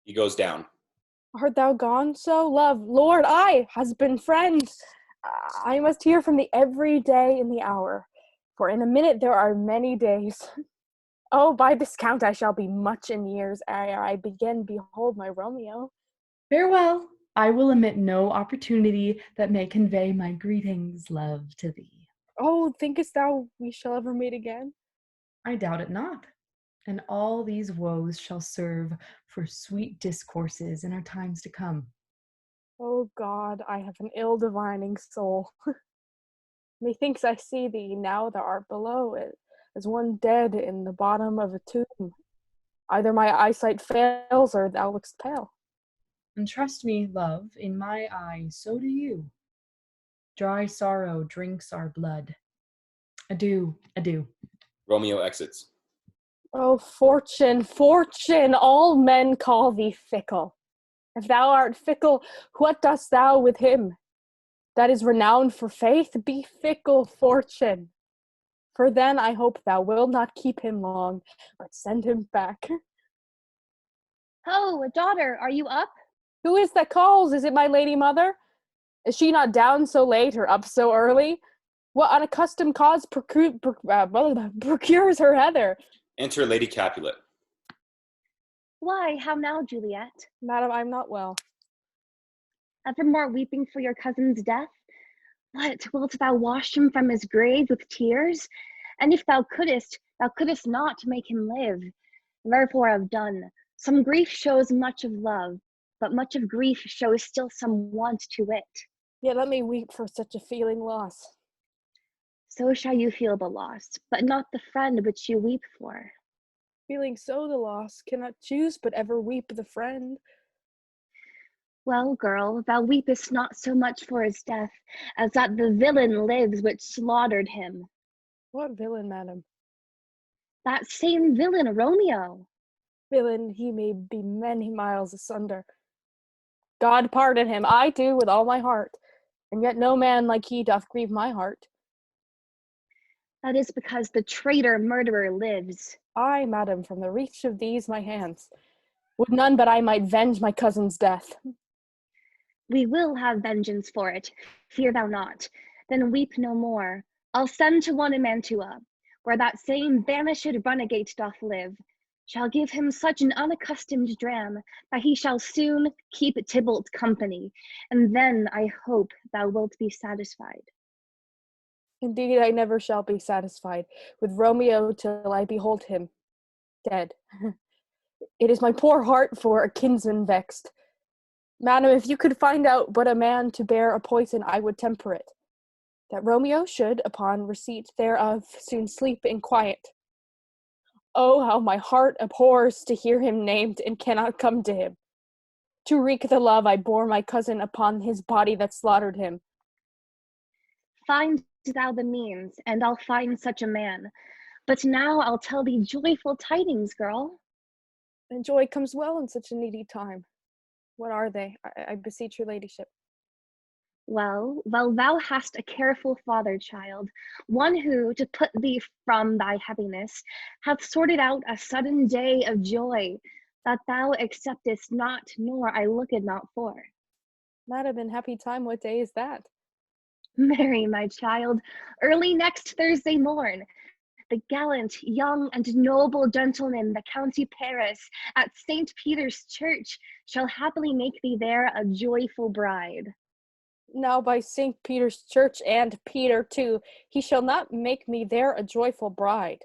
He goes down. Art thou gone so, love? Lord, I, husband, friend, I must hear from thee every day in the hour, for in a minute there are many days. Oh, by this count I shall be much in years ere I begin behold my Romeo. Farewell. I will omit no opportunity that may convey my greetings, love, to thee. Oh, thinkest thou we shall ever meet again? I doubt it not. And all these woes shall serve for sweet discourses in our times to come. Oh God, I have an ill-divining soul. Methinks I see thee now thou art below it, as one dead in the bottom of a tomb. Either my eyesight fails or thou lookst pale. And trust me, love, in my eyes so do you. Dry sorrow drinks our blood. Adieu, adieu. Romeo exits. Oh, fortune, fortune, all men call thee fickle. If thou art fickle, what dost thou with him? That is renowned for faith, be fickle, fortune. For then I hope thou wilt not keep him long, but send him back. Oh, daughter, are you up? Who is that calls? Is it my lady mother? Is she not down so late or up so early? What unaccustomed cause procures her hither? Enter Lady Capulet. Why, how now, Juliet? Madam, I'm not well. Evermore weeping for your cousin's death? What, wilt thou wash him from his grave with tears? And if thou couldst, Thou couldst not make him live. Therefore have done. Some grief shows much of love, but much of grief shows still some want to it. Yet let me weep for such a feeling loss. So shall you feel the loss, but not the friend which you weep for. Feeling so the loss, cannot choose but ever weep the friend. Well, girl, thou weepest not so much for his death, as that the villain lives which slaughtered him. What villain, madam? That same villain, Romeo. Villain, he may be many miles asunder. God pardon him, I do with all my heart, and yet no man like he doth grieve my heart. That is because the traitor murderer lives. I, madam, from the reach of these my hands, would none but I might venge my cousin's death. We will have vengeance for it, fear thou not. Then weep no more. I'll send to one in Mantua, where that same banished runagate doth live, shall give him such an unaccustomed dram, that he shall soon keep Tybalt company, and then I hope thou wilt be satisfied. Indeed, I never shall be satisfied with Romeo till I behold him dead. It is my poor heart for a kinsman vexed. Madam, if you could find out but a man to bear a poison, I would temper it, that Romeo should, upon receipt thereof, soon sleep in quiet. Oh, how my heart abhors to hear him named, and cannot come to him, to wreak the love I bore my cousin upon his body that slaughtered him. Find thou the means, and I'll find such a man. But now I'll tell thee joyful tidings, girl. And joy comes well in such a needy time. What are they? I beseech your ladyship. Well, thou hast a careful father, child, one who, to put thee from thy heaviness, hath sorted out a sudden day of joy, that thou acceptest not, nor I looked not for. Madam, in happy time, what day is that? Marry, my child, early next Thursday morn, the gallant, young, and noble gentleman, the County Paris, at St. Peter's Church, shall happily make thee there a joyful bride. Now by St. Peter's Church, and Peter too, he shall not make me there a joyful bride.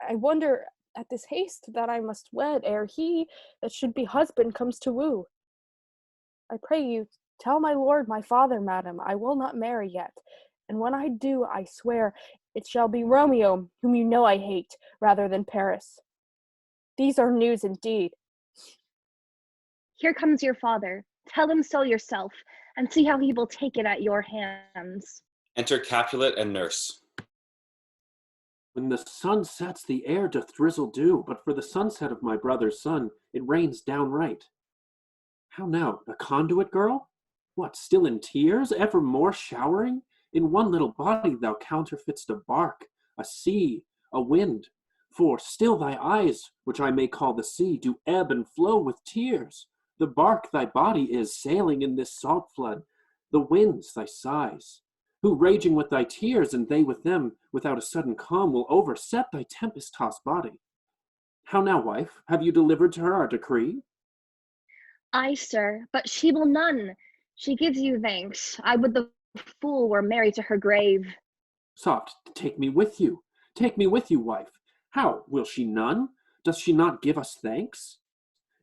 I wonder at this haste that I must wed, ere he that should be husband comes to woo. I pray you, tell my lord, my father, madam, I will not marry yet, and when I do, I swear, it shall be Romeo, whom you know I hate, rather than Paris. These are news indeed. Here comes your father. Tell him so yourself, and see how he will take it at your hands. Enter Capulet and nurse. When the sun sets, the air doth drizzle dew, but for the sunset of my brother's son, it rains downright. How now, a conduit girl? What, still in tears, evermore showering? In one little body thou counterfeit'st a bark, a sea, a wind. For still thy eyes, which I may call the sea, do ebb and flow with tears. The bark thy body is, sailing in this salt flood. The winds thy sighs, who raging with thy tears, and they with them, without a sudden calm, will overset thy tempest-tossed body. How now, wife, have you delivered to her our decree? Aye, sir, but she will none. She gives you thanks. I would the fool were married to her grave. Soft, take me with you. Take me with you, wife. How, will she none? Does she not give us thanks?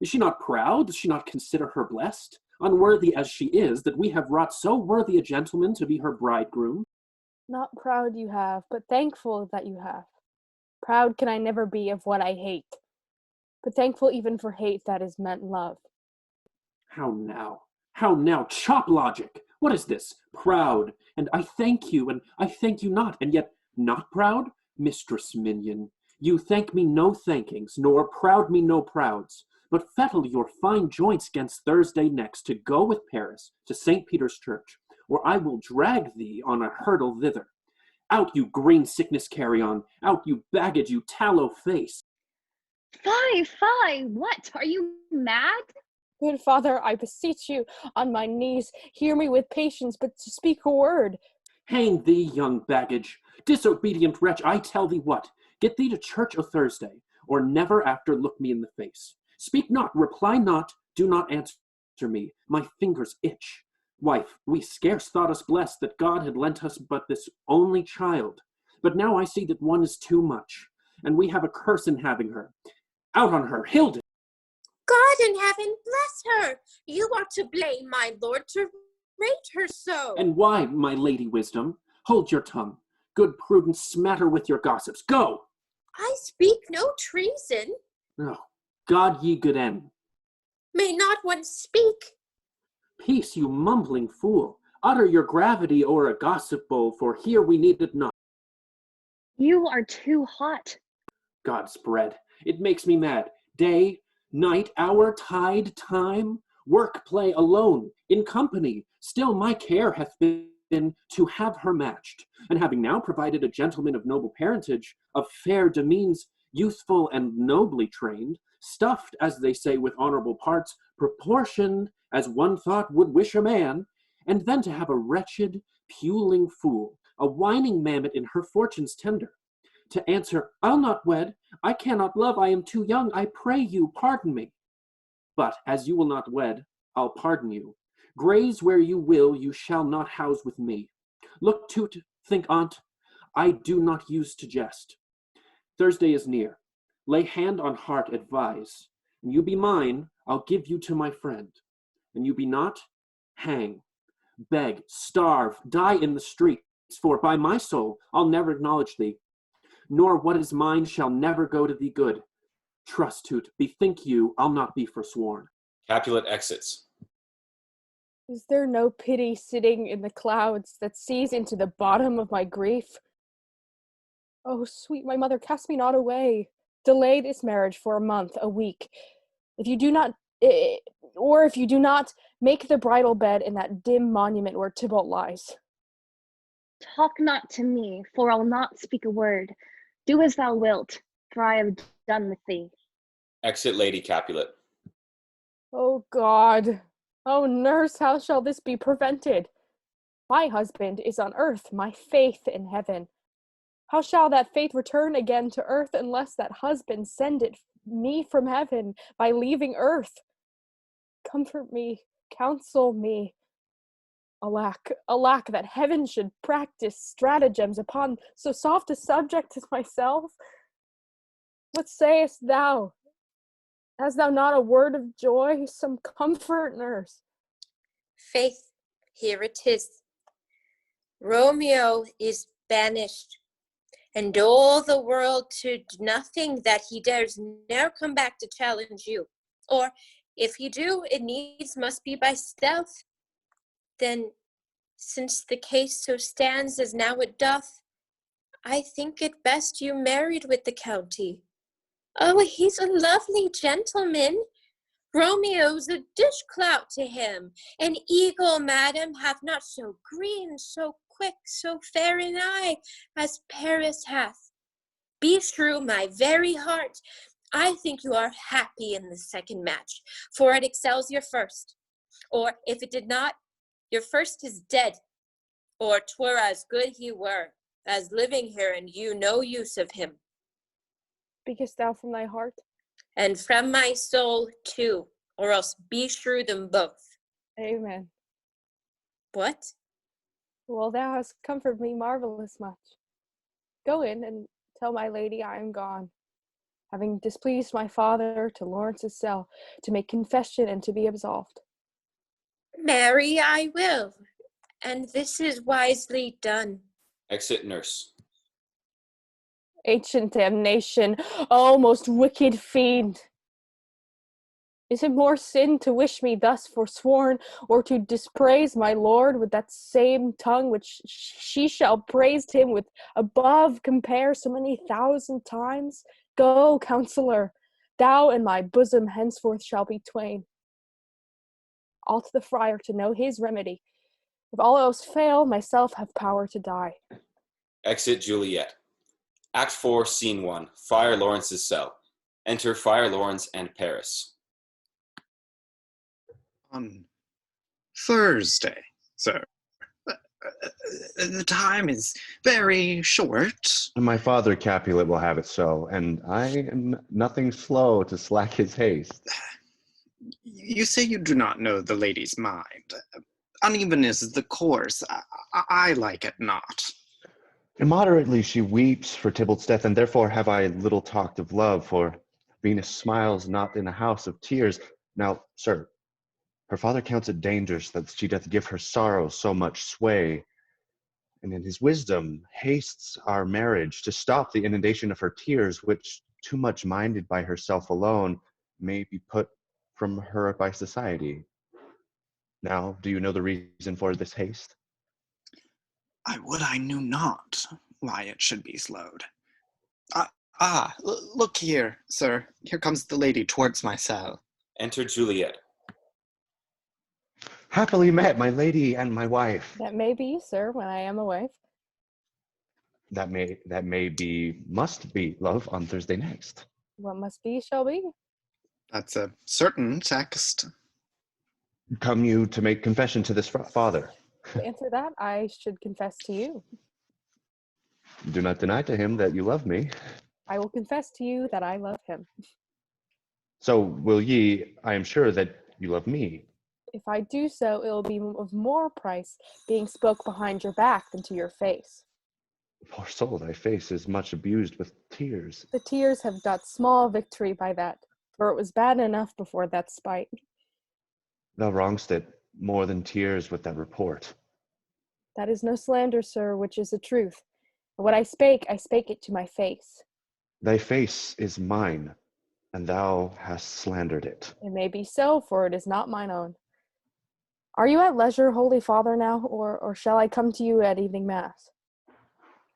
Is she not proud? Does she not consider her blessed? Unworthy as she is, that we have wrought so worthy a gentleman to be her bridegroom? Not proud you have, but thankful that you have. Proud can I never be of what I hate, but thankful even for hate that is meant love. How now? How now? Chop logic! What is this? Proud, and I thank you, and I thank you not, and yet not proud? Mistress minion, you thank me no thankings, nor proud me no prouds, but fettle your fine joints 'gainst Thursday next to go with Paris to St. Peter's Church, or I will drag thee on a hurdle thither. Out, you green sickness carrion! Out, you baggage, you tallow face! Fie! What? Are you mad? Good father, I beseech you, on my knees, hear me with patience, but to speak a word. Hang thee, young baggage! Disobedient wretch, I tell thee what, get thee to church o' Thursday, or never after look me in the face. Speak not, reply not, do not answer me, my fingers itch. Wife, we scarce thought us blessed that God had lent us but this only child, but now I see that one is too much, and we have a curse in having her. Out on her, Hilda! God in heaven bless her! You are to blame, my lord, to rate her so. And why, my lady wisdom? Hold your tongue. Good prudence, smatter with your gossips. Go! I speak no treason. Oh, God ye good end. May not one speak? Peace, you mumbling fool. Utter your gravity o'er a gossip bowl, for here we need it not. You are too hot. God's bread, it makes me mad. Day, night, hour, tide, time, work, play alone, in company. Still my care hath been to have her matched. And having now provided a gentleman of noble parentage, of fair demeans, youthful and nobly trained, stuffed, as they say, with honorable parts, proportioned as one thought would wish a man, and then to have a wretched, puling fool, a whining mammet in her fortune's tender, to answer, I'll not wed, I cannot love, I am too young, I pray you, pardon me. But as you will not wed, I'll pardon you. Graze where you will, you shall not house with me. Look to't, think on't, I do not use to jest. Thursday is near. Lay hand on heart, advise. And you be mine, I'll give you to my friend. And you be not, hang, beg, starve, die in the streets, for by my soul I'll never acknowledge thee, nor what is mine shall never go to thee good. Trust to't, bethink you, I'll not be forsworn. Capulet exits. Is there no pity sitting in the clouds that sees into the bottom of my grief? Oh, sweet my mother, cast me not away. Delay this marriage for a month, a week. If you do not make the bridal bed in that dim monument where Tybalt lies. Talk not to me, for I'll not speak a word. Do as thou wilt, for I have done with thee. Exit Lady Capulet. Oh God, oh nurse, how shall this be prevented? My husband is on earth, my faith in heaven. How shall that faith return again to earth unless that husband send it me from heaven by leaving earth? Comfort me, counsel me. Alack, alack, that heaven should practice stratagems upon so soft a subject as myself. What sayest thou? Hast thou not a word of joy, some comfort, nurse? Faith, here it is. Romeo is banished, and all the world to nothing that he dares ne'er come back to challenge you. Or, if he do, it needs must be by stealth. Then, since the case so stands as now it doth, I think it best you married with the county. Oh, he's a lovely gentleman. Romeo's a dish-clout to him. An eagle, madam, hath not so green, so quick, so fair an eye as Paris hath. Be true, my very heart, I think you are happy in the second match, for it excels your first. Or, if it did not, your first is dead. Or 'twere as good he were, as living here and you no use of him. Speakest thou from thy heart? And from my soul, too, or else beshrew them both. Amen. What? Well, thou hast comforted me marvelous much. Go in and tell my lady I am gone, having displeased my father to Laurence's cell, to make confession and to be absolved. Marry, I will, and this is wisely done. Exit nurse. Ancient damnation, O most wicked fiend! Is it more sin to wish me thus forsworn, or to dispraise my lord with that same tongue which she shall praise him with above compare so many thousand times? Go, counselor, thou and my bosom henceforth shall be twain. All to the friar to know his remedy. If all else fail, myself have power to die. Exit Juliet. Act 4, Scene 1. Friar Laurence's cell. Enter Friar Laurence and Paris. On Thursday, sir. The time is very short. My father Capulet will have it so, and I am nothing slow to slack his haste. You say you do not know the lady's mind. Uneven is the course. I like it not. Immoderately she weeps for Tybalt's death, and therefore have I little talked of love, for Venus smiles not in a house of tears. Now, sir, her father counts it dangerous that she doth give her sorrow so much sway, and in his wisdom hastes our marriage to stop the inundation of her tears, which, too much minded by herself alone, may be put from her by society. Now, do you know the reason for this haste? I would I knew not why it should be slowed. Look here, sir. Here comes the lady towards my cell. Enter Juliet. Happily met, my lady and my wife. That may be, sir, when I am a wife. That may be, must be, love, on Thursday next. What must be shall be. That's a certain text. Come you to make confession to this father? To answer that, I should confess to you. Do not deny to him that you love me. I will confess to you that I love him. So will ye, I am sure that you love me. If I do so, it will be of more price being spoke behind your back than to your face. Poor soul, thy face is much abused with tears. The tears have got small victory by that, for it was bad enough before that spite. Thou wrong'st it more than tears with that report. That is no slander, sir, which is the truth. And what I spake it to my face. Thy face is mine, and thou hast slandered it. It may be so, for it is not mine own. Are you at leisure, Holy Father, now, or shall I come to you at evening mass?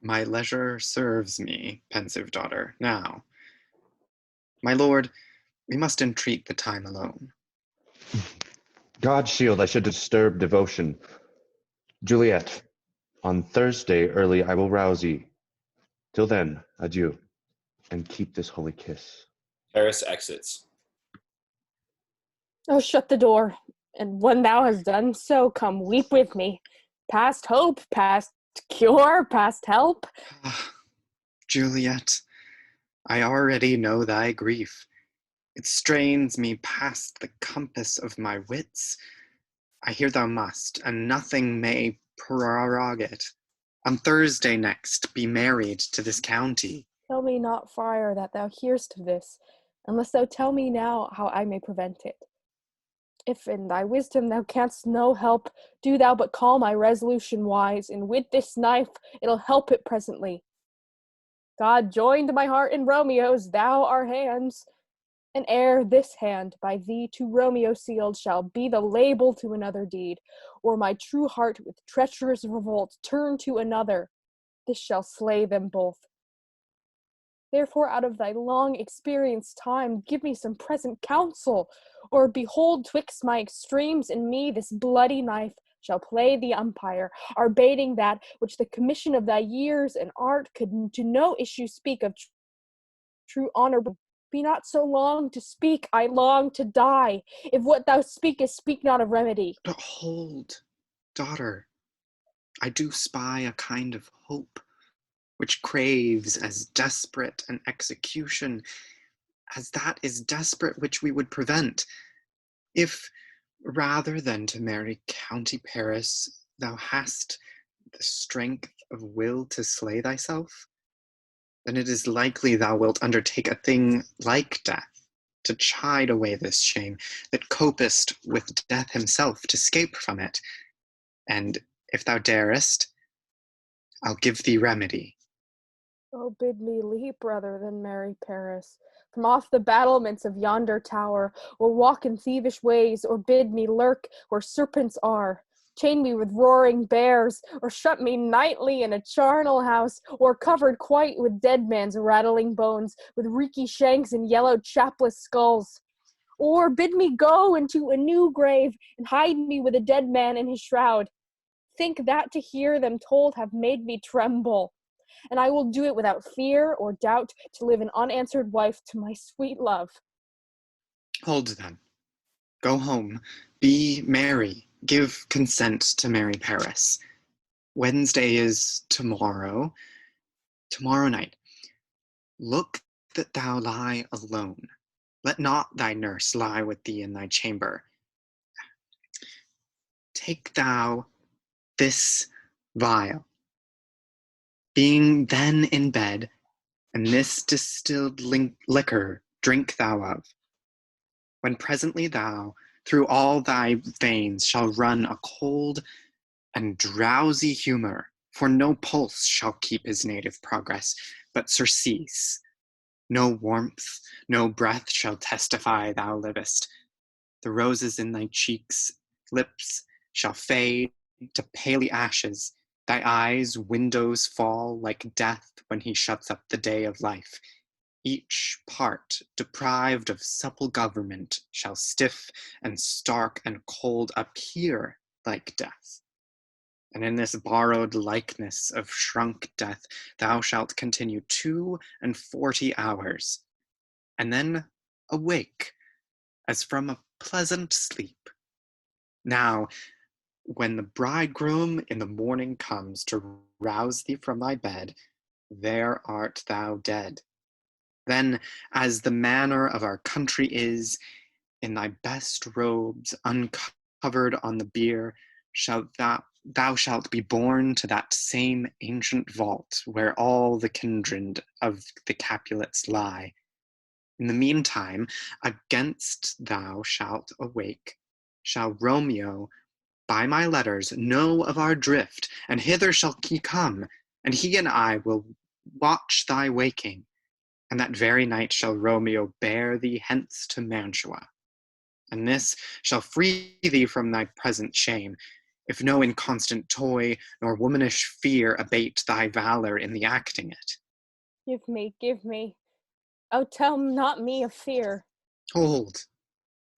My leisure serves me, pensive daughter, now. My lord, we must entreat the time alone. God shield, I should disturb devotion. Juliet, on Thursday early I will rouse ye. Till then, adieu, and keep this holy kiss. Paris exits. Oh, shut the door, and when thou hast done so, come weep with me. Past hope, past cure, past help. Juliet, I already know thy grief. It strains me past the compass of my wits. I hear thou must, and nothing may prorogue it. On Thursday next, be married to this county. Tell me not, Friar, that thou hearest of this, unless thou tell me now how I may prevent it. If in thy wisdom thou canst no help, do thou but call my resolution wise, and with this knife it'll help it presently. God joined my heart in Romeo's, thou our hands, and ere this hand by thee to Romeo sealed shall be the label to another deed, or my true heart with treacherous revolt turn to another, this shall slay them both. Therefore, out of thy long experienced time, give me some present counsel, or behold, twixt my extremes and me, this bloody knife shall play the umpire, arbating that which the commission of thy years and art could to no issue speak of true honor. Be not so long to speak, I long to die. If what thou speakest speak not of remedy. But hold, daughter, I do spy a kind of hope, which craves as desperate an execution as that is desperate which we would prevent. If, rather than to marry County Paris, thou hast the strength of will to slay thyself, then it is likely thou wilt undertake a thing like death, to chide away this shame, that copest with death himself to scape from it. And if thou darest, I'll give thee remedy. Oh, bid me leap rather than marry Paris, from off the battlements of yonder tower, or walk in thievish ways, or bid me lurk where serpents are. Chain me with roaring bears, or shut me nightly in a charnel house, or covered quite with dead man's rattling bones, with reeky shanks and yellow chapless skulls. Or bid me go into a new grave, and hide me with a dead man in his shroud. Think that to hear them told have made me tremble. And I will do it without fear or doubt, to live an unanswered wife to my sweet love. Hold then. Go home. Be merry. Give consent to marry Paris. Wednesday is tomorrow. Tomorrow night. Look that thou lie alone. Let not thy nurse lie with thee in thy chamber. Take thou this vial. Being then in bed, and this distilled liquor drink thou of, when presently thou through all thy veins shall run a cold and drowsy humor, for no pulse shall keep his native progress, but surcease. No warmth, no breath shall testify thou livest. The roses in thy cheeks, lips shall fade to paly ashes. Thy eyes' windows fall like death when he shuts up the day of life. Each part, deprived of supple government, shall stiff and stark and cold appear like death. And in this borrowed likeness of shrunk death, thou shalt continue 42 hours, and then awake as from a pleasant sleep. Now, when the bridegroom in the morning comes to rouse thee from thy bed, there art thou dead. Then, as the manner of our country is, in thy best robes, uncovered on the bier, thou shalt be borne to that same ancient vault where all the kindred of the Capulets lie. In the meantime, against thou shalt awake, shall Romeo by my letters know of our drift, and hither shall he come, and he and I will watch thy waking, and that very night shall Romeo bear thee hence to Mantua. And this shall free thee from thy present shame, if no inconstant toy nor womanish fear abate thy valor in the acting it. Give me, give me. Oh, tell not me of fear. Hold.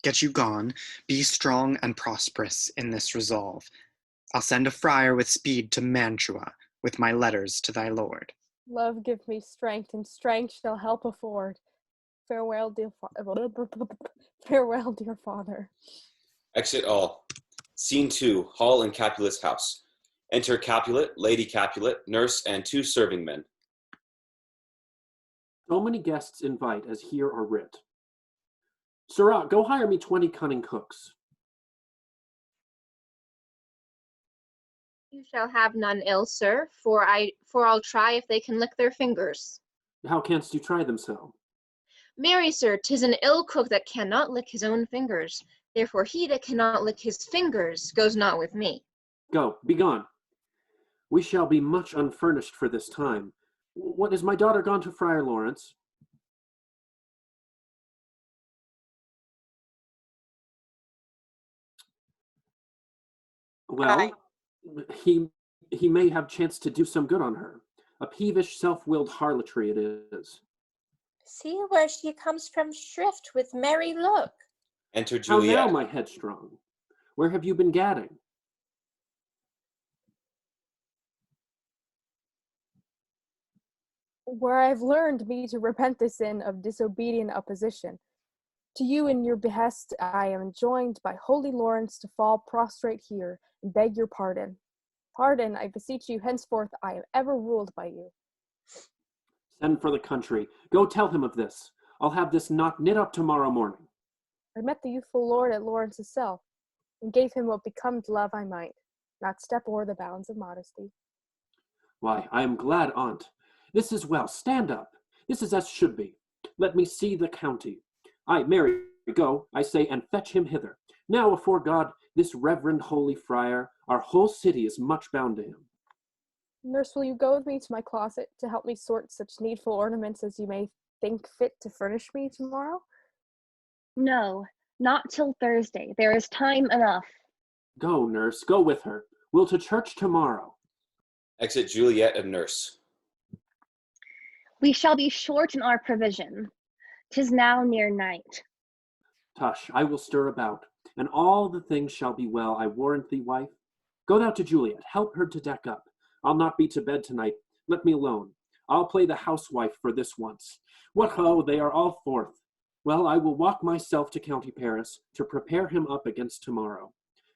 Get you gone, be strong and prosperous in this resolve. I'll send a friar with speed to Mantua, with my letters to thy lord. Love give me strength, and strength shall help afford. Farewell, dear farewell, dear father. Exit all. Scene 2, Hall in Capulet's house. Enter Capulet, Lady Capulet, nurse, and 2 serving men. So many guests invite as here are writ. Sirrah, go hire me 20 cunning cooks. You shall have none ill, sir, for I'll try if they can lick their fingers. How canst you try them so? Marry, sir, 'tis an ill cook that cannot lick his own fingers. Therefore he that cannot lick his fingers goes not with me. Go, be gone. We shall be much unfurnished for this time. What, is my daughter gone to Friar Laurence? Well, he may have chanced to do some good on her. A peevish, self-willed harlotry it is. See where she comes from shrift with merry look. Enter Juliet. How now, my headstrong? Where have you been gadding? Where I've learned me to repent the sin of disobedient opposition. To you in your behest I am enjoined by holy Laurence to fall prostrate here and beg your pardon. Pardon, I beseech you, henceforth I am ever ruled by you. Send for the country. Go tell him of this. I'll have this knot knit up tomorrow morning. I met the youthful lord at Laurence's cell, and gave him what becomed love I might, not step o'er the bounds of modesty. Why, I am glad on't. This is well. Stand up. This is as should be. Let me see the county. Ay, Mary, go, I say, and fetch him hither. Now, afore God, this reverend holy friar, our whole city is much bound to him. Nurse, will you go with me to my closet to help me sort such needful ornaments as you may think fit to furnish me tomorrow? No, not till Thursday. There is time enough. Go, nurse, go with her. We'll to church tomorrow. Exit Juliet and nurse. We shall be short in our provision. 'Tis now near night. Tush, I will stir about, and all the things shall be well, I warrant thee, wife. Go thou to Juliet, help her to deck up. I'll not be to bed tonight. Let me alone. I'll play the housewife for this once. What ho, they are all forth. Well, I will walk myself to County Paris to prepare him up against tomorrow.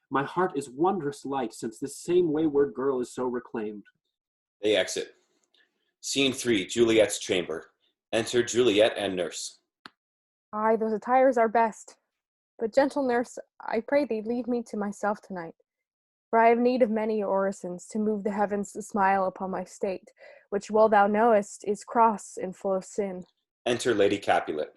My heart is wondrous light since this same wayward girl is so reclaimed. They exit. Scene 3, Juliet's chamber. Enter Juliet and nurse. Aye, those attires are best. But gentle nurse, I pray thee leave me to myself tonight. For For I have need of many orisons to move the heavens to smile upon my state, which well thou knowest is cross and full of sin. Enter Lady Capulet.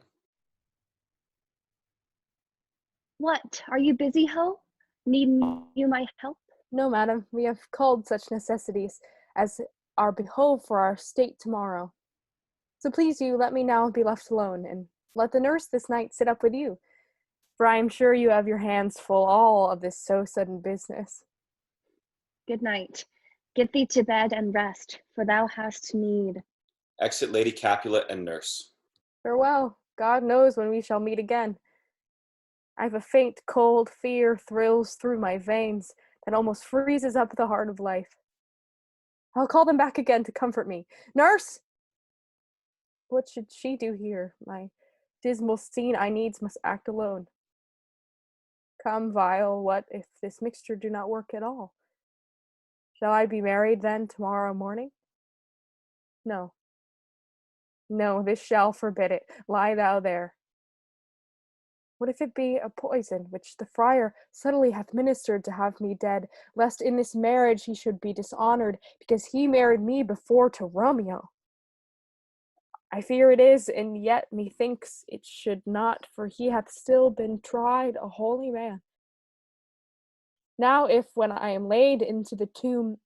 What? Are you busy, Ho? Need you my help? No, madam, we have called such necessities as are behove for our state tomorrow. So please you, let me now be left alone, and let the nurse this night sit up with you, for I am sure you have your hands full all of this so sudden business. Good night. Get thee to bed and rest, for thou hast need. Exit Lady Capulet and nurse. Farewell. God knows when we shall meet again. I have a faint, cold fear thrills through my veins that almost freezes up the heart of life. I'll call them back again to comfort me. Nurse! What should she do here? My dismal scene I needs must act alone. Come, Vial, what if this mixture do not work at all? Shall I be married then tomorrow morning? No. No, this shall forbid it. Lie thou there. What if it be a poison which the friar subtly hath ministered to have me dead, lest in this marriage he should be dishonored, because he married me before to Romeo? I fear it is, and yet methinks it should not, for he hath still been tried a holy man. Now if, when I am laid into the tomb,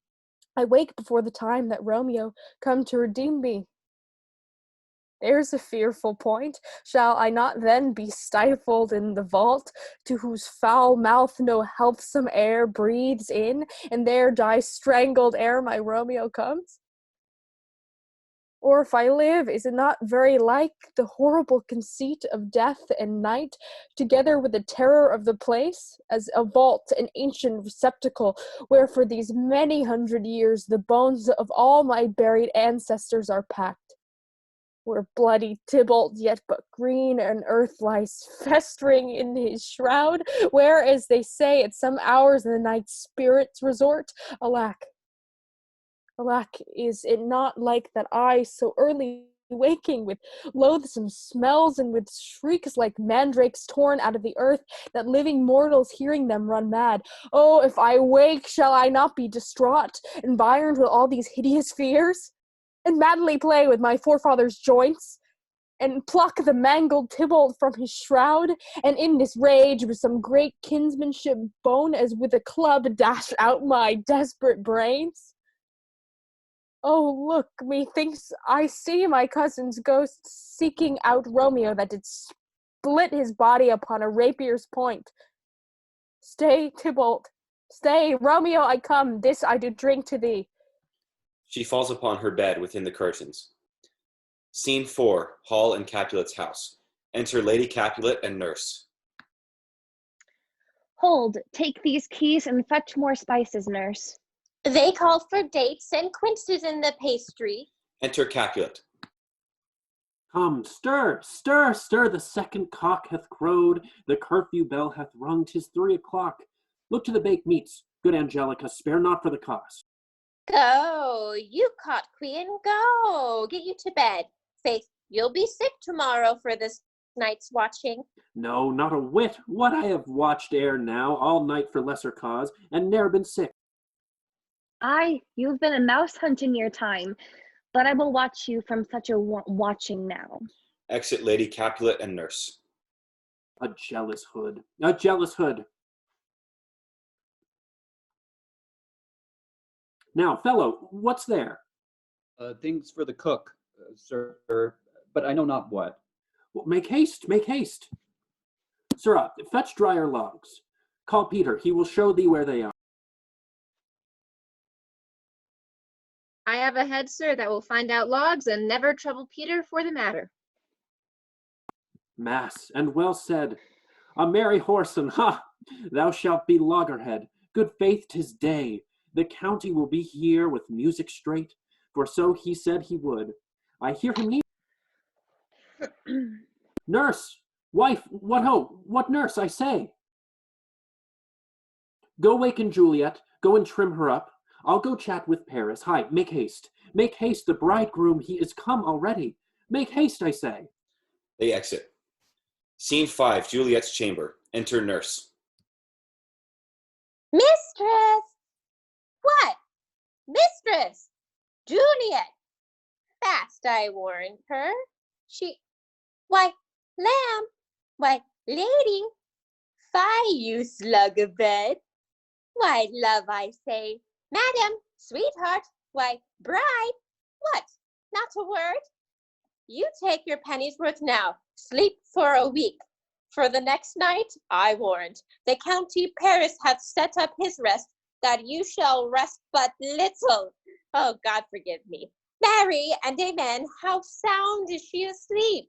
I wake before the time that Romeo come to redeem me, there's a fearful point. Shall I not then be stifled in the vault, to whose foul mouth no healthsome air breathes in, and there die strangled ere my Romeo comes? Or if I live, is it not very like the horrible conceit of death and night, together with the terror of the place, as a vault, an ancient receptacle, where for these many hundred years the bones of all my buried ancestors are packed? Where bloody Tybalt yet but green and earth lies festering in his shroud, where, as they say, at some hours in the night spirits resort, alack, is it not like that I, so early waking with loathsome smells and with shrieks like mandrakes torn out of the earth, that living mortals hearing them run mad? Oh, if I wake, shall I not be distraught, environed with all these hideous fears? And madly play with my forefathers' joints, and pluck the mangled Tybalt from his shroud, and in this rage with some great kinsmanship bone as with a club dash out my desperate brains? Oh, look, methinks I see my cousin's ghost seeking out Romeo that did split his body upon a rapier's point. Stay, Tybalt, stay, Romeo, I come, this I do drink to thee. She falls upon her bed within the curtains. Scene 4, Hall and Capulet's house. Enter Lady Capulet and nurse. Hold, take these keys and fetch more spices, nurse. They called for dates and quinces in the pastry. Enter Capulet. Come, stir, stir, stir, the second cock hath crowed, the curfew bell hath rung, 'tis 3 o'clock. Look to the baked meats, good Angelica, spare not for the cost. Go, you caught queen, go, get you to bed. Faith, you'll be sick tomorrow for this night's watching. No, not a whit. What I have watched ere now, all night for lesser cause, and ne'er been sick. Aye, you've been a mouse hunt in your time, but I will watch you from such a watching now. Exit Lady Capulet and nurse. A jealous hood, a jealous hood. Now, fellow, what's there? Things for the cook, sir, but I know not what. Well, make haste, make haste. Sirrah, fetch drier logs. Call Peter, he will show thee where they are. I have a head, sir, that will find out logs and never trouble Peter for the matter. Mass, and well said. A merry whoreson, ha! Thou shalt be loggerhead. Good faith, 'tis day. The county will be here with music straight, for so he said he would. I hear him need. Nurse, wife, what ho? What nurse, I say? Go waken Juliet, go and trim her up. I'll go chat with Paris. Hi, make haste. Make haste, the bridegroom, he is come already. Make haste, I say. They exit. Scene 5, Juliet's chamber. Enter nurse. Mistress, What? Mistress! Juliet! Fast, I warned her. Why, lamb! Why, lady! Fie, you slug of bed! Why, love, I say! Madam! Sweetheart! Why, bride! What? Not a word? You take your penny's worth now. Sleep for a week. For the next night, I warrant, the county Paris hath set up his rest, that you shall rest but little. Oh, God forgive me. Marry and amen, how sound is she asleep?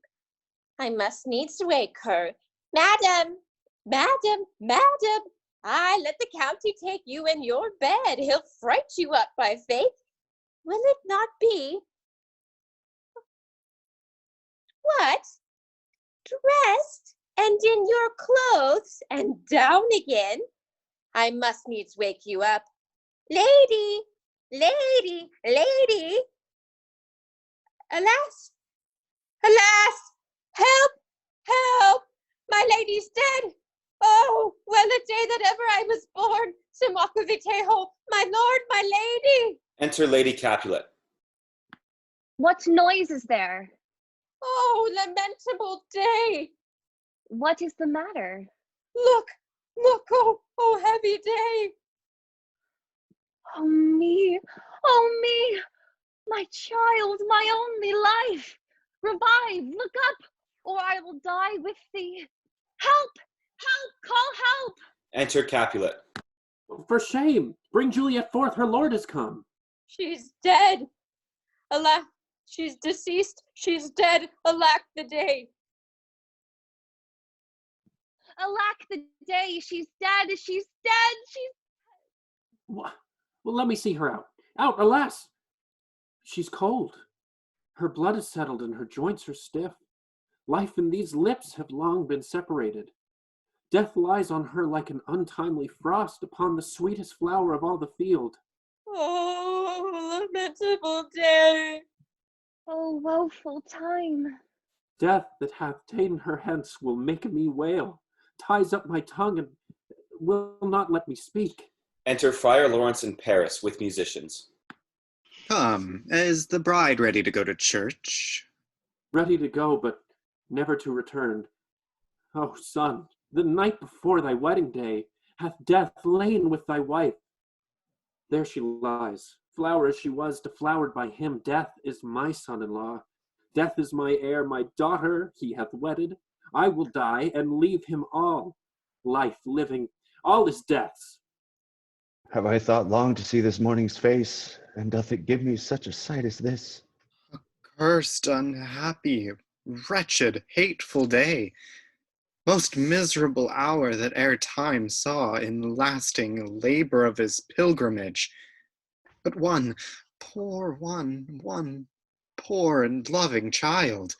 I must needs wake her. Madam, madam, madam, I let the county take you in your bed. He'll fright you up by faith. Will it not be? What? Dressed and in your clothes and down again? I must needs wake you up. Lady, lady, lady. Alas, alas, help, help, my lady's dead. Oh, well a day that ever I was born, Samocoviteho, my lord, my lady. Enter Lady Capulet. What noise is there? Oh, lamentable day. What is the matter? Look, look, oh, heavy day. Oh me, my child, my only life. Revive, look up, or I will die with thee. Help, help, call help. Enter Capulet. For shame! Bring Juliet forth, her lord is come. She's dead. Alack, she's deceased, she's dead, alack the day. Alack the day, she's dead, she's dead, she's... Well, let me see her out. Out, alas! She's cold. Her blood is settled and her joints are stiff. Life and these lips have long been separated. Death lies on her like an untimely frost upon the sweetest flower of all the field. Oh, lamentable day. Oh, woeful time. Death that hath ta'en her hence will make me wail, ties up my tongue and will not let me speak. Enter Friar Laurence in Paris with musicians. Come, is the bride ready to go to church? Ready to go, but never to return. Oh, son, the night before thy wedding day hath death lain with thy wife. There she lies, flower as she was, deflowered by him. Death is my son-in-law. Death is my heir, my daughter he hath wedded. I will die and leave him all. Life, living, all is death's. Have I thought long to see this morning's face, and doth it give me such a sight as this? Cursed, unhappy, wretched, hateful day. Most miserable hour that e'er time saw in lasting labor of his pilgrimage. But one poor and loving child.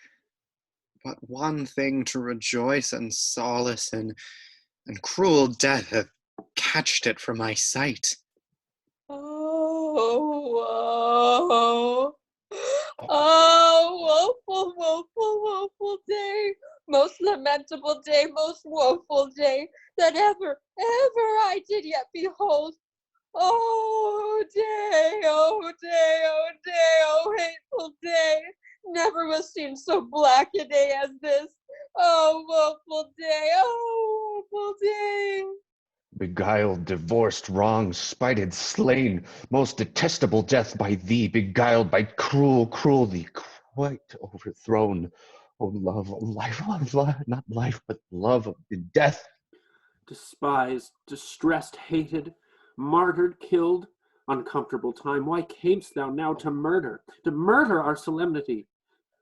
But one thing to rejoice and solace in, and cruel death hath catched it from my sight. Oh, woeful day, most lamentable day, most woeful day, that ever I did yet behold. Oh day, oh day, oh day, oh hateful day, never was seen so black a day as this. Oh, woeful day, oh, woeful day. Beguiled, divorced, wronged, spited, slain, most detestable death by thee, beguiled by cruel cruelty, quite overthrown. O love, O life, not life, but love of death. Despised, distressed, hated, martyred, killed, uncomfortable time, why camest thou now to murder our solemnity?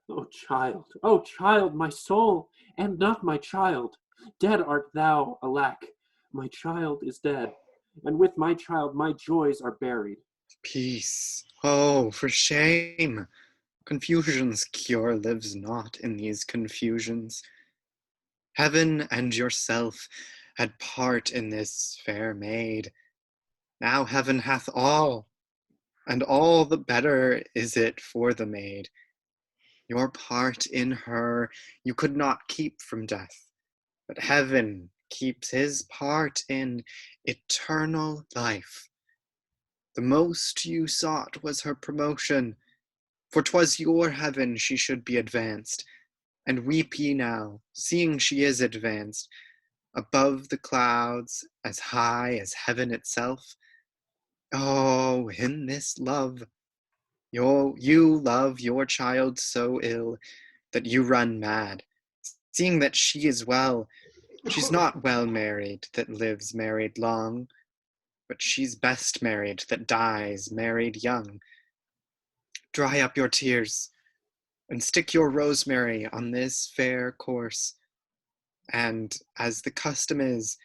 O child, my soul, and not my child, dead art thou, alack. My child is dead, and with my child my joys are buried. Peace. Oh, for shame. Confusion's cure lives not in these confusions. Heaven and yourself had part in this fair maid. Now heaven hath all, and all the better is it for the maid. Your part in her you could not keep from death, but heaven keeps his part in eternal life. The most you sought was her promotion, for 'twas your heaven she should be advanced. And weep ye now, seeing she is advanced above the clouds, as high as heaven itself? Oh, in this love, you love your child so ill that you run mad, seeing that she is well. She's not well married that lives married long, but she's best married that dies married young. Dry up your tears, and stick your rosemary on this fair course, and, as the custom is,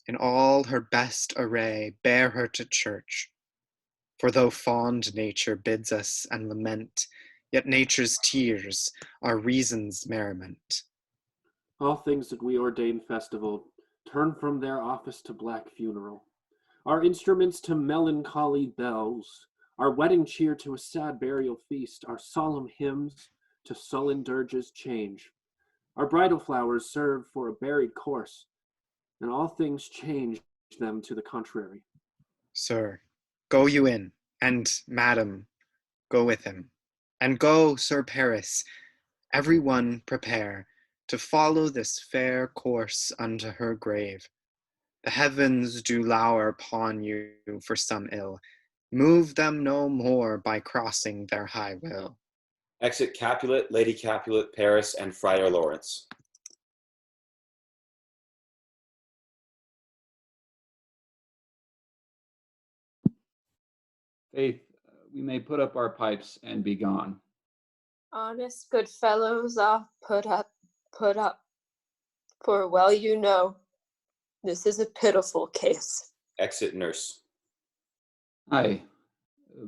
in all her best array, bear her to church. For though fond nature bids us and lament, yet nature's tears are reason's merriment. All things that we ordain festival turn from their office to black funeral. Our instruments to melancholy bells, our wedding cheer to a sad burial feast, our solemn hymns to sullen dirges change. Our bridal flowers serve for a buried corse, and all things change them to the contrary. Sir, go you in, and madam, go with him. And go, Sir Paris, every one prepare to follow this fair course unto her grave. The heavens do lower upon you for some ill. Move them no more by crossing their high will. Exit Capulet, Lady Capulet, Paris, and Friar Laurence. Faith, we may put up our pipes and be gone. Honest good fellows, put up. For well you know, this is a pitiful case. Exit Nurse. Aye,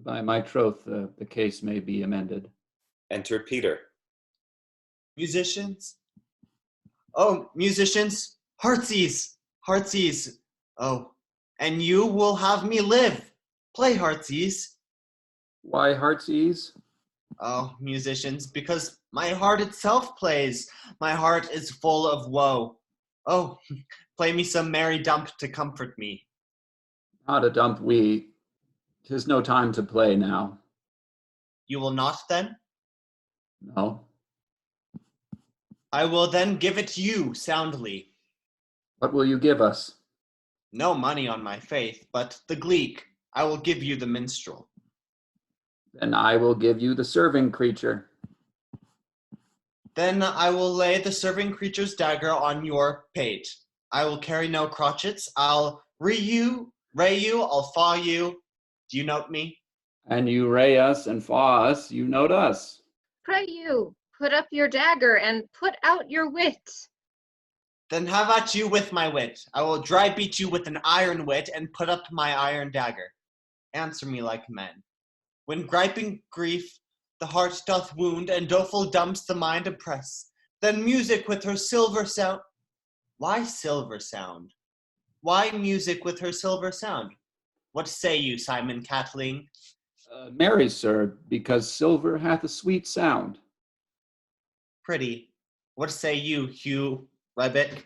by my troth, the case may be amended. Enter Peter. Musicians? Oh, musicians, heartsies, heartsies. Oh, and you will have me live. Play heartsies. Why heartsies? Oh, musicians, because my heart itself plays. My heart is full of woe. Oh, play me some merry dump to comfort me. Not a dump we. 'Tis no time to play now. You will not then? No. I will then give it you soundly. What will you give us? No money on my faith, but the gleek. I will give you the minstrel. Then I will give you the serving creature. Then I will lay the serving creature's dagger on your pate. I will carry no crotchets. I'll ray you, I'll faw you. Do you note me? And you ray us and faw us, you note us. Pray you, put up your dagger and put out your wit. Then have at you with my wit. I will dry beat you with an iron wit and put up my iron dagger. Answer me like men. When griping grief the heart doth wound, and doleful dumps the mind oppress, then music with her silver sound. Why silver sound? Why music with her silver sound? What say you, Simon Catling? Marry, sir, because silver hath a sweet sound. Pretty. What say you, Hugh Rebick?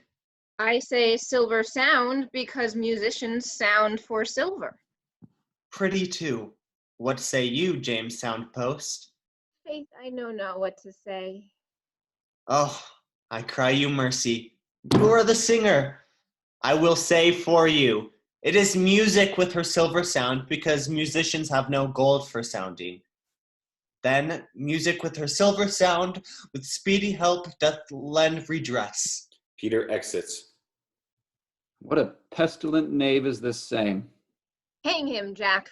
I say silver sound because musicians sound for silver. Pretty too. What say you, James Soundpost? Faith, I know not what to say. Oh, I cry you mercy. You are the singer. I will say for you, it is music with her silver sound, because musicians have no gold for sounding. Then music with her silver sound, with speedy help doth lend redress. Peter exits. What a pestilent knave is this same. Hang him, Jack.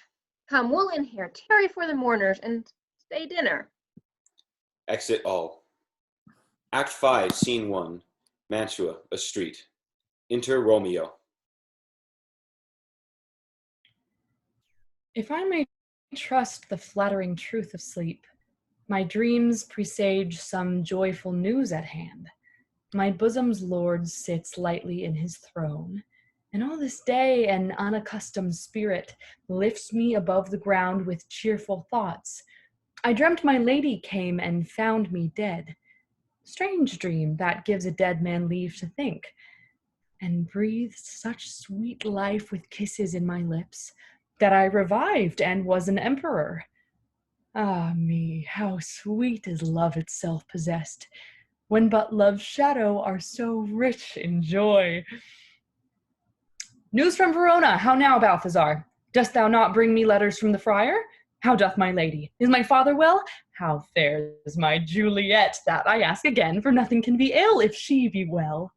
Come, we'll in here, tarry for the mourners, and stay dinner. Exit all. Act 5, Scene 1. Mantua, a street. Enter Romeo. If I may trust the flattering truth of sleep, my dreams presage some joyful news at hand. My bosom's lord sits lightly in his throne, and all this day an unaccustomed spirit lifts me above the ground with cheerful thoughts. I dreamt my lady came and found me dead. Strange dream that gives a dead man leave to think, and breathes such sweet life with kisses in my lips, that I revived and was an emperor. Ah me, how sweet is love itself possessed, when but love's shadow are so rich in joy. News from Verona, how now, Balthazar? Dost thou not bring me letters from the friar? How doth my lady? Is my father well? How fares my Juliet? That I ask again, for nothing can be ill if she be well.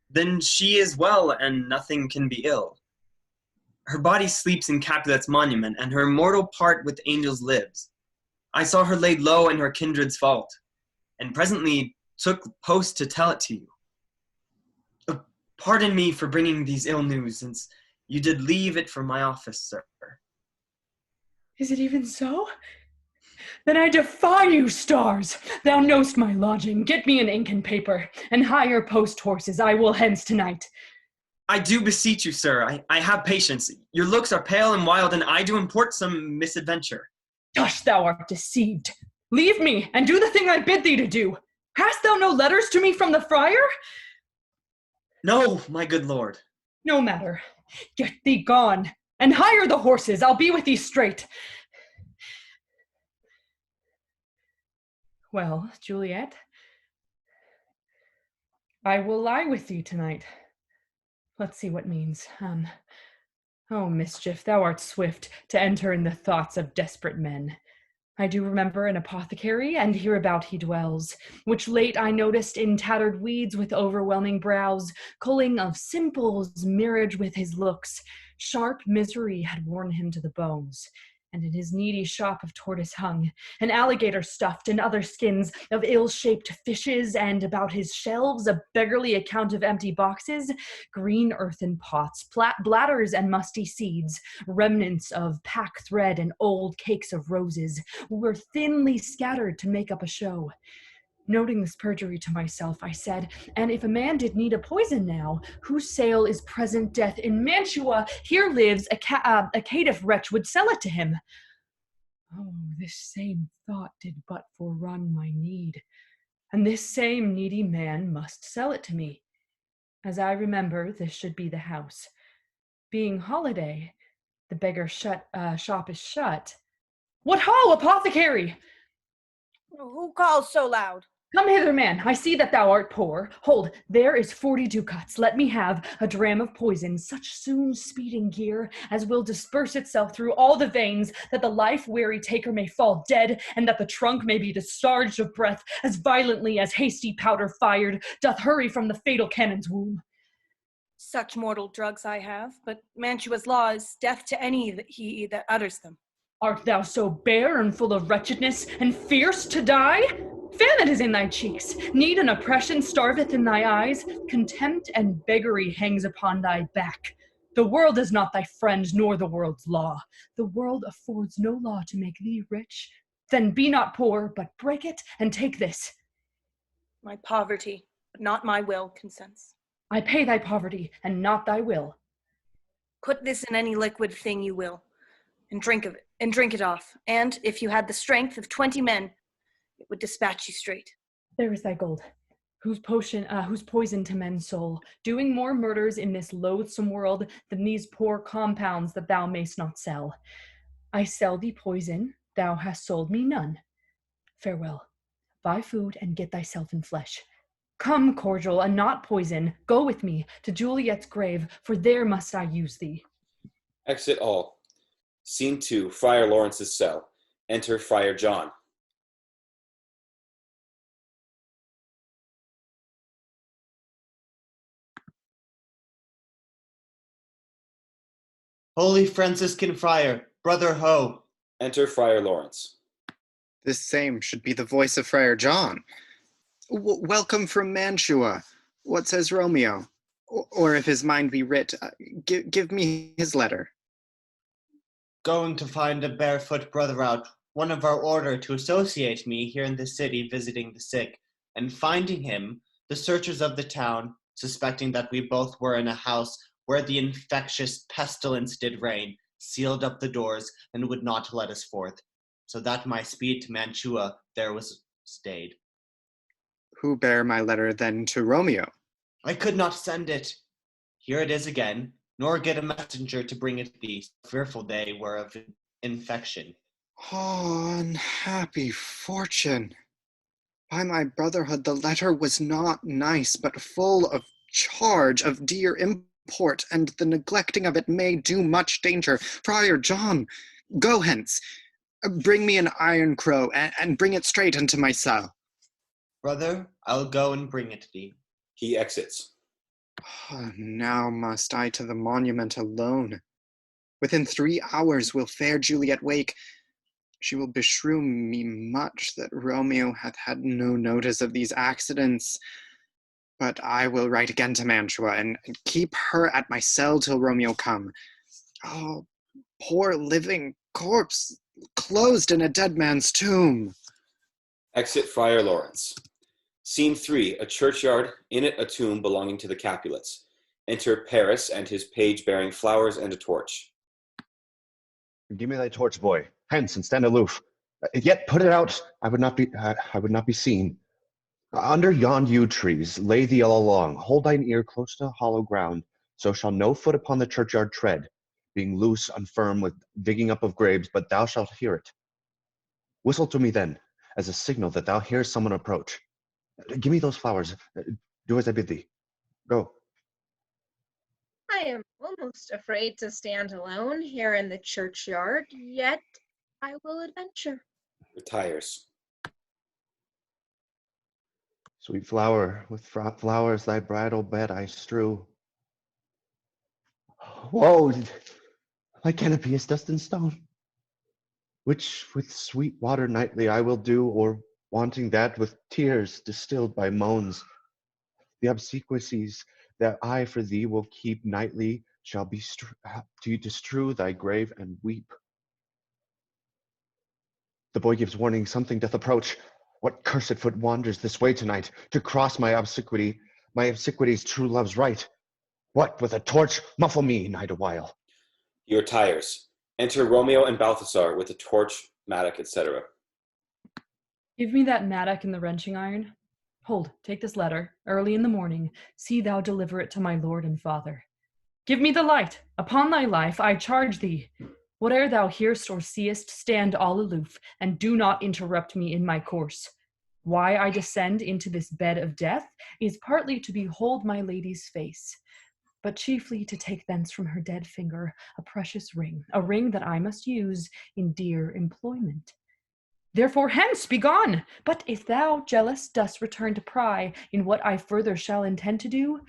Then she is well, and nothing can be ill. Her body sleeps in Capulet's monument, and her immortal part with angels lives. I saw her laid low in her kindred's fault, and presently took post to tell it to you. Pardon me for bringing these ill news, since you did leave it for my office, sir. Is it even so? Then I defy you, stars! Thou know'st my lodging. Get me an ink and paper, and hire post horses. I will hence tonight. I do beseech you, sir. I have patience. Your looks are pale and wild, and I do import some misadventure. Tush, thou art deceived. Leave me, and do the thing I bid thee to do. Hast thou no letters to me from the friar? No, my good lord. No matter. Get thee gone, and hire the horses. I'll be with thee straight. Well, Juliet, I will lie with thee tonight. Let's see what means. Oh, mischief, thou art swift to enter in the thoughts of desperate men. I do remember an apothecary, and hereabout he dwells, which late I noticed in tattered weeds with overwhelming brows, culling of simples mirrored with his looks. Sharp misery had worn him to the bones, and in his needy shop of tortoise hung, an alligator stuffed in other skins of ill-shaped fishes, and about his shelves a beggarly account of empty boxes, green earthen pots, bladders and musty seeds, remnants of pack thread and old cakes of roses, were thinly scattered to make up a show. Noting this perjury to myself, I said, and if a man did need a poison now, whose sale is present death in Mantua, here lives a caitiff wretch would sell it to him. Oh, this same thought did but forerun my need, and this same needy man must sell it to me. As I remember, this should be the house. Being holiday, the beggar's shop is shut. What ho, apothecary! Who calls so loud? Come hither, man. I see that thou art poor. Hold, there is 40 ducats. Let me have a dram of poison, such soon speeding gear as will disperse itself through all the veins, that the life-weary taker may fall dead, and that the trunk may be discharged of breath as violently as hasty powder fired doth hurry from the fatal cannon's womb. Such mortal drugs I have, but Mantua's law is death to any that utters them. Art thou so bare and full of wretchedness, and fierce to die? Famine is in thy cheeks, need and oppression starveth in thy eyes, contempt and beggary hangs upon thy back. The world is not thy friend, nor the world's law. The world affords no law to make thee rich. Then be not poor, but break it, and take this. My poverty, but not my will, consents. I pay thy poverty, and not thy will. Put this in any liquid thing you will, and drink of it, and drink it off, and if you had the strength of 20 men, it would dispatch you straight. There is thy gold, whose poison to men's soul, doing more murders in this loathsome world than these poor compounds that thou mayst not sell. I sell thee poison, thou hast sold me none. Farewell. Buy food and get thyself in flesh. Come, cordial, and not poison, go with me to Juliet's grave, for there must I use thee. Exit all. Scene 2, Friar Laurence's cell. Enter Friar John. Holy Franciscan Friar, Brother Ho. Enter Friar Laurence. This same should be the voice of Friar John. Welcome from Mantua. What says Romeo? Or if his mind be writ, give me his letter. Going to find a barefoot brother out, one of our order, to associate me here in the city visiting the sick, and finding him, the searchers of the town, suspecting that we both were in a house where the infectious pestilence did reign, sealed up the doors and would not let us forth, so that my speed to Mantua there was stayed. Who bare my letter then to Romeo? I could not send it. Here it is again, nor get a messenger to bring it thee. Fearful they were of infection. Oh, unhappy fortune. By my brotherhood, the letter was not nice, but full of charge of dear import, and the neglecting of it may do much danger. Friar John, go hence. Bring me an iron crow, and bring it straight into my cell. Brother, I'll go and bring it thee. He exits. Now must I to the monument alone. Within 3 hours will fair Juliet wake. She will beshrew me much that Romeo hath had no notice of these accidents. But I will write again to Mantua, and keep her at my cell till Romeo come. Oh, poor living corpse, closed in a dead man's tomb. Exit Friar Laurence. Scene 3, a churchyard, in it a tomb belonging to the Capulets. Enter Paris and his page bearing flowers and a torch. Give me thy torch, boy. Hence, and stand aloof. Yet put it out. I would not be seen. Under yon yew trees, lay thee all along. Hold thine ear close to hollow ground, so shall no foot upon the churchyard tread, being loose, unfirm, with digging up of graves, but thou shalt hear it. Whistle to me then, as a signal that thou hearest someone approach. Give me those flowers. Do as I bid thee. Go. I am almost afraid to stand alone here in the churchyard, yet I will adventure. Retires. Sweet flower, with flowers thy bridal bed I strew. Woe, my canopy is dust and stone, which with sweet water nightly I will do, or wanting that with tears distilled by moans. The obsequies that I for thee will keep nightly shall be to strew thy grave and weep. The boy gives warning, something doth approach. What cursed foot wanders this way tonight, to cross my obsequies true love's right? What, with a torch, muffle me, night awhile. He retires. Enter Romeo and Balthasar with a torch, mattock, etc. Give me that mattock and the wrenching iron. Hold, take this letter. Early in the morning, see thou deliver it to my lord and father. Give me the light. Upon thy life, I charge thee. Whate'er thou hearest or seest, stand all aloof, and do not interrupt me in my course. Why I descend into this bed of death is partly to behold my lady's face, but chiefly to take thence from her dead finger a precious ring, a ring that I must use in dear employment. Therefore hence, be gone! But if thou, jealous, dost return to pry in what I further shall intend to do,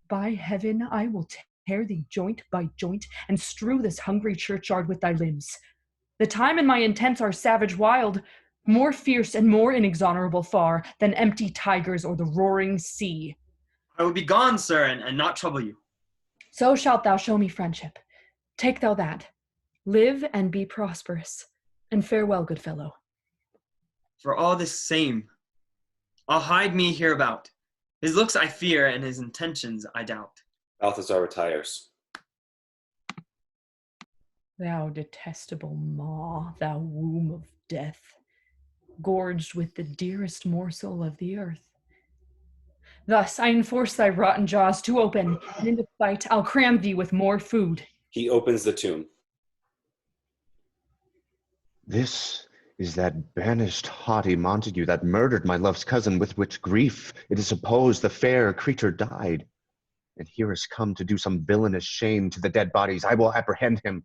by heaven I will tear thee joint by joint, and strew this hungry churchyard with thy limbs. The time and my intents are savage wild, more fierce and more inexorable far than empty tigers or the roaring sea. I will be gone, sir, and not trouble you. So shalt thou show me friendship. Take thou that. Live and be prosperous, and farewell, good fellow. For all this same, I'll hide me hereabout. His looks I fear, and his intentions I doubt. Balthasar retires. Thou detestable maw, thou womb of death, gorged with the dearest morsel of the earth. Thus I enforce thy rotten jaws to open, and in the fight I'll cram thee with more food. He opens the tomb. This is that banished haughty Montague that murdered my love's cousin, with which grief it is supposed the fair creature died. And here is come to do some villainous shame to the dead bodies. I will apprehend him.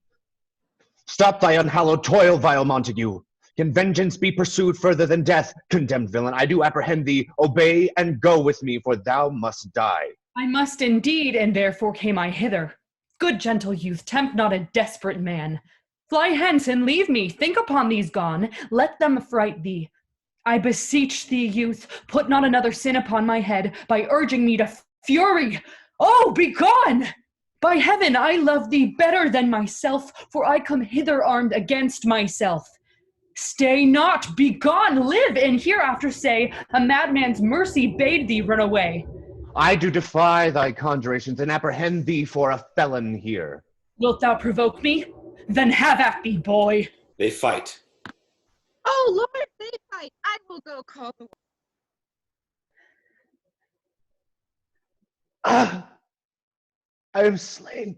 Stop thy unhallowed toil, vile Montague. Can vengeance be pursued further than death? Condemned villain, I do apprehend thee. Obey and go with me, for thou must die. I must indeed, and therefore came I hither. Good gentle youth, tempt not a desperate man. Fly hence and leave me. Think upon these gone. Let them affright thee. I beseech thee, youth, put not another sin upon my head by urging me to fury. Oh, be gone! By heaven, I love thee better than myself, for I come hither armed against myself. Stay not, be gone, live, and hereafter say, a madman's mercy bade thee run away. I do defy thy conjurations and apprehend thee for a felon here. Wilt thou provoke me? Then have at thee, boy. They fight. Oh, Lord, they fight. I will go call the... Ah! I am slain.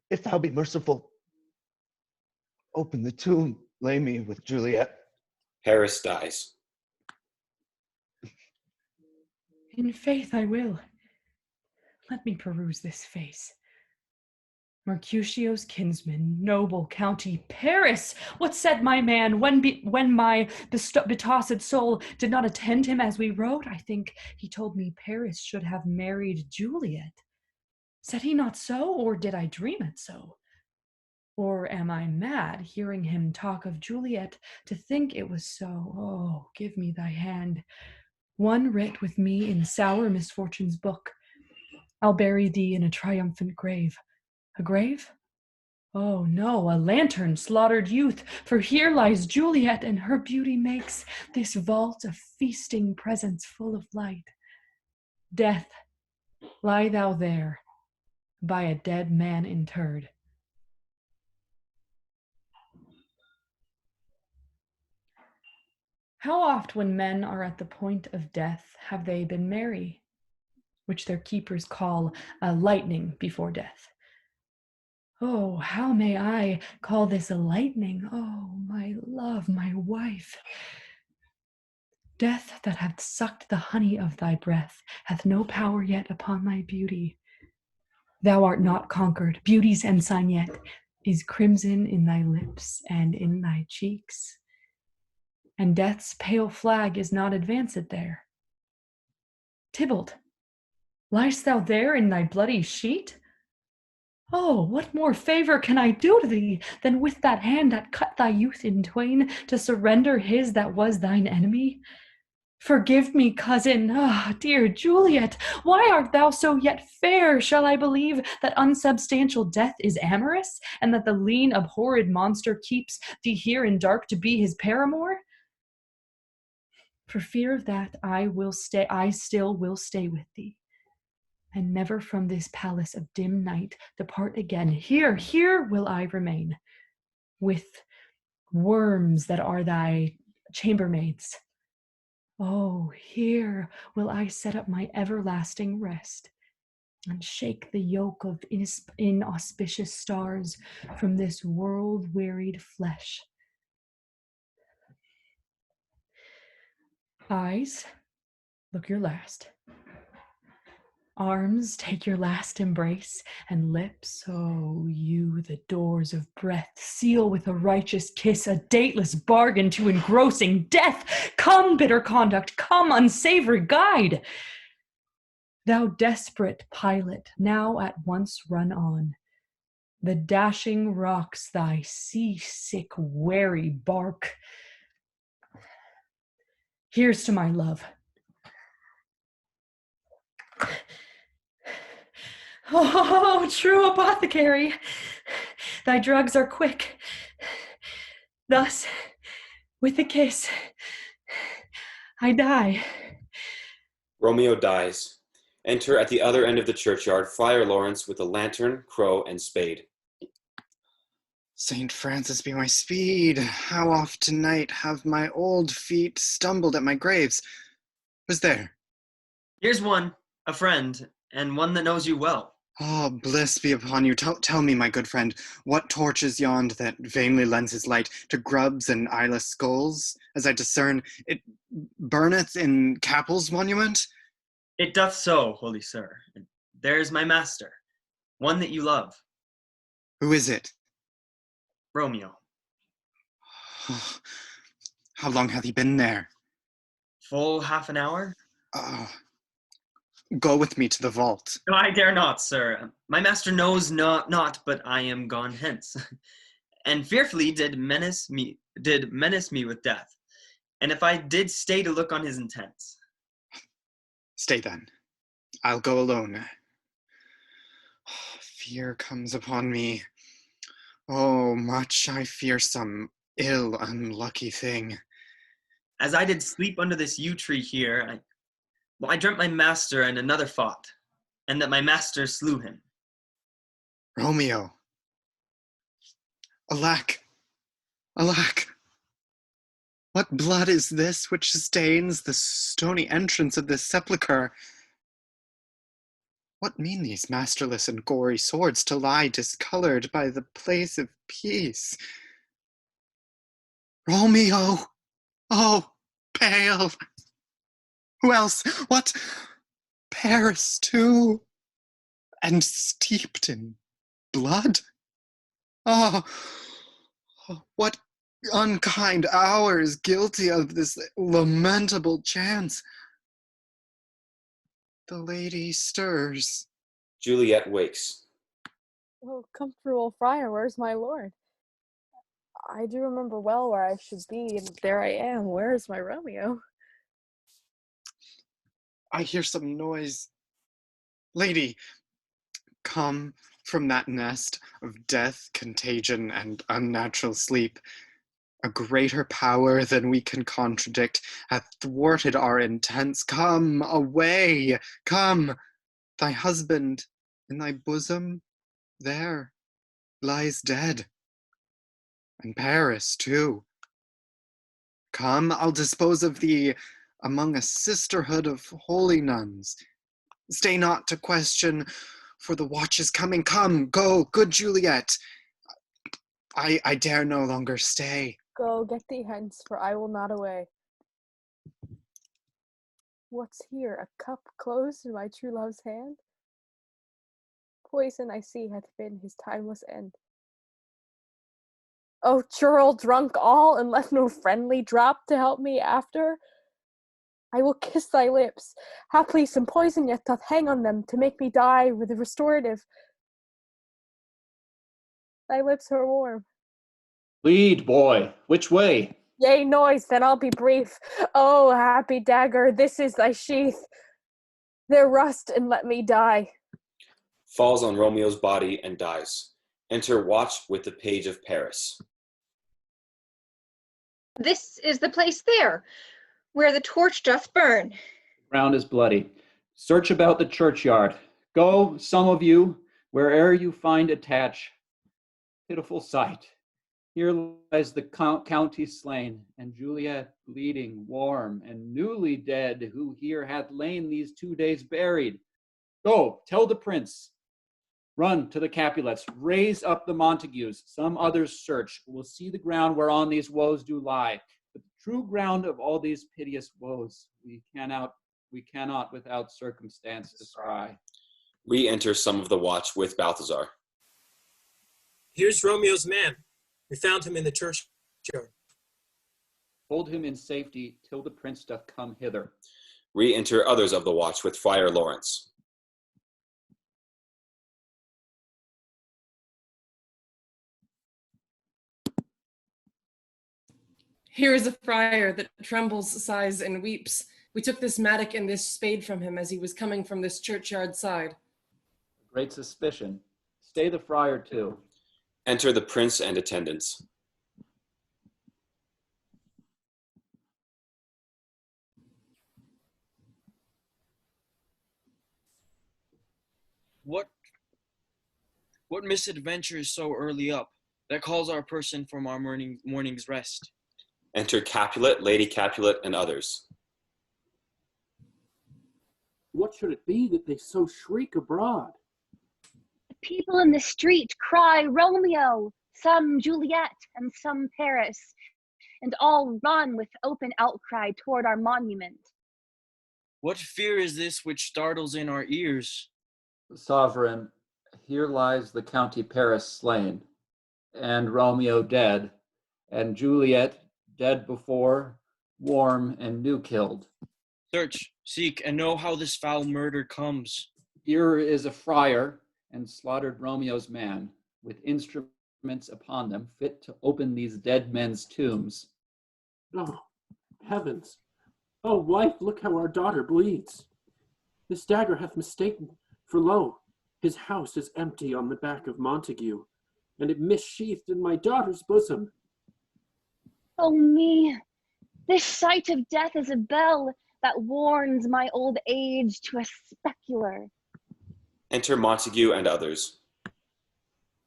if thou be merciful, open the tomb, lay me with Juliet. Paris dies. In faith I will. Let me peruse this face. Mercutio's kinsman, noble county, Paris! What said my man when my betossed soul did not attend him as we rode? I think he told me Paris should have married Juliet. Said he not so, or did I dream it so? Or am I mad, hearing him talk of Juliet, to think it was so? Oh, give me thy hand. One writ with me in sour misfortune's book. I'll bury thee in a triumphant grave. A grave? Oh no, a lantern, slaughtered youth, for here lies Juliet, and her beauty makes this vault a feasting presence full of light. Death, lie thou there, by a dead man interred. How oft when men are at the point of death have they been merry, which their keepers call a lightning before death. Oh, how may I call this a lightning? Oh, my love, my wife. Death that hath sucked the honey of thy breath hath no power yet upon thy beauty. Thou art not conquered. Beauty's ensign yet is crimson in thy lips and in thy cheeks. And death's pale flag is not advanced there. Tybalt, liest thou there in thy bloody sheet? Oh, what more favor can I do to thee than with that hand that cut thy youth in twain to surrender his that was thine enemy? Forgive me, cousin. Ah, dear Juliet, why art thou so yet fair? Shall I believe that unsubstantial death is amorous, and that the lean, abhorred monster keeps thee here in dark to be his paramour? For fear of that, I still will stay with thee, and never from this palace of dim night depart again. Here will I remain, with worms that are thy chambermaids. Oh, here will I set up my everlasting rest, and shake the yoke of inauspicious stars from this world-wearied flesh. Eyes, look your last. Arms, take your last embrace, and lips, oh, you, the doors of breath, seal with a righteous kiss, a dateless bargain to engrossing death. Come, bitter conduct, come, unsavory guide. Thou desperate pilot, now at once run on. The dashing rocks thy seasick, wary bark. Here's to my love. Oh, true apothecary, thy drugs are quick. Thus, with a kiss, I die. Romeo dies. Enter at the other end of the churchyard Friar Laurence with a lantern, crow, and spade. Saint Francis be my speed. How oft tonight have my old feet stumbled at my graves. Who's there? Here's one, a friend, and one that knows you well. Oh, bliss be upon you. Tell me, my good friend, what torch is yond that vainly lends his light to grubs and eyeless skulls, as I discern it burneth in Capel's monument? It doth so, holy sir. There's my master, one that you love. Who is it? Romeo. How long hath he been there? Full half an hour. Go with me to the vault. No, I dare not, sir. My master knows not, but I am gone hence, and fearfully did menace me with death. And if I did stay to look on his intents. Stay then. I'll go alone. Fear comes upon me. Oh, much I fear some ill, unlucky thing. As I did sleep under this yew tree here, I dreamt my master and another fought, and that my master slew him. Romeo. Alack! Alack! What blood is this which stains the stony entrance of this sepulchre? What mean these masterless and gory swords to lie discolored by the place of peace? Romeo! Oh, pale! Who else? What? Paris, too? And steeped in blood? Oh, what unkind hour is guilty of this lamentable chance? The lady stirs. Juliet wakes. Oh, comfortable friar, where's my lord? I do remember well where I should be, and there I am. Where is my Romeo? I hear some noise. Lady, come from that nest of death, contagion, and unnatural sleep. A greater power than we can contradict hath thwarted our intents. Come away, come. Thy husband in thy bosom, there, lies dead. And Paris, too. Come, I'll dispose of thee among a sisterhood of holy nuns. Stay not to question, for the watch is coming. Come, go, good Juliet. I dare no longer stay. Go, get thee hence, for I will not away. What's here, a cup closed in my true love's hand? Poison, I see, hath been his timeless end. Oh, churl, drunk all, and left no friendly drop to help me after? I will kiss thy lips. Haply some poison yet doth hang on them to make me die with a restorative. Thy lips are warm. Lead, boy. Which way? Yea, noise, then I'll be brief. Oh, happy dagger, this is thy sheath. There rust and let me die. Falls on Romeo's body and dies. Enter watch with the page of Paris. This is the place there, where the torch doth burn. Ground is bloody. Search about the churchyard. Go, some of you, where'er you find attach. Pitiful sight. Here lies the county slain, and Juliet bleeding, warm, and newly dead, who here hath lain these 2 days buried. Go, tell the prince. Run to the Capulets, raise up the Montagues, some others search. We'll see the ground whereon these woes do lie. But the true ground of all these piteous woes, we cannot without circumstance descry. Re-enter some of the watch with Balthazar. Here's Romeo's man. We found him in the churchyard. Hold him in safety till the prince doth come hither. Re-enter others of the watch with Friar Laurence. Here is a friar that trembles, sighs, and weeps. We took this mattock and this spade from him as he was coming from this churchyard side. Great suspicion. Stay the friar too. Enter the prince and attendants. What misadventure is so early up that calls our person from our morning's rest? Enter Capulet, Lady Capulet, and others. What should it be that they so shriek abroad? The people in the street cry Romeo, some Juliet, and some Paris, and all run with open outcry toward our monument. What fear is this which startles in our ears? Sovereign, here lies the County Paris slain, and Romeo dead, and Juliet dead before, warm and new killed. Search, seek, and know how this foul murder comes. Here is a friar, and slaughtered Romeo's man, with instruments upon them fit to open these dead men's tombs. Oh, heavens! Oh, wife, look how our daughter bleeds. This dagger hath mistaken, for lo, his house is empty on the back of Montague, and it missheathed in my daughter's bosom. Oh me, this sight of death is a bell that warns my old age to a specular. Enter Montague and others.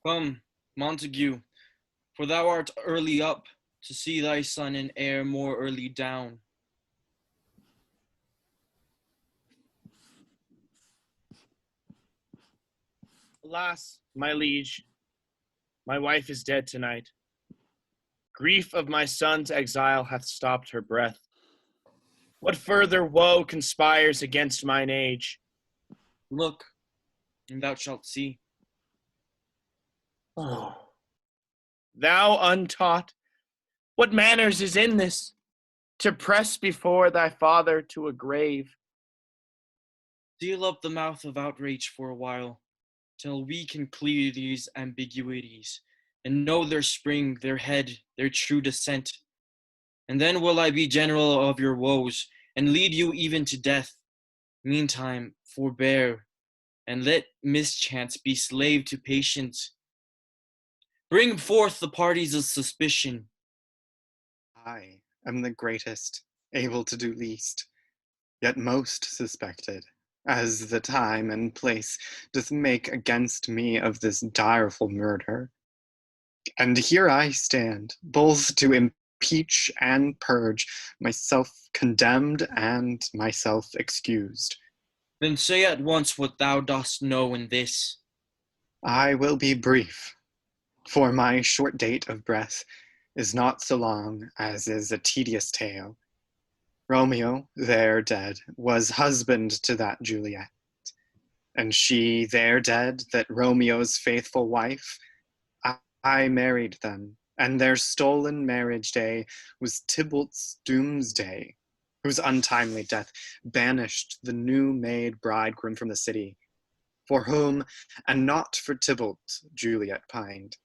Come, Montague, for thou art early up to see thy son and heir more early down. Alas, my liege, my wife is dead tonight. Grief of my son's exile hath stopped her breath. What further woe conspires against mine age? Look, and thou shalt see. Oh. Thou untaught, what manners is in this, to press before thy father to a grave? Seal up the mouth of outrage for a while, till we can clear these ambiguities, and know their spring, their head, their true descent. And then will I be general of your woes, and lead you even to death. Meantime, forbear, and let mischance be slave to patience. Bring forth the parties of suspicion. I am the greatest, able to do least, yet most suspected, as the time and place doth make against me of this direful murder. And here I stand, both to impeach and purge, myself condemned and myself excused. Then say at once what thou dost know in this. I will be brief, for my short date of breath is not so long as is a tedious tale. Romeo, there dead, was husband to that Juliet, and she, there dead, that Romeo's faithful wife. I married them, and their stolen marriage day was Tybalt's doomsday, whose untimely death banished the new-made bridegroom from the city, for whom, and not for Tybalt, Juliet pined.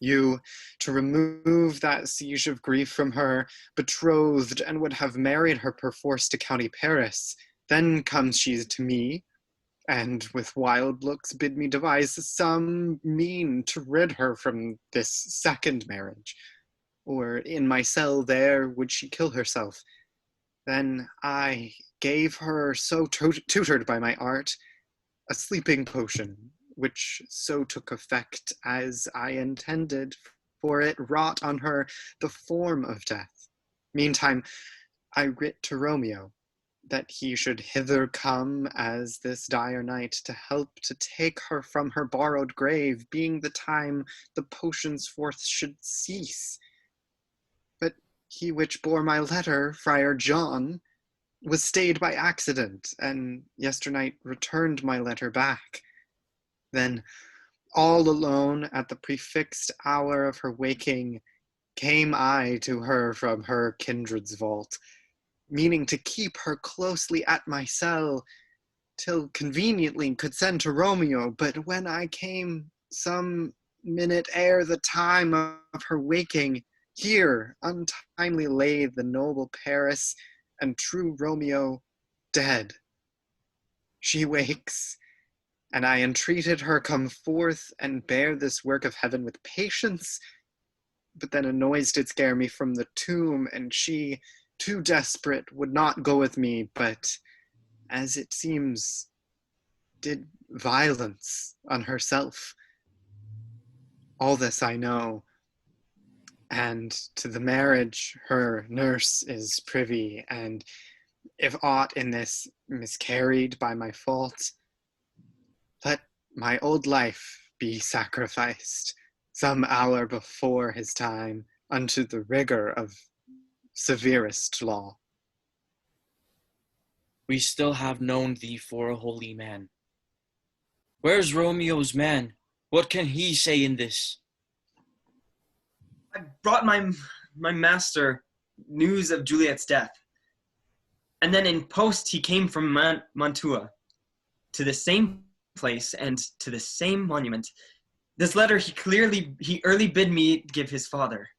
You, to remove that siege of grief from her, betrothed and would have married her perforce to county Paris. Then comes she to me, and with wild looks bid me devise some mean to rid her from this second marriage. Or in my cell there would she kill herself. Then I gave her, so tutored by my art, a sleeping potion, which so took effect as I intended, for it wrought on her the form of death. Meantime, I writ to Romeo, that he should hither come as this dire night to help to take her from her borrowed grave, being the time the potion's forth should cease. But he which bore my letter, Friar John, was stayed by accident, and yesternight returned my letter back. Then, all alone at the prefixed hour of her waking, came I to her from her kindred's vault, meaning to keep her closely at my cell, till conveniently could send to Romeo. But when I came some minute ere the time of her waking, here untimely lay the noble Paris and true Romeo dead. She wakes, and I entreated her come forth and bear this work of heaven with patience. But then a noise did scare me from the tomb, and she, too desperate, would not go with me, but, as it seems, did violence on herself. All this I know, and to the marriage her nurse is privy, and if aught in this miscarried by my fault, let my old life be sacrificed some hour before his time unto the rigor of severest law. We still have known thee for a holy man. Where's Romeo's man? What can he say in this? I brought my master news of Juliet's death. And then in post he came from Mantua to the same place and to the same monument. This letter he early bid me give his father,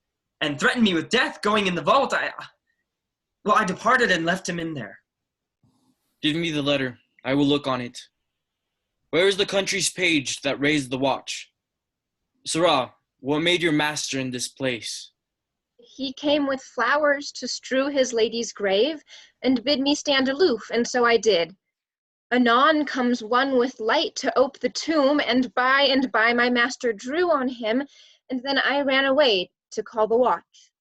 and threatened me with death going in the vault. I departed and left him in there. Give me the letter. I will look on it. Where is the country's page that raised the watch? Sirrah, what made your master in this place? He came with flowers to strew his lady's grave, and bid me stand aloof, and so I did. Anon comes one with light to ope the tomb, and by my master drew on him, and then I ran away to call the watch.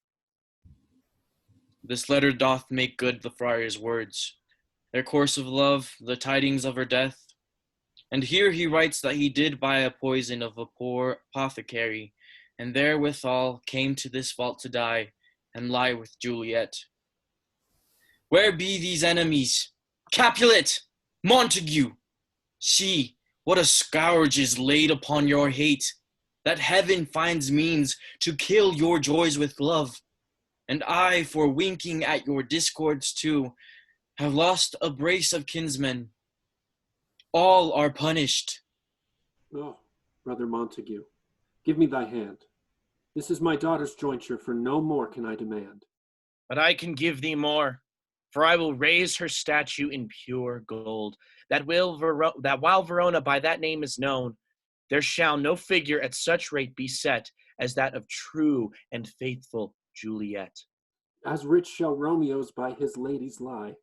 This letter doth make good the friar's words. Their course of love, the tidings of her death. And here he writes that he did buy a poison of a poor apothecary, and therewithal came to this vault to die, and lie with Juliet. Where be these enemies? Capulet! Montague! See, what a scourge is laid upon your hate, that heaven finds means to kill your joys with love. And I, for winking at your discords too, have lost a brace of kinsmen. All are punished. Oh, brother Montague, give me thy hand. This is my daughter's jointure, for no more can I demand. But I can give thee more, for I will raise her statue in pure gold, that while Verona by that name is known, there shall no figure at such rate be set as that of true and faithful Juliet. As rich shall Romeo's by his ladies lie.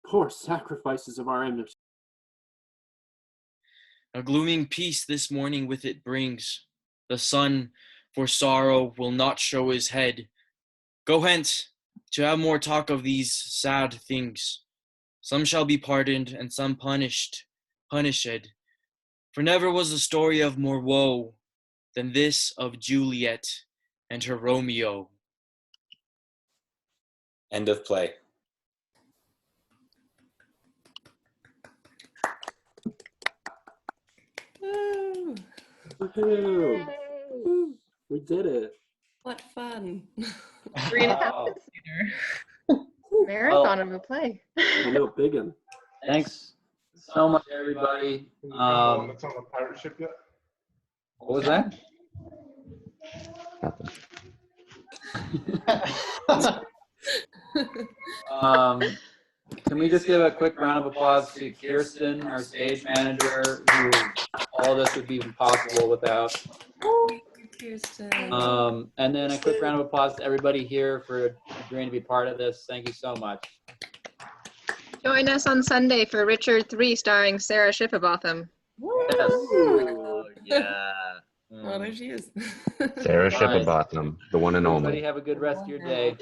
Poor sacrifices of our enmity. A glooming peace this morning with it brings. The sun, for sorrow, will not show his head. Go hence, to have more talk of these sad things. Some shall be pardoned, and some punished. For never was the story of more woe than this of Juliet and her Romeo. End of play. Woo. Woohoo! We did it. What fun. 3.5 minutes later. Marathon of a play. I know, big one. Thanks so much, everybody. It's on the pirate ship yet? What was that? Can we just give a quick round of applause to Kirsten, our stage manager, who all this would be impossible without. Kirsten. And then a quick round of applause to everybody here for agreeing to be part of this. Thank you so much. Join us on Sunday for Richard III starring Sarah Schifferbotham. Yes. Oh, yeah. Oh, there she is. Sarah Schifferbotham, the one and only. Everybody have a good rest of your day.